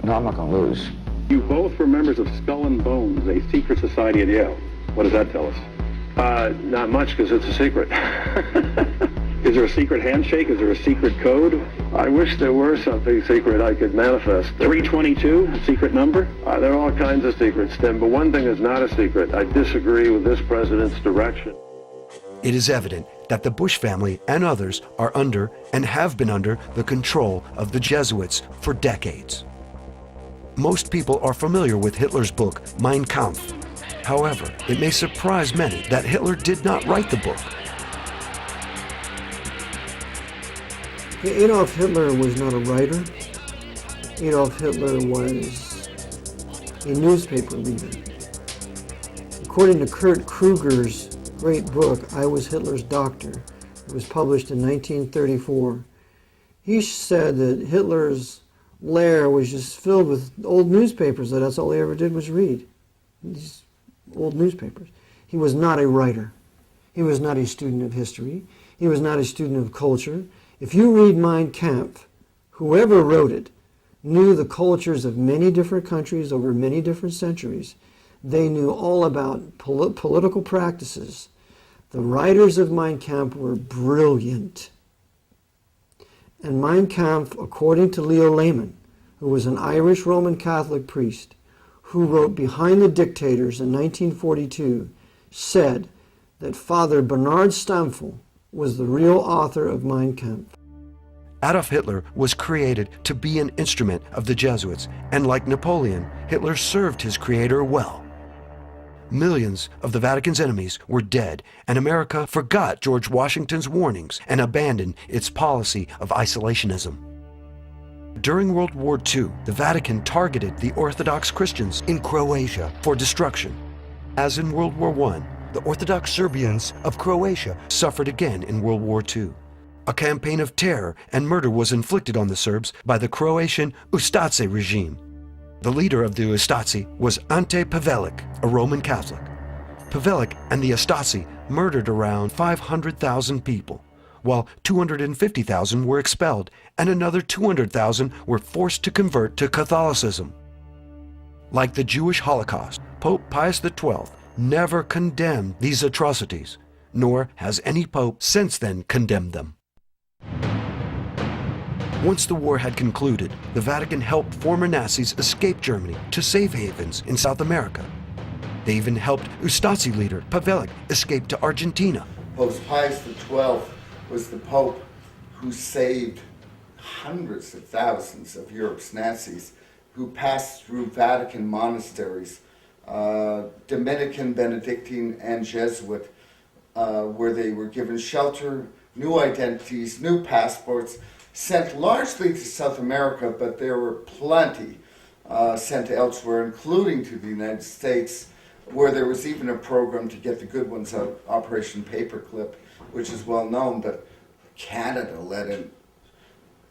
No, I'm not going to lose. You both were members of Skull and Bones, a secret society at Yale. What does that tell us? Not much, because it's a secret. Is there a secret handshake? Is there a secret code? I wish there were something secret I could manifest. 322, a secret number? There are all kinds of secrets, Tim, but one thing is not a secret. I disagree with this president's direction. It is evident that the Bush family and others are under and have been under the control of the Jesuits for decades. Most people are familiar with Hitler's book, Mein Kampf. However, it may surprise many that Hitler did not write the book. Adolf Hitler was not a writer. Adolf Hitler was a newspaper reader. According to Kurt Kruger's great book, I Was Hitler's Doctor, it was published in 1934, he said that Hitler's lair was just filled with old newspapers, that's all he ever did was read. These old newspapers. He was not a writer. He was not a student of history. He was not a student of culture. If you read Mein Kampf, whoever wrote it knew the cultures of many different countries over many different centuries. They knew all about political practices. The writers of Mein Kampf were brilliant. And Mein Kampf, according to Leo Lehman, who was an Irish Roman Catholic priest, who wrote Behind the Dictators in 1942, said that Father Bernard Stampfel was the real author of Mein Kampf. Adolf Hitler was created to be an instrument of the Jesuits, and like Napoleon, Hitler served his creator well. Millions of the Vatican's enemies were dead, and America forgot George Washington's warnings and abandoned its policy of isolationism. During World War II, the Vatican targeted the Orthodox Christians in Croatia for destruction. As in World War I, the Orthodox Serbians of Croatia suffered again in World War II. A campaign of terror and murder was inflicted on the Serbs by the Croatian Ustaše regime. The leader of the Ustaše was Ante Pavelić, a Roman Catholic. Pavelić and the Ustaše murdered around 500,000 people, while 250,000 were expelled and another 200,000 were forced to convert to Catholicism. Like the Jewish Holocaust, Pope Pius XII never condemned these atrocities, nor has any pope since then condemned them. Once the war had concluded, the Vatican helped former Nazis escape Germany to safe havens in South America. They even helped Ustaše leader Pavelić escape to Argentina. Pope Pius XII was the pope who saved hundreds of thousands of Europe's Nazis who passed through Vatican monasteries, Dominican, Benedictine, and Jesuit, where they were given shelter, new identities, new passports, sent largely to South America, but there were plenty sent elsewhere, including to the United States, where there was even a program to get the good ones out, Operation Paperclip, which is well known, but Canada let in,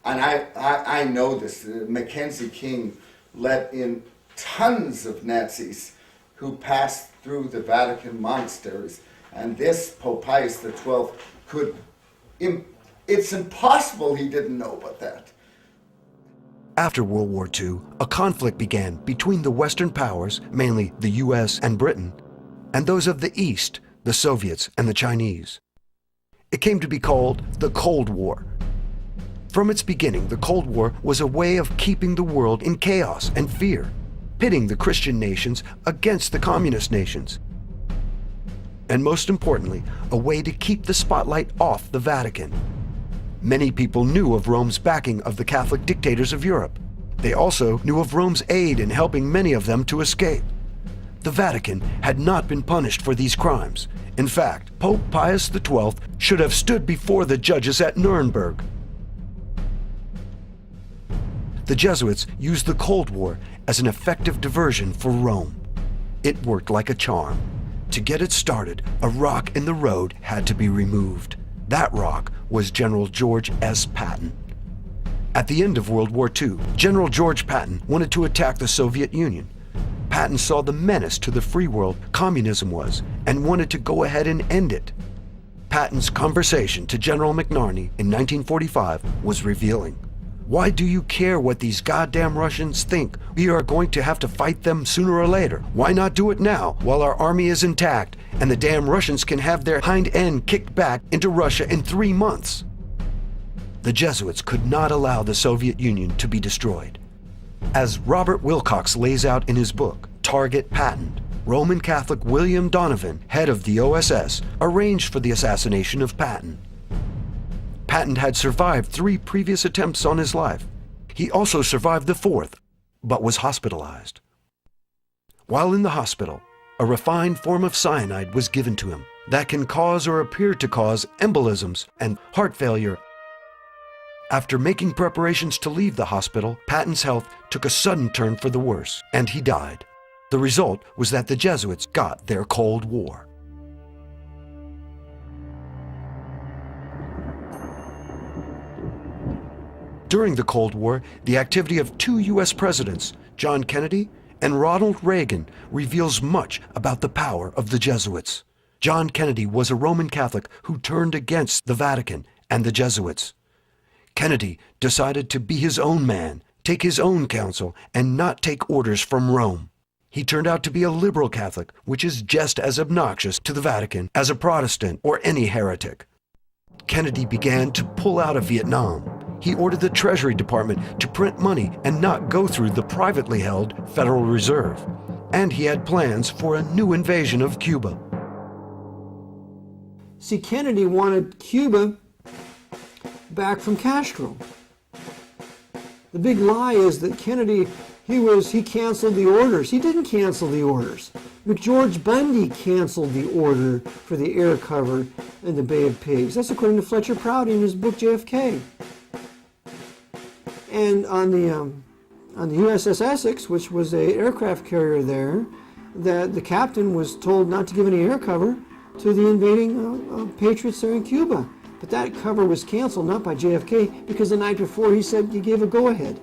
and I know this, Mackenzie King let in tons of Nazis who passed through the Vatican monasteries, and this Pope Pius XII could, it's impossible he didn't know about that. After World War II, a conflict began between the Western powers, mainly the US and Britain, and those of the East, the Soviets and the Chinese. It came to be called the Cold War. From its beginning, the Cold War was a way of keeping the world in chaos and fear, pitting the Christian nations against the communist nations. And most importantly, a way to keep the spotlight off the Vatican. Many people knew of Rome's backing of the Catholic dictators of Europe. They also knew of Rome's aid in helping many of them to escape. The Vatican had not been punished for these crimes. In fact, Pope Pius XII should have stood before the judges at Nuremberg. The Jesuits used the Cold War as an effective diversion for Rome. It worked like a charm. To get it started, a rock in the road had to be removed. That rock was General George S. Patton. At the end of World War II, General George Patton wanted to attack the Soviet Union. Patton saw the menace to the free world communism was and wanted to go ahead and end it. Patton's conversation to General McNarney in 1945 was revealing. Why do you care what these goddamn Russians think? We are going to have to fight them sooner or later. Why not do it now while our army is intact and the damn Russians can have their hind end kicked back into Russia in 3 months? The Jesuits could not allow the Soviet Union to be destroyed. As Robert Wilcox lays out in his book, Target Patent, Roman Catholic William Donovan, head of the OSS, arranged for the assassination of Patton. Patton had survived 3 previous attempts on his life. He also survived the 4th, but was hospitalized. While in the hospital, a refined form of cyanide was given to him that can cause or appear to cause embolisms and heart failure. After making preparations to leave the hospital, Patton's health took a sudden turn for the worse, and he died. The result was that the Jesuits got their Cold War. During the Cold War, the activity of 2 U.S. presidents, John Kennedy and Ronald Reagan, reveals much about the power of the Jesuits. John Kennedy was a Roman Catholic who turned against the Vatican and the Jesuits. Kennedy decided to be his own man, take his own counsel, and not take orders from Rome. He turned out to be a liberal Catholic, which is just as obnoxious to the Vatican as a Protestant or any heretic. Kennedy began to pull out of Vietnam. He ordered the Treasury Department to print money and not go through the privately held Federal Reserve. And he had plans for a new invasion of Cuba. See, Kennedy wanted Cuba back from Castro. The big lie is that Kennedy, he canceled the orders. He didn't cancel the orders. McGeorge Bundy canceled the order for the air cover in the Bay of Pigs. That's according to Fletcher Prouty in his book JFK. And on the USS Essex, which was an aircraft carrier there, that the captain was told not to give any air cover to the invading patriots there in Cuba. But that cover was canceled, not by JFK, because the night before he said he gave a go-ahead.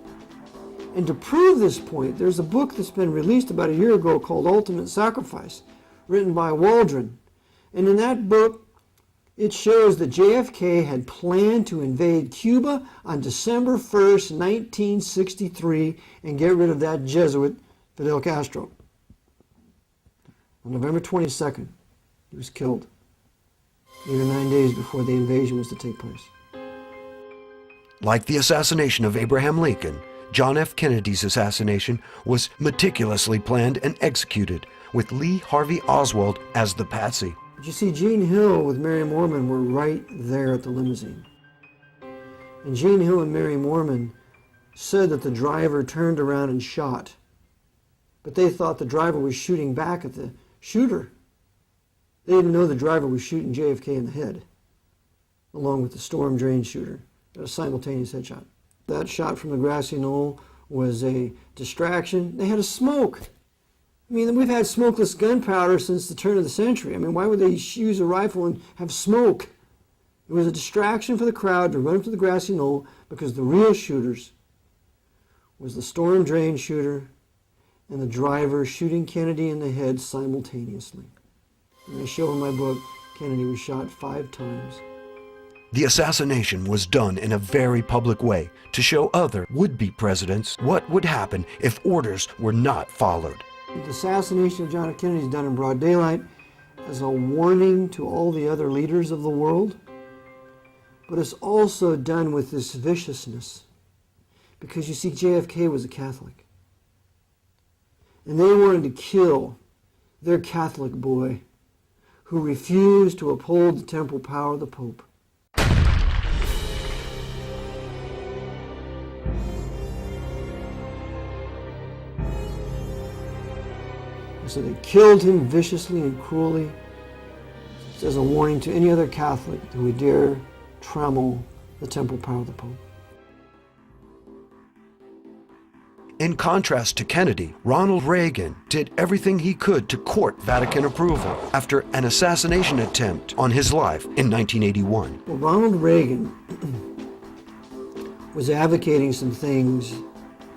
And to prove this point, there's a book that's been released about a year ago called Ultimate Sacrifice, written by Waldron. And in that book, it shows that JFK had planned to invade Cuba on December 1st, 1963, and get rid of that Jesuit, Fidel Castro. On November 22nd, he was killed. 8 or 9 days before the invasion was to take place. Like the assassination of Abraham Lincoln, John F. Kennedy's assassination was meticulously planned and executed, with Lee Harvey Oswald as the patsy. But you see, Gene Hill with Mary Moorman were right there at the limousine. And Gene Hill and Mary Moorman said that the driver turned around and shot. But they thought the driver was shooting back at the shooter. They didn't know the driver was shooting JFK in the head, along with the storm drain shooter. A simultaneous headshot. That shot from the grassy knoll was a distraction. They had a smoke. I mean, we've had smokeless gunpowder since the turn of the century. I mean, why would they use a rifle and have smoke? It was a distraction for the crowd to run up to the grassy knoll, because the real shooters was the storm drain shooter and the driver shooting Kennedy in the head simultaneously. And I show in my book, Kennedy was shot 5 times. The assassination was done in a very public way to show other would-be presidents what would happen if orders were not followed. The assassination of John F. Kennedy is done in broad daylight as a warning to all the other leaders of the world, but it's also done with this viciousness, because you see, JFK was a Catholic, and they wanted to kill their Catholic boy who refused to uphold the temporal power of the Pope. So they killed him viciously and cruelly as a warning to any other Catholic who would dare trammel the temporal power of the Pope. In contrast to Kennedy, Ronald Reagan did everything he could to court Vatican approval after an assassination attempt on his life in 1981. Well, Ronald Reagan was advocating some things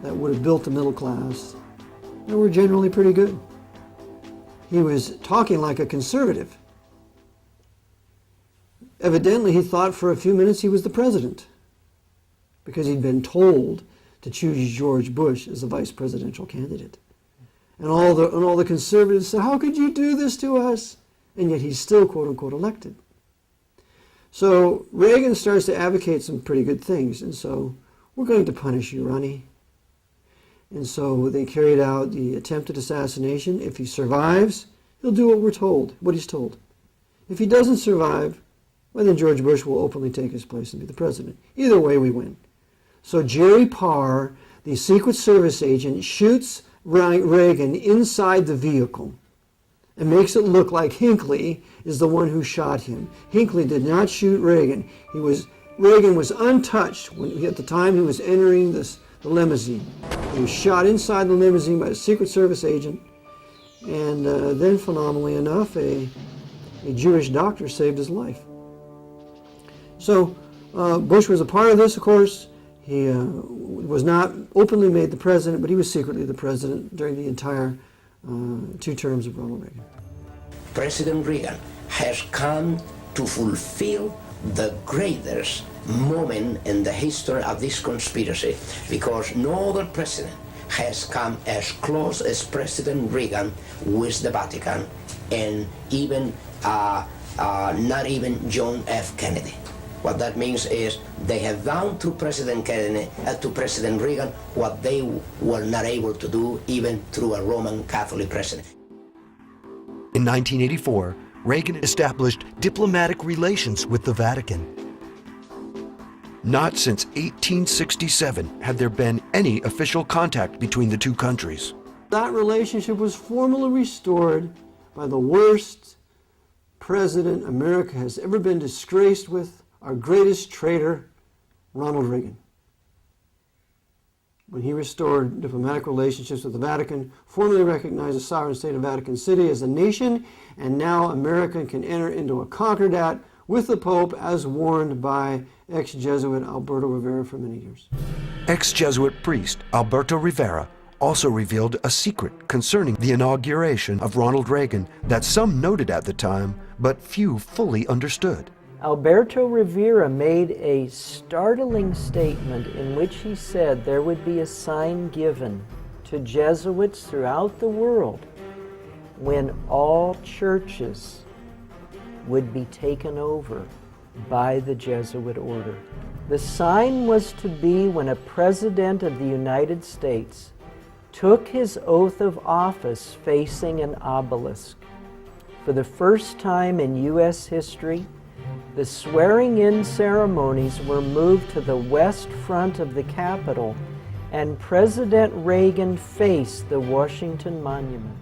that would have built the middle class that were generally pretty good. He was talking like a conservative. Evidently, he thought for a few minutes he was the president because he'd been told to choose George Bush as the vice presidential candidate. And all the conservatives said, how could you do this to us? And yet he's still, quote unquote, elected. So Reagan starts to advocate some pretty good things. And so, we're going to punish you, Ronnie. And so they carried out the attempted assassination. If he survives, he'll do what he's told. If he doesn't survive, well, then George Bush will openly take his place and be the president. Either way, we win. So Jerry Parr, the Secret Service agent, shoots Reagan inside the vehicle and makes it look like Hinckley is the one who shot him. Hinckley did not shoot Reagan. Reagan was untouched at the time he was entering the limousine. He was shot inside the limousine by a Secret Service agent, and then, phenomenally enough, a Jewish doctor saved his life. So Bush was a part of this, of course. He was not openly made the president, but he was secretly the president during the entire 2 terms of Ronald Reagan. President Reagan has come to fulfill the greatest moment in the history of this conspiracy, because no other president has come as close as President Reagan with the Vatican, and even not even John F. Kennedy. What that means is they have done to President Kennedy, to President Reagan, what they were not able to do even through a Roman Catholic president. In 1984, Reagan established diplomatic relations with the Vatican. Not since 1867 had there been any official contact between the two countries. That relationship was formally restored by the worst president America has ever been disgraced with, our greatest traitor, Ronald Reagan. When he restored diplomatic relationships with the Vatican, formally recognized the sovereign state of Vatican City as a nation, and now America can enter into a concordat with the Pope, as warned by ex-Jesuit Alberto Rivera for many years. Ex-Jesuit priest Alberto Rivera also revealed a secret concerning the inauguration of Ronald Reagan that some noted at the time, but few fully understood. Alberto Rivera made a startling statement in which he said there would be a sign given to Jesuits throughout the world when all churches would be taken over by the Jesuit order. The sign was to be when a president of the United States took his oath of office facing an obelisk. For the first time in U.S. history, the swearing-in ceremonies were moved to the west front of the Capitol, and President Reagan faced the Washington Monument.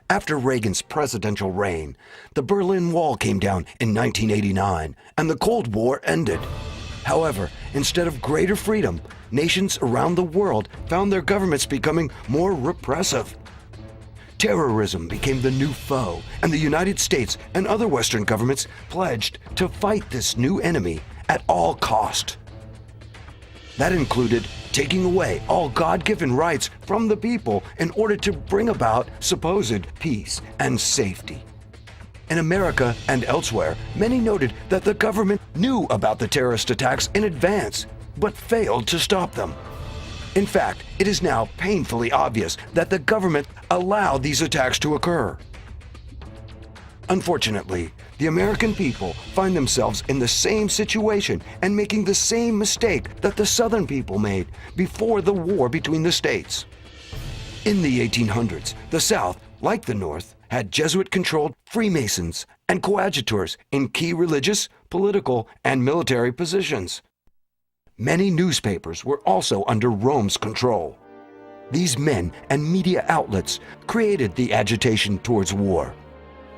After Reagan's presidential reign, the Berlin Wall came down in 1989, and the Cold War ended. However, instead of greater freedom, nations around the world found their governments becoming more repressive. Terrorism became the new foe, and the United States and other Western governments pledged to fight this new enemy at all cost. That included taking away all God-given rights from the people in order to bring about supposed peace and safety. In America and elsewhere, many noted that the government knew about the terrorist attacks in advance, but failed to stop them. In fact, it is now painfully obvious that the government allowed these attacks to occur. Unfortunately, the American people find themselves in the same situation and making the same mistake that the Southern people made before the war between the states. In the 1800s, the South, like the North, had Jesuit-controlled Freemasons and coadjutors in key religious, political, and military positions. Many newspapers were also under Rome's control. These men and media outlets created the agitation towards war.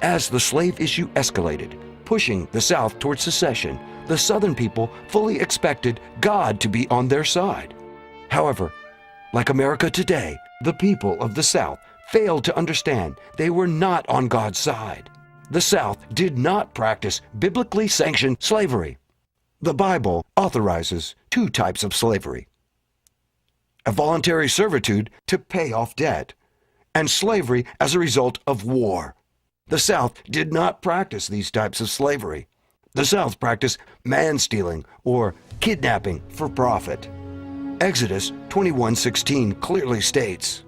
As the slave issue escalated, pushing the South towards secession, the Southern people fully expected God to be on their side. However, like America today, the people of the South failed to understand they were not on God's side. The South did not practice biblically sanctioned slavery. The Bible authorizes two types of slavery: a voluntary servitude to pay off debt, and slavery as a result of war. The South did not practice these types of slavery. The South practiced man-stealing or kidnapping for profit. Exodus 21:16 clearly states,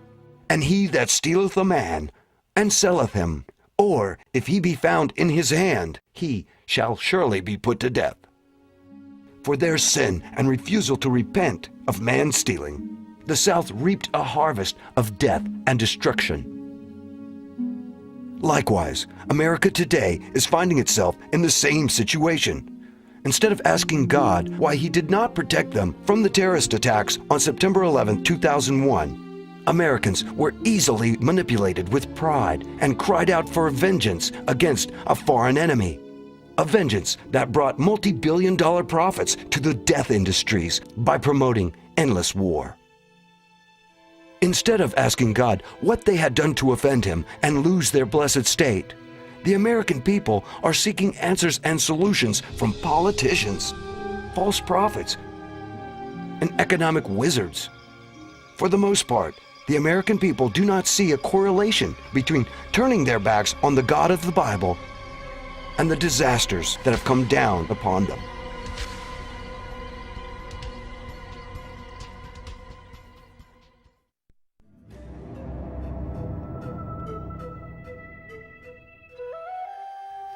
"And he that stealeth a man, and selleth him, or if he be found in his hand, he shall surely be put to death." For their sin and refusal to repent of man-stealing, the South reaped a harvest of death and destruction. Likewise, America today is finding itself in the same situation. Instead of asking God why He did not protect them from the terrorist attacks on September 11, 2001, Americans were easily manipulated with pride and cried out for vengeance against a foreign enemy. A vengeance that brought multi-billion-dollar profits to the death industries by promoting endless war. Instead of asking God what they had done to offend Him and lose their blessed state, the American people are seeking answers and solutions from politicians, false prophets, and economic wizards. For the most part, the American people do not see a correlation between turning their backs on the God of the Bible and the disasters that have come down upon them.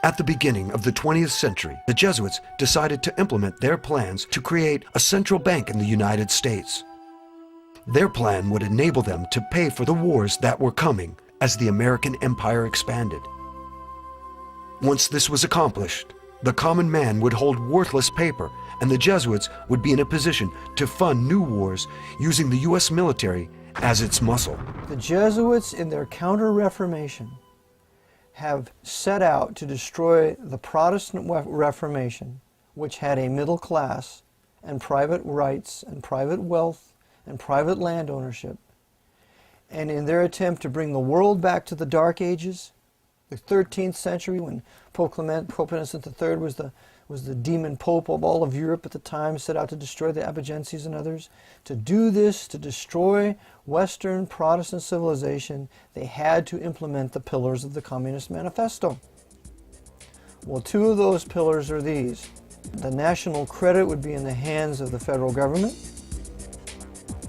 At the beginning of the 20th century, the Jesuits decided to implement their plans to create a central bank in the United States. Their plan would enable them to pay for the wars that were coming as the American empire expanded. Once this was accomplished, the common man would hold worthless paper, and the Jesuits would be in a position to fund new wars using the U.S. military as its muscle. The Jesuits, in their Counter-Reformation, have set out to destroy the Protestant Reformation, which had a middle class and private rights and private wealth and private land ownership. And in their attempt to bring the world back to the Dark Ages, the 13th century, when Pope Innocent III was the demon pope of all of Europe at the time, set out to destroy the Albigenses and others. To do this, to destroy Western Protestant civilization, they had to implement the pillars of the Communist Manifesto. Well, two of those pillars are these. The national credit would be in the hands of the federal government.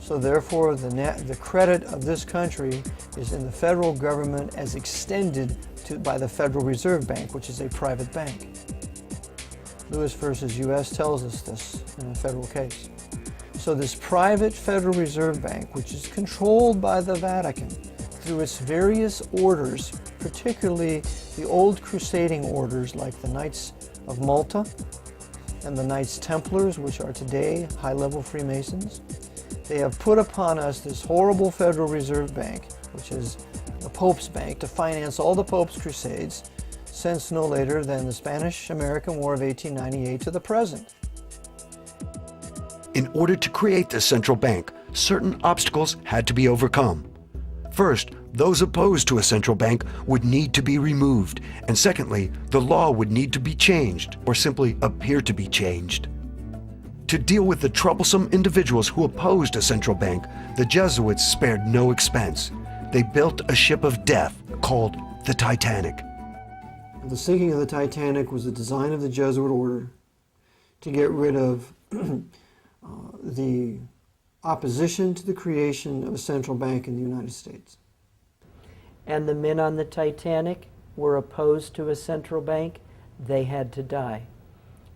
So therefore, the credit of this country is in the federal government as extended by the Federal Reserve Bank, which is a private bank. Lewis versus U.S. tells us this in a federal case. So this private Federal Reserve Bank, which is controlled by the Vatican through its various orders, particularly the old crusading orders like the Knights of Malta and the Knights Templars, which are today high-level Freemasons, they have put upon us this horrible Federal Reserve Bank, which is the Pope's bank, to finance all the Pope's crusades since no later than the Spanish-American War of 1898 to the present. In order to create this central bank, certain obstacles had to be overcome. First, those opposed to a central bank would need to be removed, and secondly, the law would need to be changed or simply appear to be changed. To deal with the troublesome individuals who opposed a central bank, the Jesuits spared no expense. They built a ship of death called the Titanic. The sinking of the Titanic was the design of the Jesuit order to get rid of the opposition to the creation of a central bank in the United States. And the men on the Titanic were opposed to a central bank. They had to die.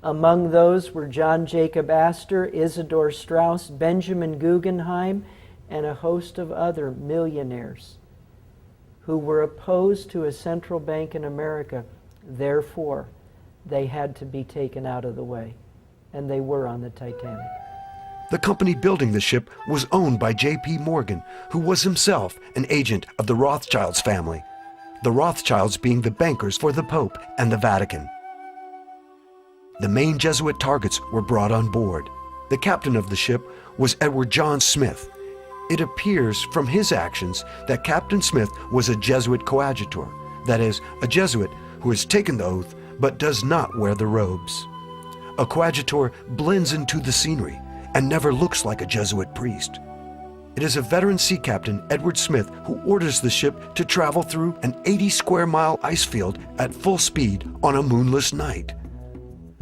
Among those were John Jacob Astor, Isidor Straus, Benjamin Guggenheim, and a host of other millionaires who were opposed to a central bank in America. Therefore, they had to be taken out of the way, and they were on the Titanic. The company building the ship was owned by J.P. Morgan, who was himself an agent of the Rothschilds family, the Rothschilds being the bankers for the Pope and the Vatican. The main Jesuit targets were brought on board. The captain of the ship was Edward John Smith. It appears from his actions that Captain Smith was a Jesuit coadjutor, that is, a Jesuit who has taken the oath but does not wear the robes. a coadjutor blends into the scenery and never looks like a Jesuit priest. It is a veteran sea captain, Edward Smith, who orders the ship to travel through an 80-square-mile ice field at full speed on a moonless night.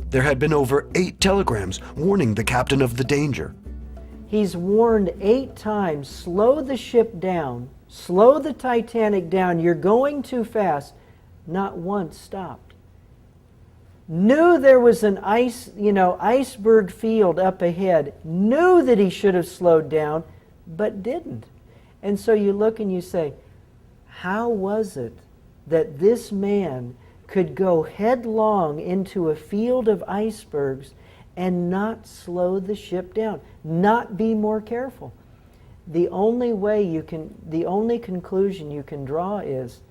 There had been over 8 telegrams warning the captain of the danger. He's warned 8 times, slow the ship down, slow the Titanic down, you're going too fast. Not once stopped. Knew there was an iceberg field up ahead, knew that he should have slowed down, but didn't. And so you look and you say, how was it that this man could go headlong into a field of icebergs and not slow the ship down, not be more careful? The only conclusion you can draw is,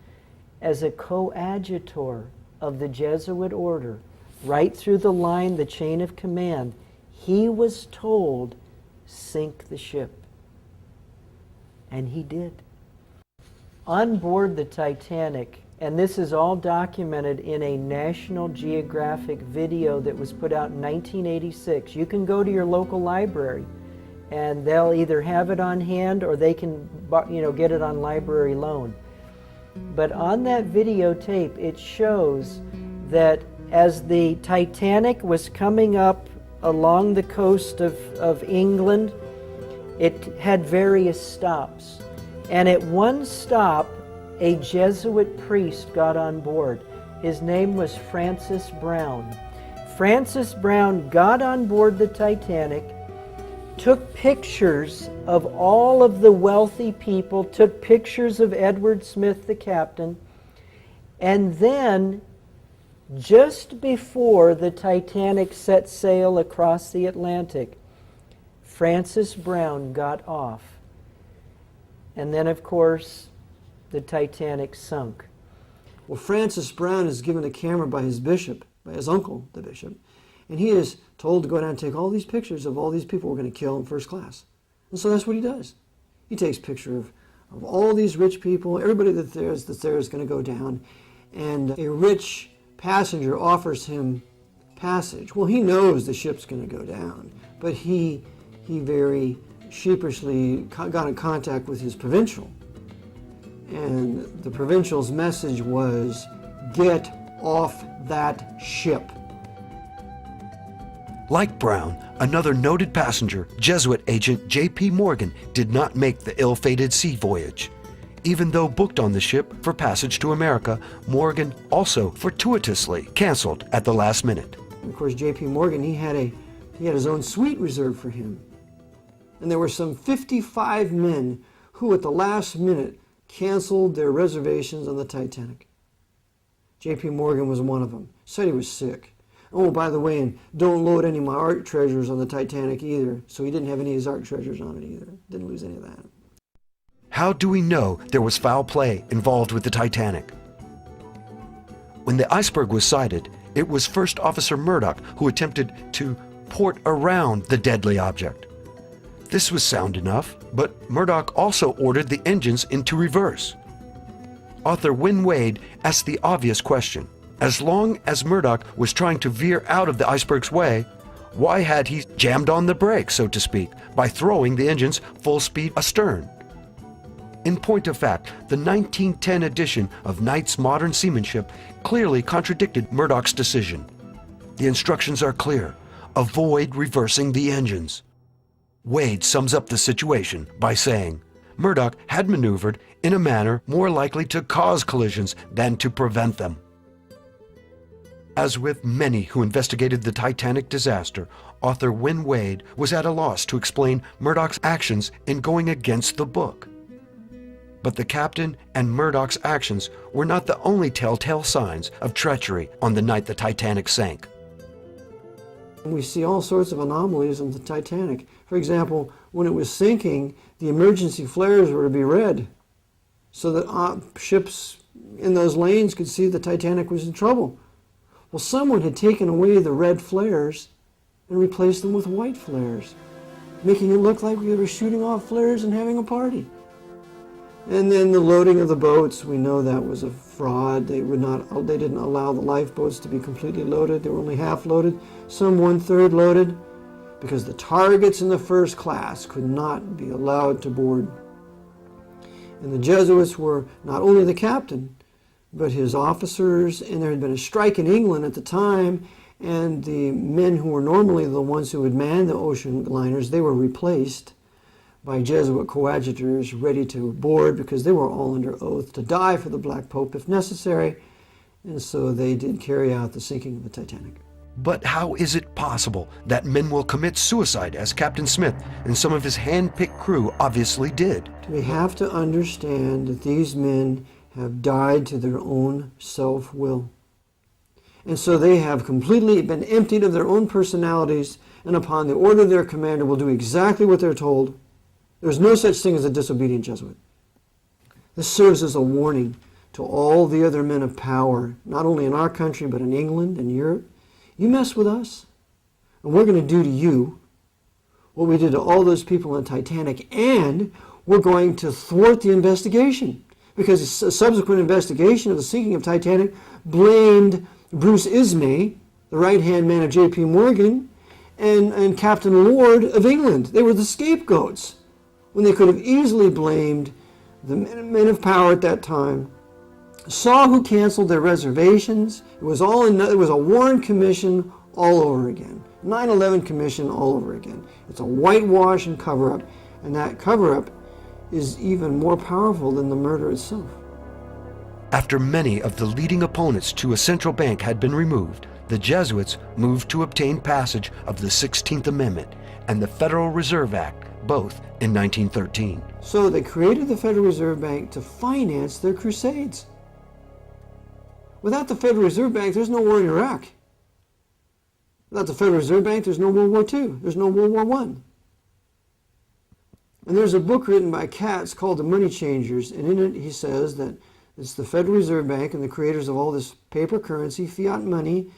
as a coadjutor of the Jesuit order, right through the line, the chain of command, he was told, sink the ship. And he did. On board the Titanic, and this is all documented in a National Geographic video that was put out in 1986. You can go to your local library and they'll either have it on hand or they can get it on library loan. But on that videotape, it shows that as the Titanic was coming up along the coast of England, it had various stops. And at one stop, a Jesuit priest got on board. His name was Francis Brown. Francis Brown got on board the Titanic, took pictures of all of the wealthy people, took pictures of Edward Smith, the captain, and then, just before the Titanic set sail across the Atlantic, Francis Brown got off. And then, of course, the Titanic sunk. Well, Francis Brown is given a camera by his bishop, by his uncle, the bishop, and he is told to go down and take all these pictures of all these people we're going to kill in first class. And so that's what he does. He takes pictures of all these rich people, everybody that's there is going to go down, and a rich passenger offers him passage. Well, he knows the ship's going to go down, but he very sheepishly got in contact with his provincial. And the provincial's message was, get off that ship. Like Brown, another noted passenger, Jesuit agent J.P. Morgan, did not make the ill-fated sea voyage. Even though booked on the ship for passage to America, Morgan also fortuitously canceled at the last minute. Of course, J.P. Morgan, he had his own suite reserved for him. And there were some 55 men who at the last minute canceled their reservations on the Titanic. J.P. Morgan was one of them. Said he was sick. Oh, by the way, and don't load any of my art treasures on the Titanic either. So he didn't have any of his art treasures on it either. Didn't lose any of that. How do we know there was foul play involved with the Titanic? When the iceberg was sighted, it was First Officer Murdoch who attempted to port around the deadly object. This was sound enough, but Murdoch also ordered the engines into reverse. Author Wynne Wade asked the obvious question. As long as Murdoch was trying to veer out of the iceberg's way, why had he jammed on the brakes, so to speak, by throwing the engines full speed astern? In point of fact, the 1910 edition of Knight's Modern Seamanship clearly contradicted Murdoch's decision. The instructions are clear. Avoid reversing the engines. Wade sums up the situation by saying, Murdoch had maneuvered in a manner more likely to cause collisions than to prevent them. As with many who investigated the Titanic disaster, author Wynne Wade was at a loss to explain Murdoch's actions in going against the book. But the captain and Murdoch's actions were not the only telltale signs of treachery on the night the Titanic sank. We see all sorts of anomalies on the Titanic. For example, when it was sinking, the emergency flares were to be red so that ships in those lanes could see the Titanic was in trouble. Well, someone had taken away the red flares and replaced them with white flares, making it look like we were shooting off flares and having a party. And then the loading of the boats, we know that was a fraud. They didn't allow the lifeboats to be completely loaded. They were only half loaded, some 1/3 loaded, because the targets in the first class could not be allowed to board. And the Jesuits were not only the captain, but his officers, and there had been a strike in England at the time, and the men who were normally the ones who would man the ocean liners, they were replaced by Jesuit coadjutors ready to board because they were all under oath to die for the Black Pope if necessary, and so they did carry out the sinking of the Titanic. But how is it possible that men will commit suicide as Captain Smith and some of his hand-picked crew obviously did? We have to understand that these men have died to their own self-will. And so they have completely been emptied of their own personalities, and upon the order of their commander will do exactly what they're told. There's no such thing as a disobedient Jesuit. This serves as a warning to all the other men of power, not only in our country, but in England and Europe. You mess with us, and we're going to do to you what we did to all those people on Titanic, and we're going to thwart the investigation. Because a subsequent investigation of the sinking of Titanic blamed Bruce Ismay, the right-hand man of J.P. Morgan, and Captain Lord of England. They were the scapegoats, when they could have easily blamed the men of power at that time. Saw who canceled their reservations. It was a Warren Commission all over again. 9/11 Commission all over again. It's a whitewash and cover-up, and that cover-up is even more powerful than the murder itself. After many of the leading opponents to a central bank had been removed, the Jesuits moved to obtain passage of the 16th Amendment and the Federal Reserve Act, both in 1913. So they created the Federal Reserve Bank to finance their crusades. Without the Federal Reserve Bank, there's no war in Iraq. Without the Federal Reserve Bank, there's no World War II. There's no World War I. And there's a book written by Katz called The Money Changers, and in it he says that it's the Federal Reserve Bank and the creators of all this paper currency, fiat money,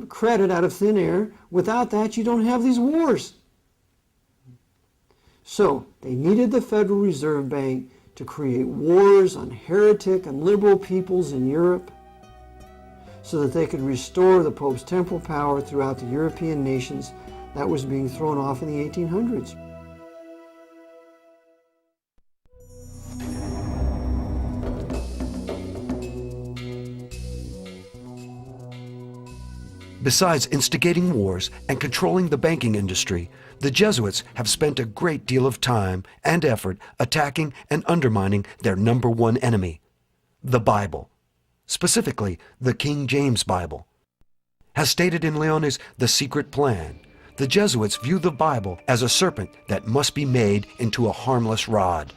credit out of thin air. Without that, you don't have these wars. So they needed the Federal Reserve Bank to create wars on heretic and liberal peoples in Europe so that they could restore the Pope's temporal power throughout the European nations that was being thrown off in the 1800s. Besides instigating wars and controlling the banking industry, the Jesuits have spent a great deal of time and effort attacking and undermining their number one enemy, the Bible, specifically the King James Bible. As stated in Leone's The Secret Plan, the Jesuits view the Bible as a serpent that must be made into a harmless rod.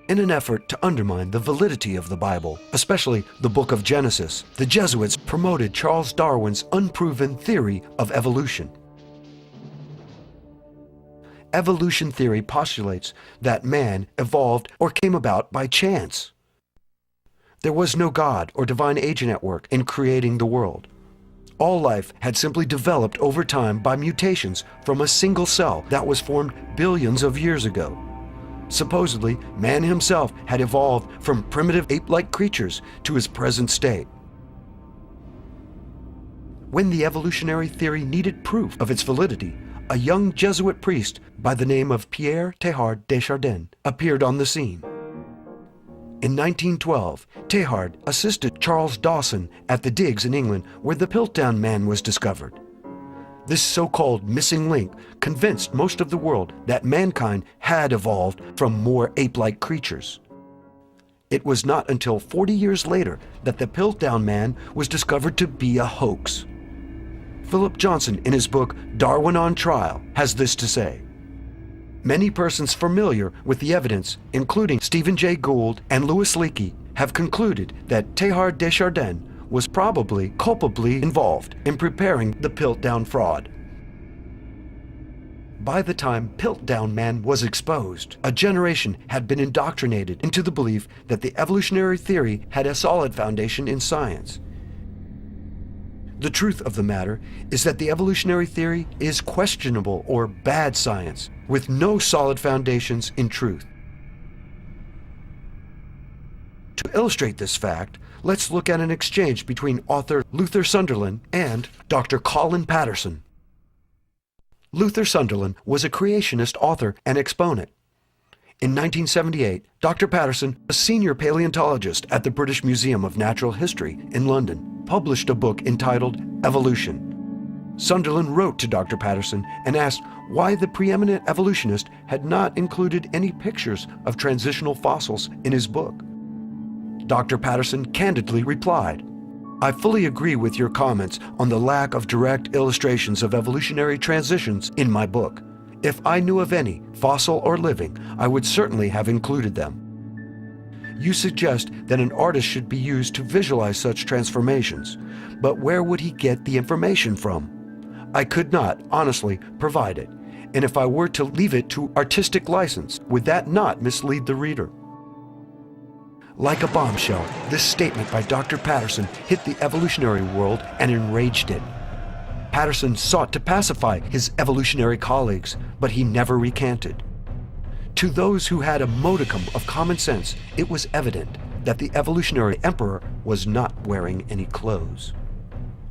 In an effort to undermine the validity of the Bible, especially the book of Genesis, the Jesuits promoted Charles Darwin's unproven theory of evolution. Evolution theory postulates that man evolved or came about by chance. There was no God or divine agent at work in creating the world. All life had simply developed over time by mutations from a single cell that was formed billions of years ago. Supposedly, man himself had evolved from primitive ape-like creatures to his present state. When the evolutionary theory needed proof of its validity, a young Jesuit priest by the name of Pierre Teilhard de Chardin appeared on the scene. In 1912, Teilhard assisted Charles Dawson at the digs in England where the Piltdown Man was discovered. This so-called missing link convinced most of the world that mankind had evolved from more ape-like creatures. It was not until 40 years later that the Piltdown Man was discovered to be a hoax. Philip Johnson, in his book Darwin on Trial, has this to say. Many persons familiar with the evidence, including Stephen Jay Gould and Louis Leakey, have concluded that Teilhard de Chardin was probably culpably involved in preparing the Piltdown fraud. By the time Piltdown Man was exposed, a generation had been indoctrinated into the belief that the evolutionary theory had a solid foundation in science. The truth of the matter is that the evolutionary theory is questionable or bad science, with no solid foundations in truth. To illustrate this fact, let's look at an exchange between author Luther Sunderland and Dr. Colin Patterson. Luther Sunderland was a creationist author and exponent. In 1978, Dr. Patterson, a senior paleontologist at the British Museum of Natural History in London, published a book entitled Evolution. Sunderland wrote to Dr. Patterson and asked why the preeminent evolutionist had not included any pictures of transitional fossils in his book. Dr. Patterson candidly replied, "I fully agree with your comments on the lack of direct illustrations of evolutionary transitions in my book. If I knew of any, fossil or living, I would certainly have included them. You suggest that an artist should be used to visualize such transformations, but where would he get the information from? I could not, honestly, provide it, and if I were to leave it to artistic license, would that not mislead the reader?" Like a bombshell, this statement by Dr. Patterson hit the evolutionary world and enraged it. Patterson sought to pacify his evolutionary colleagues, but he never recanted. To those who had a modicum of common sense, it was evident that the evolutionary emperor was not wearing any clothes.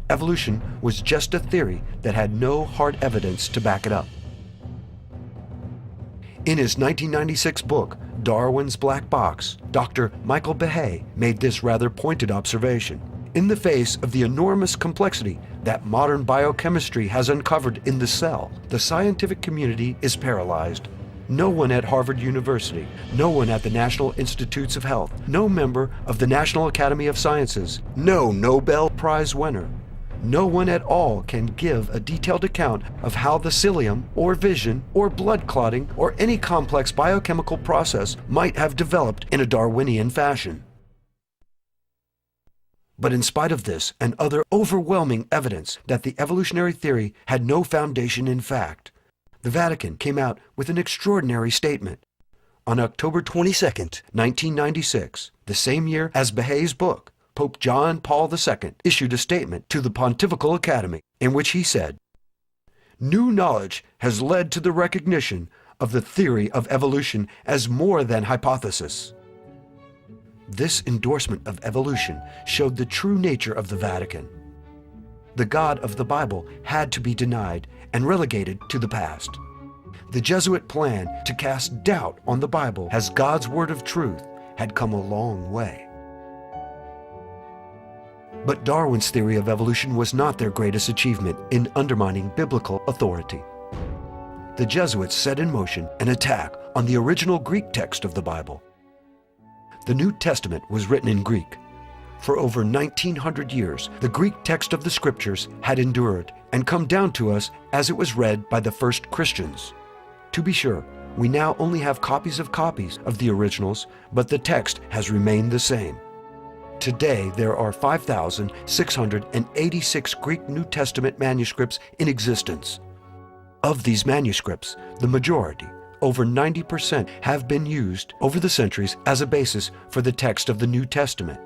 Evolution was just a theory that had no hard evidence to back it up. In his 1996 book, Darwin's Black Box, Dr. Michael Behe made this rather pointed observation. In the face of the enormous complexity that modern biochemistry has uncovered in the cell, the scientific community is paralyzed. No one at Harvard University, no one at the National Institutes of Health, no member of the National Academy of Sciences, no Nobel Prize winner, no one at all can give a detailed account of how the cilium, or vision, or blood clotting, or any complex biochemical process might have developed in a Darwinian fashion. But in spite of this and other overwhelming evidence that the evolutionary theory had no foundation in fact, the Vatican came out with an extraordinary statement. On October 22, 1996, the same year as Behe's book, Pope John Paul II issued a statement to the Pontifical Academy in which he said, "New knowledge has led to the recognition of the theory of evolution as more than hypothesis." This endorsement of evolution showed the true nature of the Vatican. The God of the Bible had to be denied and relegated to the past. The Jesuit plan to cast doubt on the Bible as God's word of truth had come a long way. But Darwin's theory of evolution was not their greatest achievement in undermining biblical authority. The Jesuits set in motion an attack on the original Greek text of the Bible. The New Testament was written in Greek. For over 1900 years, the Greek text of the Scriptures had endured and come down to us as it was read by the first Christians. To be sure, we now only have copies of the originals, but the text has remained the same. Today, there are 5,686 Greek New Testament manuscripts in existence. Of these manuscripts, the majority, over 90%, have been used over the centuries as a basis for the text of the New Testament.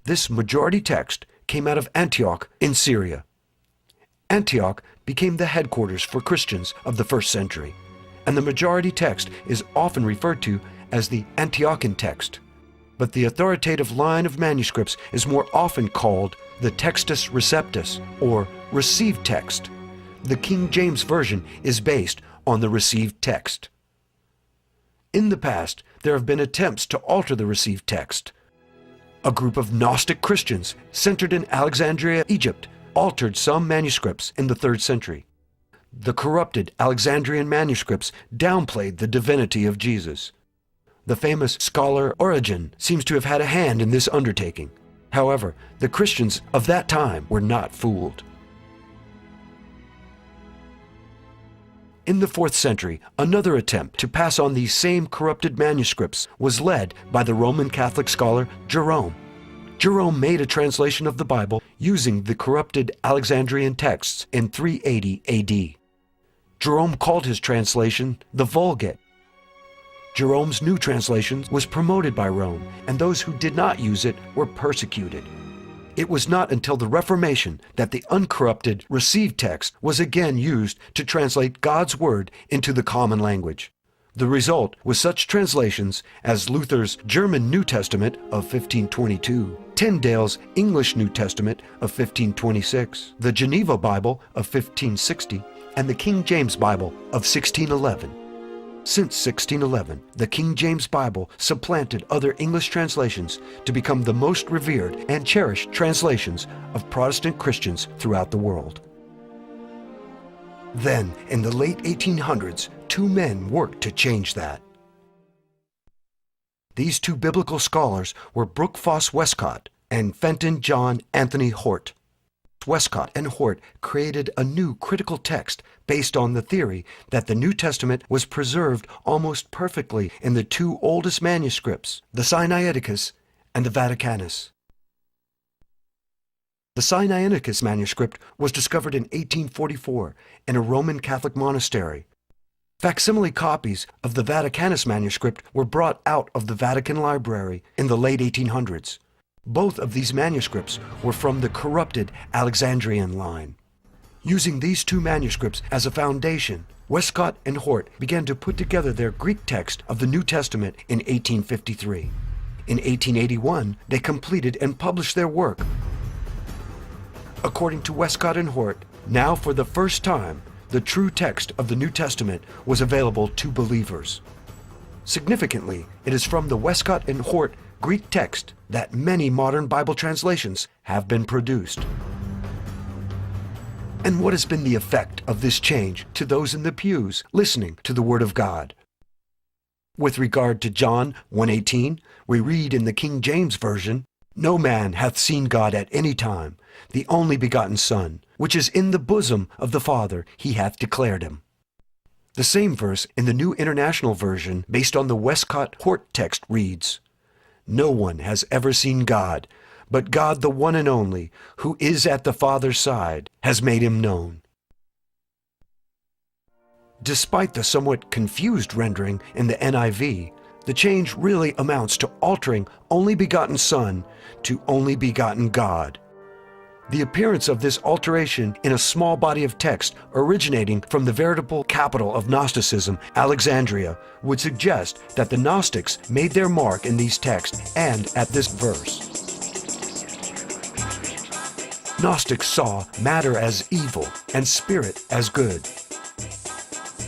This majority text came out of Antioch in Syria. Antioch became the headquarters for Christians of the first century, and the majority text is often referred to as the Antiochian text. But the authoritative line of manuscripts is more often called the Textus Receptus, or received text. The King James Version is based on the received text. In the past, there have been attempts to alter the received text. A group of Gnostic Christians centered in Alexandria, Egypt, altered some manuscripts in the 3rd century. The corrupted Alexandrian manuscripts downplayed the divinity of Jesus. The famous scholar Origen seems to have had a hand in this undertaking. However, the Christians of that time were not fooled. In the 4th century, another attempt to pass on these same corrupted manuscripts was led by the Roman Catholic scholar Jerome. Jerome made a translation of the Bible using the corrupted Alexandrian texts in 380 AD. Jerome called his translation the Vulgate. Jerome's new translation was promoted by Rome, and those who did not use it were persecuted. It was not until the Reformation that the uncorrupted received text was again used to translate God's Word into the common language. The result was such translations as Luther's German New Testament of 1522, Tyndale's English New Testament of 1526, the Geneva Bible of 1560, and the King James Bible of 1611. Since 1611, the King James Bible supplanted other English translations to become the most revered and cherished translations of Protestant Christians throughout the world. Then, in the late 1800s, two men worked to change that. These two biblical scholars were Brooke Foss Westcott and Fenton John Anthony Hort. Westcott and Hort created a new critical text based on the theory that the New Testament was preserved almost perfectly in the two oldest manuscripts, the Sinaiticus and the Vaticanus. The Sinaiticus manuscript was discovered in 1844 in a Roman Catholic monastery. Facsimile copies of the Vaticanus manuscript were brought out of the Vatican Library in the late 1800s. Both of these manuscripts were from the corrupted Alexandrian line. Using these two manuscripts as a foundation, Westcott and Hort began to put together their Greek text of the New Testament in 1853. In 1881, they completed and published their work. According to Westcott and Hort, now for the first time, the true text of the New Testament was available to believers. Significantly, it is from the Westcott and Hort Greek text that many modern Bible translations have been produced. And what has been the effect of this change to those in the pews listening to the Word of God? With regard to John 1:18, we read in the King James Version, "No man hath seen God at any time. The only begotten Son, which is in the bosom of the Father, he hath declared him." The same verse in the New International Version, based on the Westcott-Hort text, reads, "No one has ever seen God, but God the one and only, who is at the Father's side, has made him known." Despite the somewhat confused rendering in the NIV, the change really amounts to altering only begotten Son to only begotten God. The appearance of this alteration in a small body of text originating from the veritable capital of Gnosticism, Alexandria, would suggest that the Gnostics made their mark in these texts and at this verse. Gnostics saw matter as evil and spirit as good.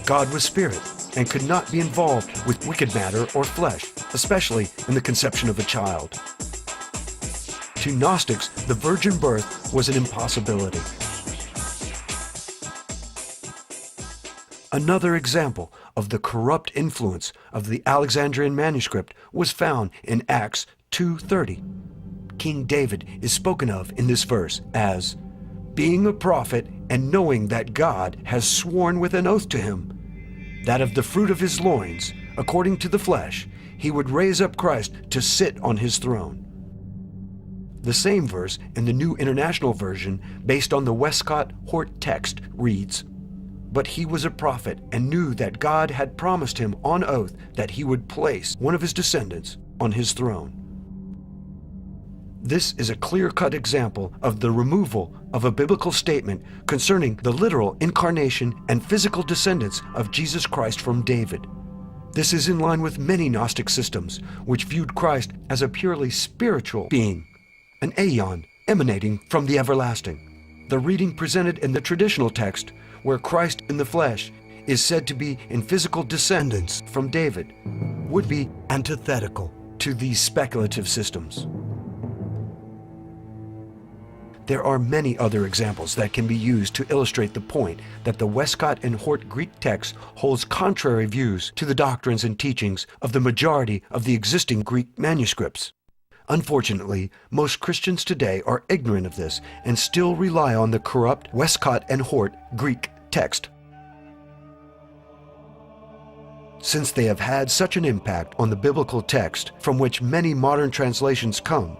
God was spirit and could not be involved with wicked matter or flesh, especially in the conception of a child. To Gnostics, the virgin birth was an impossibility. Another example of the corrupt influence of the Alexandrian manuscript was found in Acts 2:30. King David is spoken of in this verse as, "Being a prophet and knowing that God has sworn with an oath to him, that of the fruit of his loins, according to the flesh, he would raise up Christ to sit on his throne." The same verse in the New International Version, based on the Westcott-Hort text, reads, "But he was a prophet and knew that God had promised him on oath that he would place one of his descendants on his throne." This is a clear-cut example of the removal of a biblical statement concerning the literal incarnation and physical descendants of Jesus Christ from David. This is in line with many Gnostic systems, which viewed Christ as a purely spiritual being, an aeon emanating from the everlasting. The reading presented in the traditional text, where Christ in the flesh is said to be in physical descendants from David, would be antithetical to these speculative systems. There are many other examples that can be used to illustrate the point that the Westcott and Hort Greek text holds contrary views to the doctrines and teachings of the majority of the existing Greek manuscripts. Unfortunately, most Christians today are ignorant of this and still rely on the corrupt Westcott and Hort Greek text. Since they have had such an impact on the biblical text from which many modern translations come,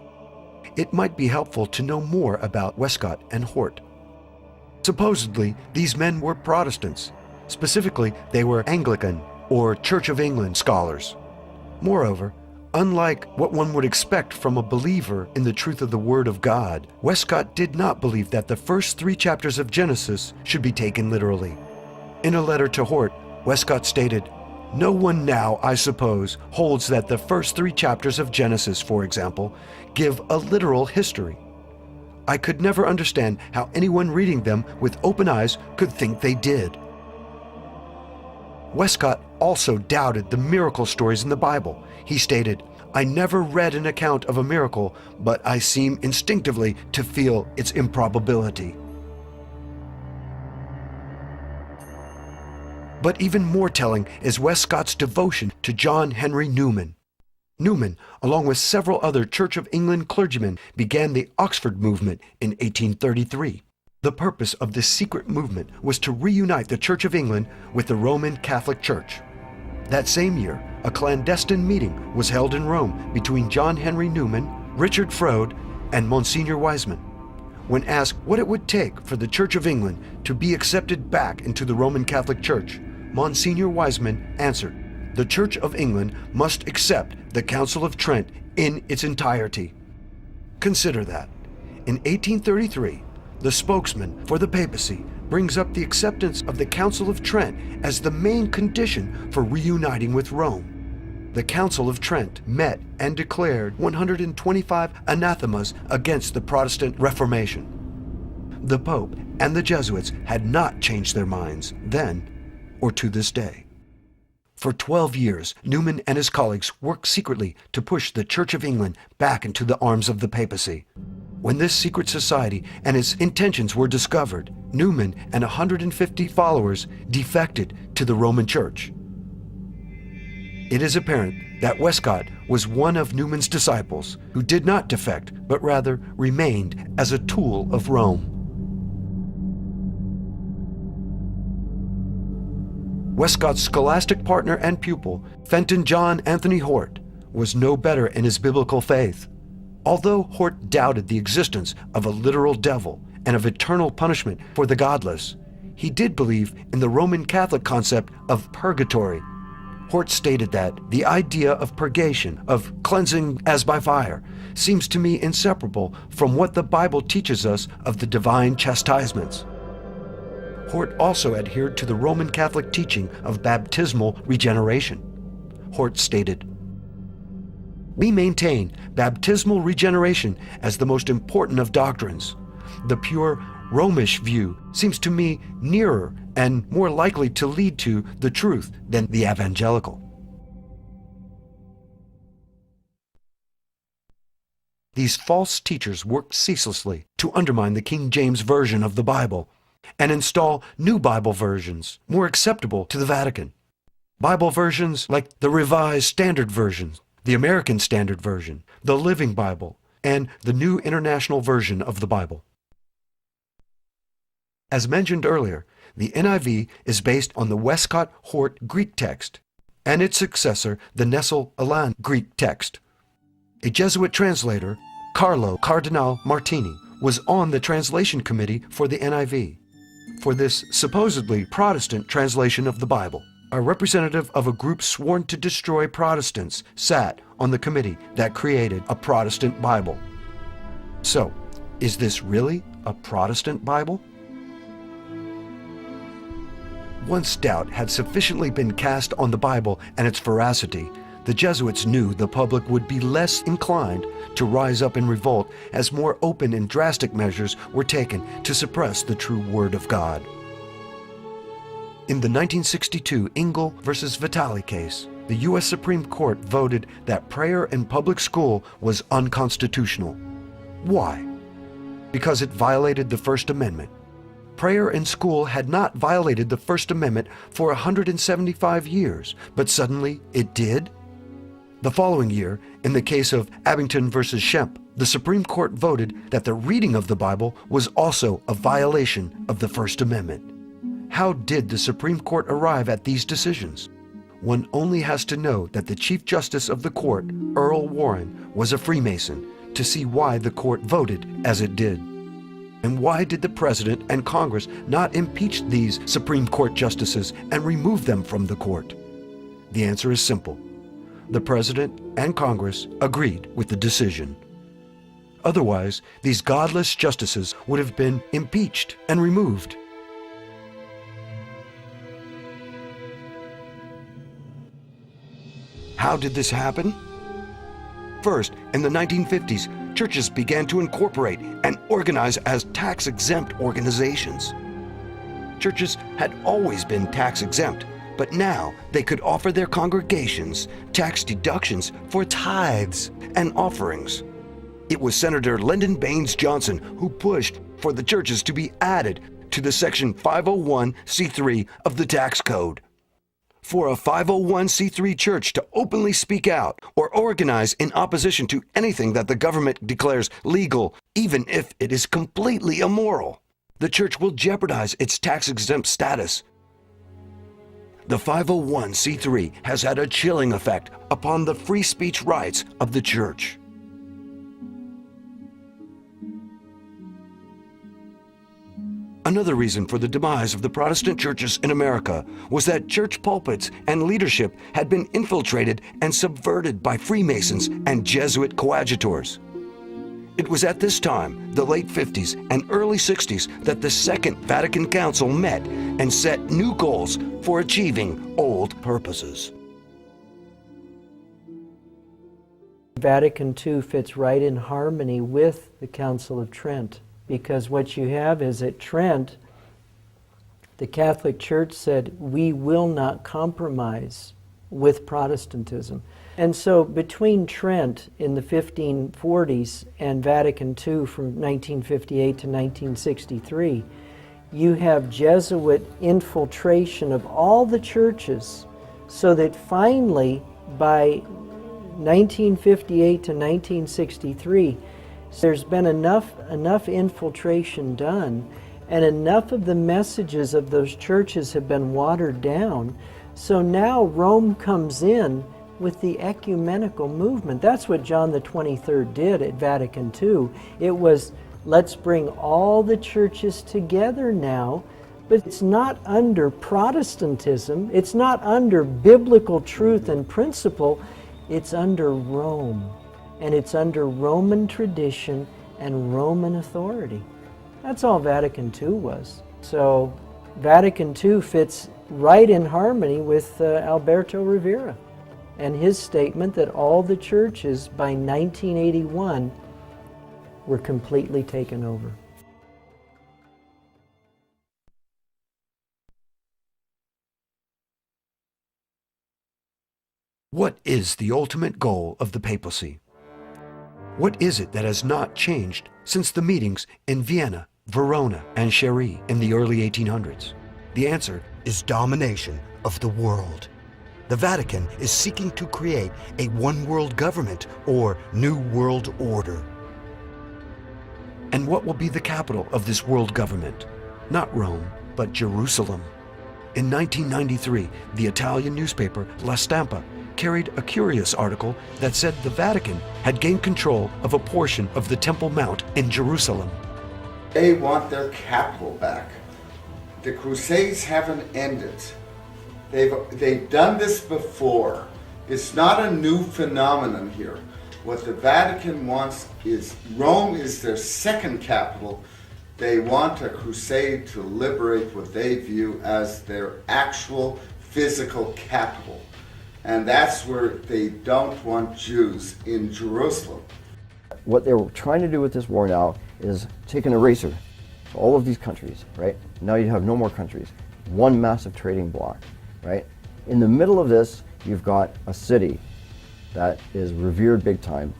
it might be helpful to know more about Westcott and Hort. Supposedly, these men were Protestants. Specifically, they were Anglican or Church of England scholars. Moreover, unlike what one would expect from a believer in the truth of the Word of God, Westcott did not believe that the first 3 chapters of Genesis should be taken literally. In a letter to Hort, Westcott stated, No one now, I suppose, holds that the first 3 chapters of Genesis, for example, give a literal history. I could never understand how anyone reading them with open eyes could think they did. Westcott also doubted the miracle stories in the Bible. He stated, "I never read an account of a miracle, but I seem instinctively to feel its improbability." But even more telling is Westcott's devotion to John Henry Newman. Newman, along with several other Church of England clergymen, began the Oxford movement in 1833. The purpose of this secret movement was to reunite the Church of England with the Roman Catholic Church. That same year, a clandestine meeting was held in Rome between John Henry Newman, Richard Froude, and Monsignor Wiseman. When asked what it would take for the Church of England to be accepted back into the Roman Catholic Church, Monsignor Wiseman answered, "The Church of England must accept the Council of Trent in its entirety." Consider that. In 1833, the spokesman for the papacy brings up the acceptance of the Council of Trent as the main condition for reuniting with Rome. The Council of Trent met and declared 125 anathemas against the Protestant Reformation. The Pope and the Jesuits had not changed their minds then or to this day. For 12 years, Newman and his colleagues worked secretly to push the Church of England back into the arms of the papacy. When this secret society and its intentions were discovered, Newman and 150 followers defected to the Roman Church. It is apparent that Westcott was one of Newman's disciples who did not defect, but rather remained as a tool of Rome. Westcott's scholastic partner and pupil, Fenton John Anthony Hort, was no better in his biblical faith. Although Hort doubted the existence of a literal devil and of eternal punishment for the godless, he did believe in the Roman Catholic concept of purgatory. Hort stated that the idea of purgation, of cleansing as by fire, seems to me inseparable from what the Bible teaches us of the divine chastisements. Hort also adhered to the Roman Catholic teaching of baptismal regeneration. Hort stated, "We maintain baptismal regeneration as the most important of doctrines. The pure Romish view seems to me nearer and more likely to lead to the truth than the evangelical." These false teachers worked ceaselessly to undermine the King James Version of the Bible and install new Bible versions more acceptable to the Vatican. Bible versions like the Revised Standard Version, the American Standard Version, the Living Bible, and the New International Version of the Bible. As mentioned earlier, the NIV is based on the Westcott-Hort Greek text, and its successor, the Nestle-Aland Greek text. A Jesuit translator, Carlo Cardinal Martini, was on the translation committee for the NIV. For this supposedly Protestant translation of the Bible, a representative of a group sworn to destroy Protestants sat on the committee that created a Protestant Bible. So, is this really a Protestant Bible? Once doubt had sufficiently been cast on the Bible and its veracity, the Jesuits knew the public would be less inclined to rise up in revolt as more open and drastic measures were taken to suppress the true Word of God. In the 1962 Engel versus Vitale case, the U.S. Supreme Court voted that prayer in public school was unconstitutional. Why? Because it violated the First Amendment. Prayer in school had not violated the First Amendment for 175 years, but suddenly it did? The following year, in the case of Abington versus Shemp, the Supreme Court voted that the reading of the Bible was also a violation of the First Amendment. How did the Supreme Court arrive at these decisions? One only has to know that the Chief Justice of the court, Earl Warren, was a Freemason to see why the court voted as it did. And why did the President and Congress not impeach these Supreme Court justices and remove them from the court? The answer is simple. The President and Congress agreed with the decision. Otherwise, these godless justices would have been impeached and removed. How did this happen? First, in the 1950s, churches began to incorporate and organize as tax-exempt organizations. Churches had always been tax-exempt, but now they could offer their congregations tax deductions for tithes and offerings. It was Senator Lyndon Baines Johnson who pushed for the churches to be added to the Section 501c3 of the tax code. For a 501c3 church to openly speak out or organize in opposition to anything that the government declares legal, even if it is completely immoral, the church will jeopardize its tax-exempt status. The 501c3 has had a chilling effect upon the free speech rights of the church. Another reason for the demise of the Protestant churches in America was that church pulpits and leadership had been infiltrated and subverted by Freemasons and Jesuit coadjutors. It was at this time, the late 50s and early 60s, that the Second Vatican Council met and set new goals for achieving old purposes. Vatican II fits right in harmony with the Council of Trent, because what you have is at Trent, the Catholic Church said, we will not compromise with Protestantism. And so between Trent in the 1540s and Vatican II from 1958 to 1963, you have Jesuit infiltration of all the churches, so that finally by 1958 to 1963, there's been enough infiltration done, and enough of the messages of those churches have been watered down. So now Rome comes in with the ecumenical movement. That's what John the 23rd did at Vatican II. It was, let's bring all the churches together now, but it's not under Protestantism, it's not under biblical truth and principle, it's under Rome. And it's under Roman tradition and Roman authority. That's all Vatican II was. So Vatican II fits right in harmony with Alberto Rivera and his statement that all the churches by 1981 were completely taken over. What is the ultimate goal of the papacy? What is it that has not changed since the meetings in Vienna, Verona, and Chery in the early 1800s? The answer is domination of the world. The Vatican is seeking to create a one-world government or New World Order. And what will be the capital of this world government? Not Rome, but Jerusalem. In 1993, the Italian newspaper La Stampa carried a curious article that said the Vatican had gained control of a portion of the Temple Mount in Jerusalem. They want their capital back. The Crusades haven't ended. They've done this before. It's not a new phenomenon here. What the Vatican wants is, Rome is their second capital. They want a crusade to liberate what they view as their actual physical capital. And that's where they don't want Jews in Jerusalem. What they're trying to do with this war now is take an eraser to all of these countries, right? Now you have no more countries. One massive trading bloc, right? In the middle of this, you've got a city that is revered big time.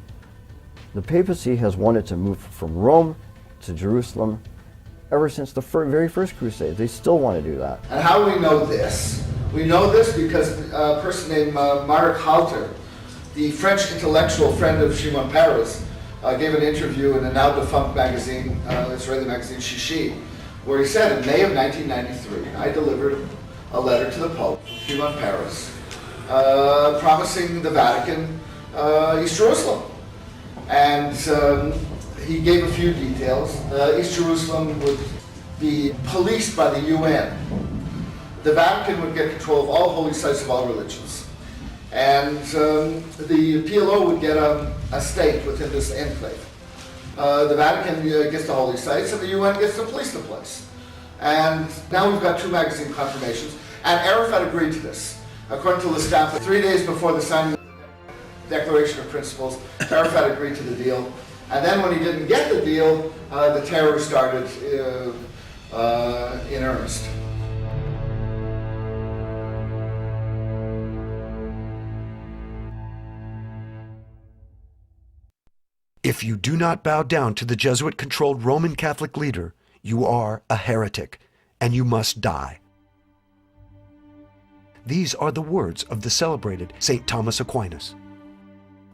The papacy has wanted to move from Rome to Jerusalem ever since the very first crusade. They still want to do that. And how do we know this? We know this because a person named Marc Halter, the French intellectual friend of Shimon Peres, gave an interview in a now defunct magazine, Israeli magazine Shishi, where he said in May of 1993, I delivered a letter to the Pope, Shimon Peres, promising the Vatican East Jerusalem. And he gave a few details. East Jerusalem would be policed by the UN. The Vatican would get control of all holy sites of all religions. And the PLO would get a state within this enclave. The Vatican gets the holy sites and the UN gets to police the place. And now we've got two magazine confirmations. And Arafat agreed to this. According to La Stampa, 3 days before the signing Declaration of Principles. Arafat agreed to the deal. And then when he didn't get the deal, the terror started in earnest. If you do not bow down to the Jesuit-controlled Roman Catholic leader, you are a heretic, and you must die. These are the words of the celebrated St. Thomas Aquinas.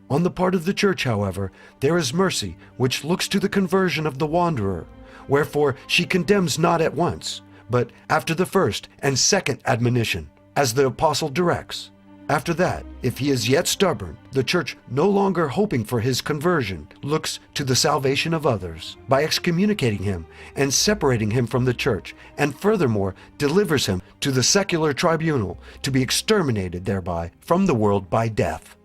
On the part of the Church, however, there is mercy which looks to the conversion of the wanderer, wherefore she condemns not at once, but after the first and second admonition, as the Apostle directs. After that, if he is yet stubborn, the Church, no longer hoping for his conversion, looks to the salvation of others by excommunicating him and separating him from the Church, and furthermore delivers him to the secular tribunal to be exterminated thereby from the world by death.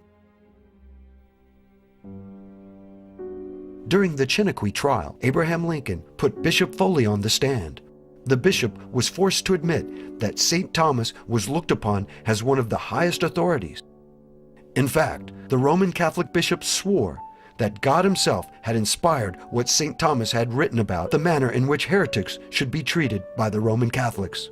During the Chiniquy trial, Abraham Lincoln put Bishop Foley on the stand. The bishop was forced to admit that St. Thomas was looked upon as one of the highest authorities. In fact, the Roman Catholic bishops swore that God himself had inspired what St. Thomas had written about the manner in which heretics should be treated by the Roman Catholics.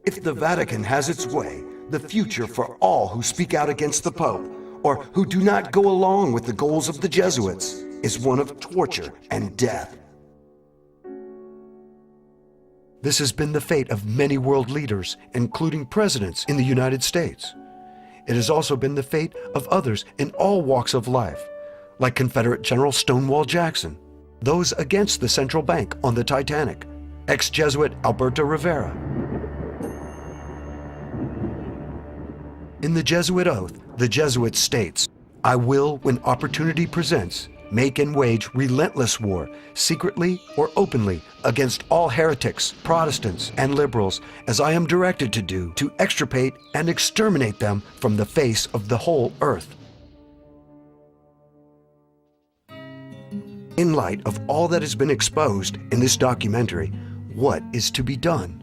If the Vatican has its way, the future for all who speak out against the Pope or who do not go along with the goals of the Jesuits is one of torture and death. This has been the fate of many world leaders, including presidents in the United States. It has also been the fate of others in all walks of life, like Confederate General Stonewall Jackson, those against the central bank on the Titanic, ex-Jesuit Alberto Rivera. In the Jesuit oath, the Jesuit states, "I will, when opportunity presents, make and wage relentless war, secretly or openly, against all heretics, Protestants, and liberals, as I am directed to do, to extirpate and exterminate them from the face of the whole earth." In light of all that has been exposed in this documentary, what is to be done?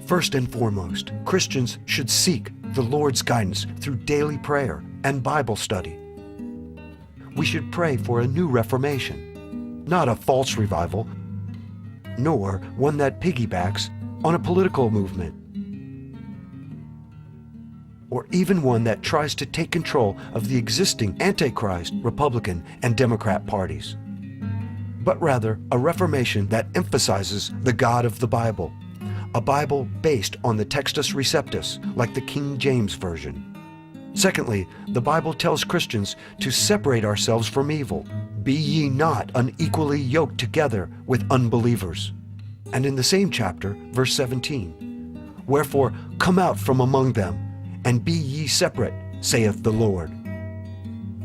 First and foremost, Christians should seek the Lord's guidance through daily prayer and Bible study. We should pray for a new reformation, not a false revival, nor one that piggybacks on a political movement, or even one that tries to take control of the existing Antichrist, Republican, and Democrat parties, but rather a reformation that emphasizes the God of the Bible, a Bible based on the Textus Receptus, like the King James Version. Secondly, the Bible tells Christians to separate ourselves from evil. Be ye not unequally yoked together with unbelievers. And in the same chapter, verse 17, "Wherefore come out from among them, and be ye separate, saith the Lord."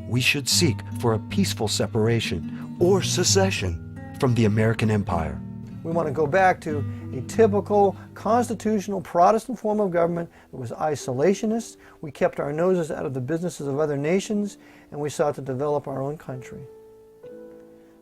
We should seek for a peaceful separation or secession from the American Empire. We want to go back to a typical constitutional Protestant form of government that was isolationist. We kept our noses out of the businesses of other nations, and we sought to develop our own country.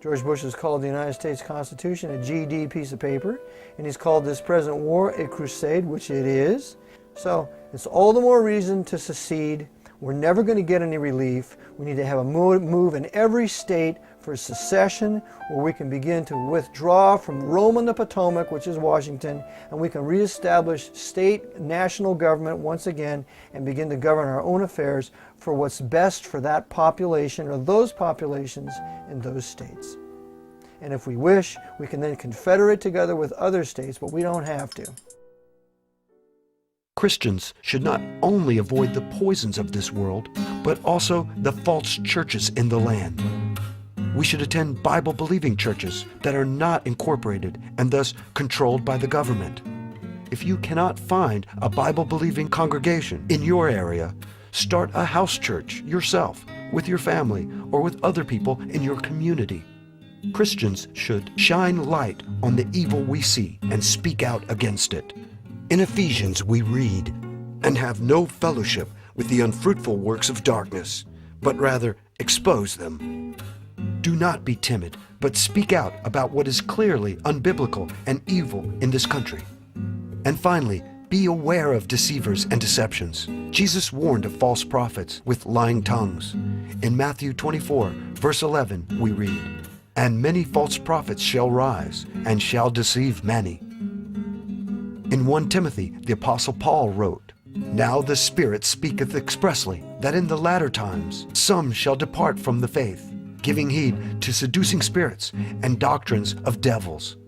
George Bush has called the United States Constitution a GD piece of paper, and he's called this present war a crusade, which it is. So it's all the more reason to secede. We're never going to get any relief. We need to have a move in every state for secession, where we can begin to withdraw from Rome on the Potomac, which is Washington, and we can reestablish state, national government once again and begin to govern our own affairs for what's best for that population or those populations in those states. And if we wish, we can then confederate together with other states, but we don't have to. Christians should not only avoid the poisons of this world, but also the false churches in the land. We should attend Bible-believing churches that are not incorporated and thus controlled by the government. If you cannot find a Bible-believing congregation in your area, start a house church yourself, with your family, or with other people in your community. Christians should shine light on the evil we see and speak out against it. In Ephesians we read, "And have no fellowship with the unfruitful works of darkness, but rather expose them." Do not be timid, but speak out about what is clearly unbiblical and evil in this country. And finally, Be aware of deceivers and deceptions. Jesus warned of false prophets with lying tongues. In Matthew 24, verse 11, we read, "And many false prophets shall rise, and shall deceive many." In 1 Timothy, the Apostle Paul wrote, "Now the Spirit speaketh expressly, that in the latter times some shall depart from the faith, giving heed to seducing spirits and doctrines of devils."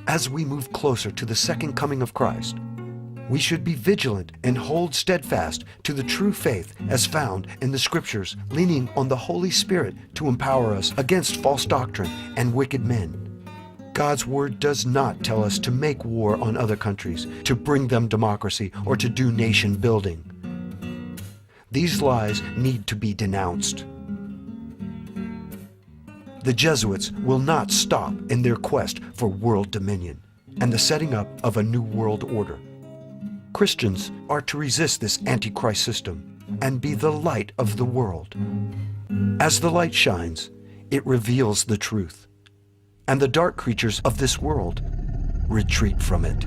As we move closer to the second coming of Christ, we should be vigilant and hold steadfast to the true faith as found in the Scriptures, leaning on the Holy Spirit to empower us against false doctrine and wicked men. God's Word does not tell us to make war on other countries, to bring them democracy, or to do nation building. These lies need to be denounced. The Jesuits will not stop in their quest for world dominion and the setting up of a new world order. Christians are to resist this Antichrist system and be the light of the world. As the light shines, it reveals the truth, and the dark creatures of this world retreat from it.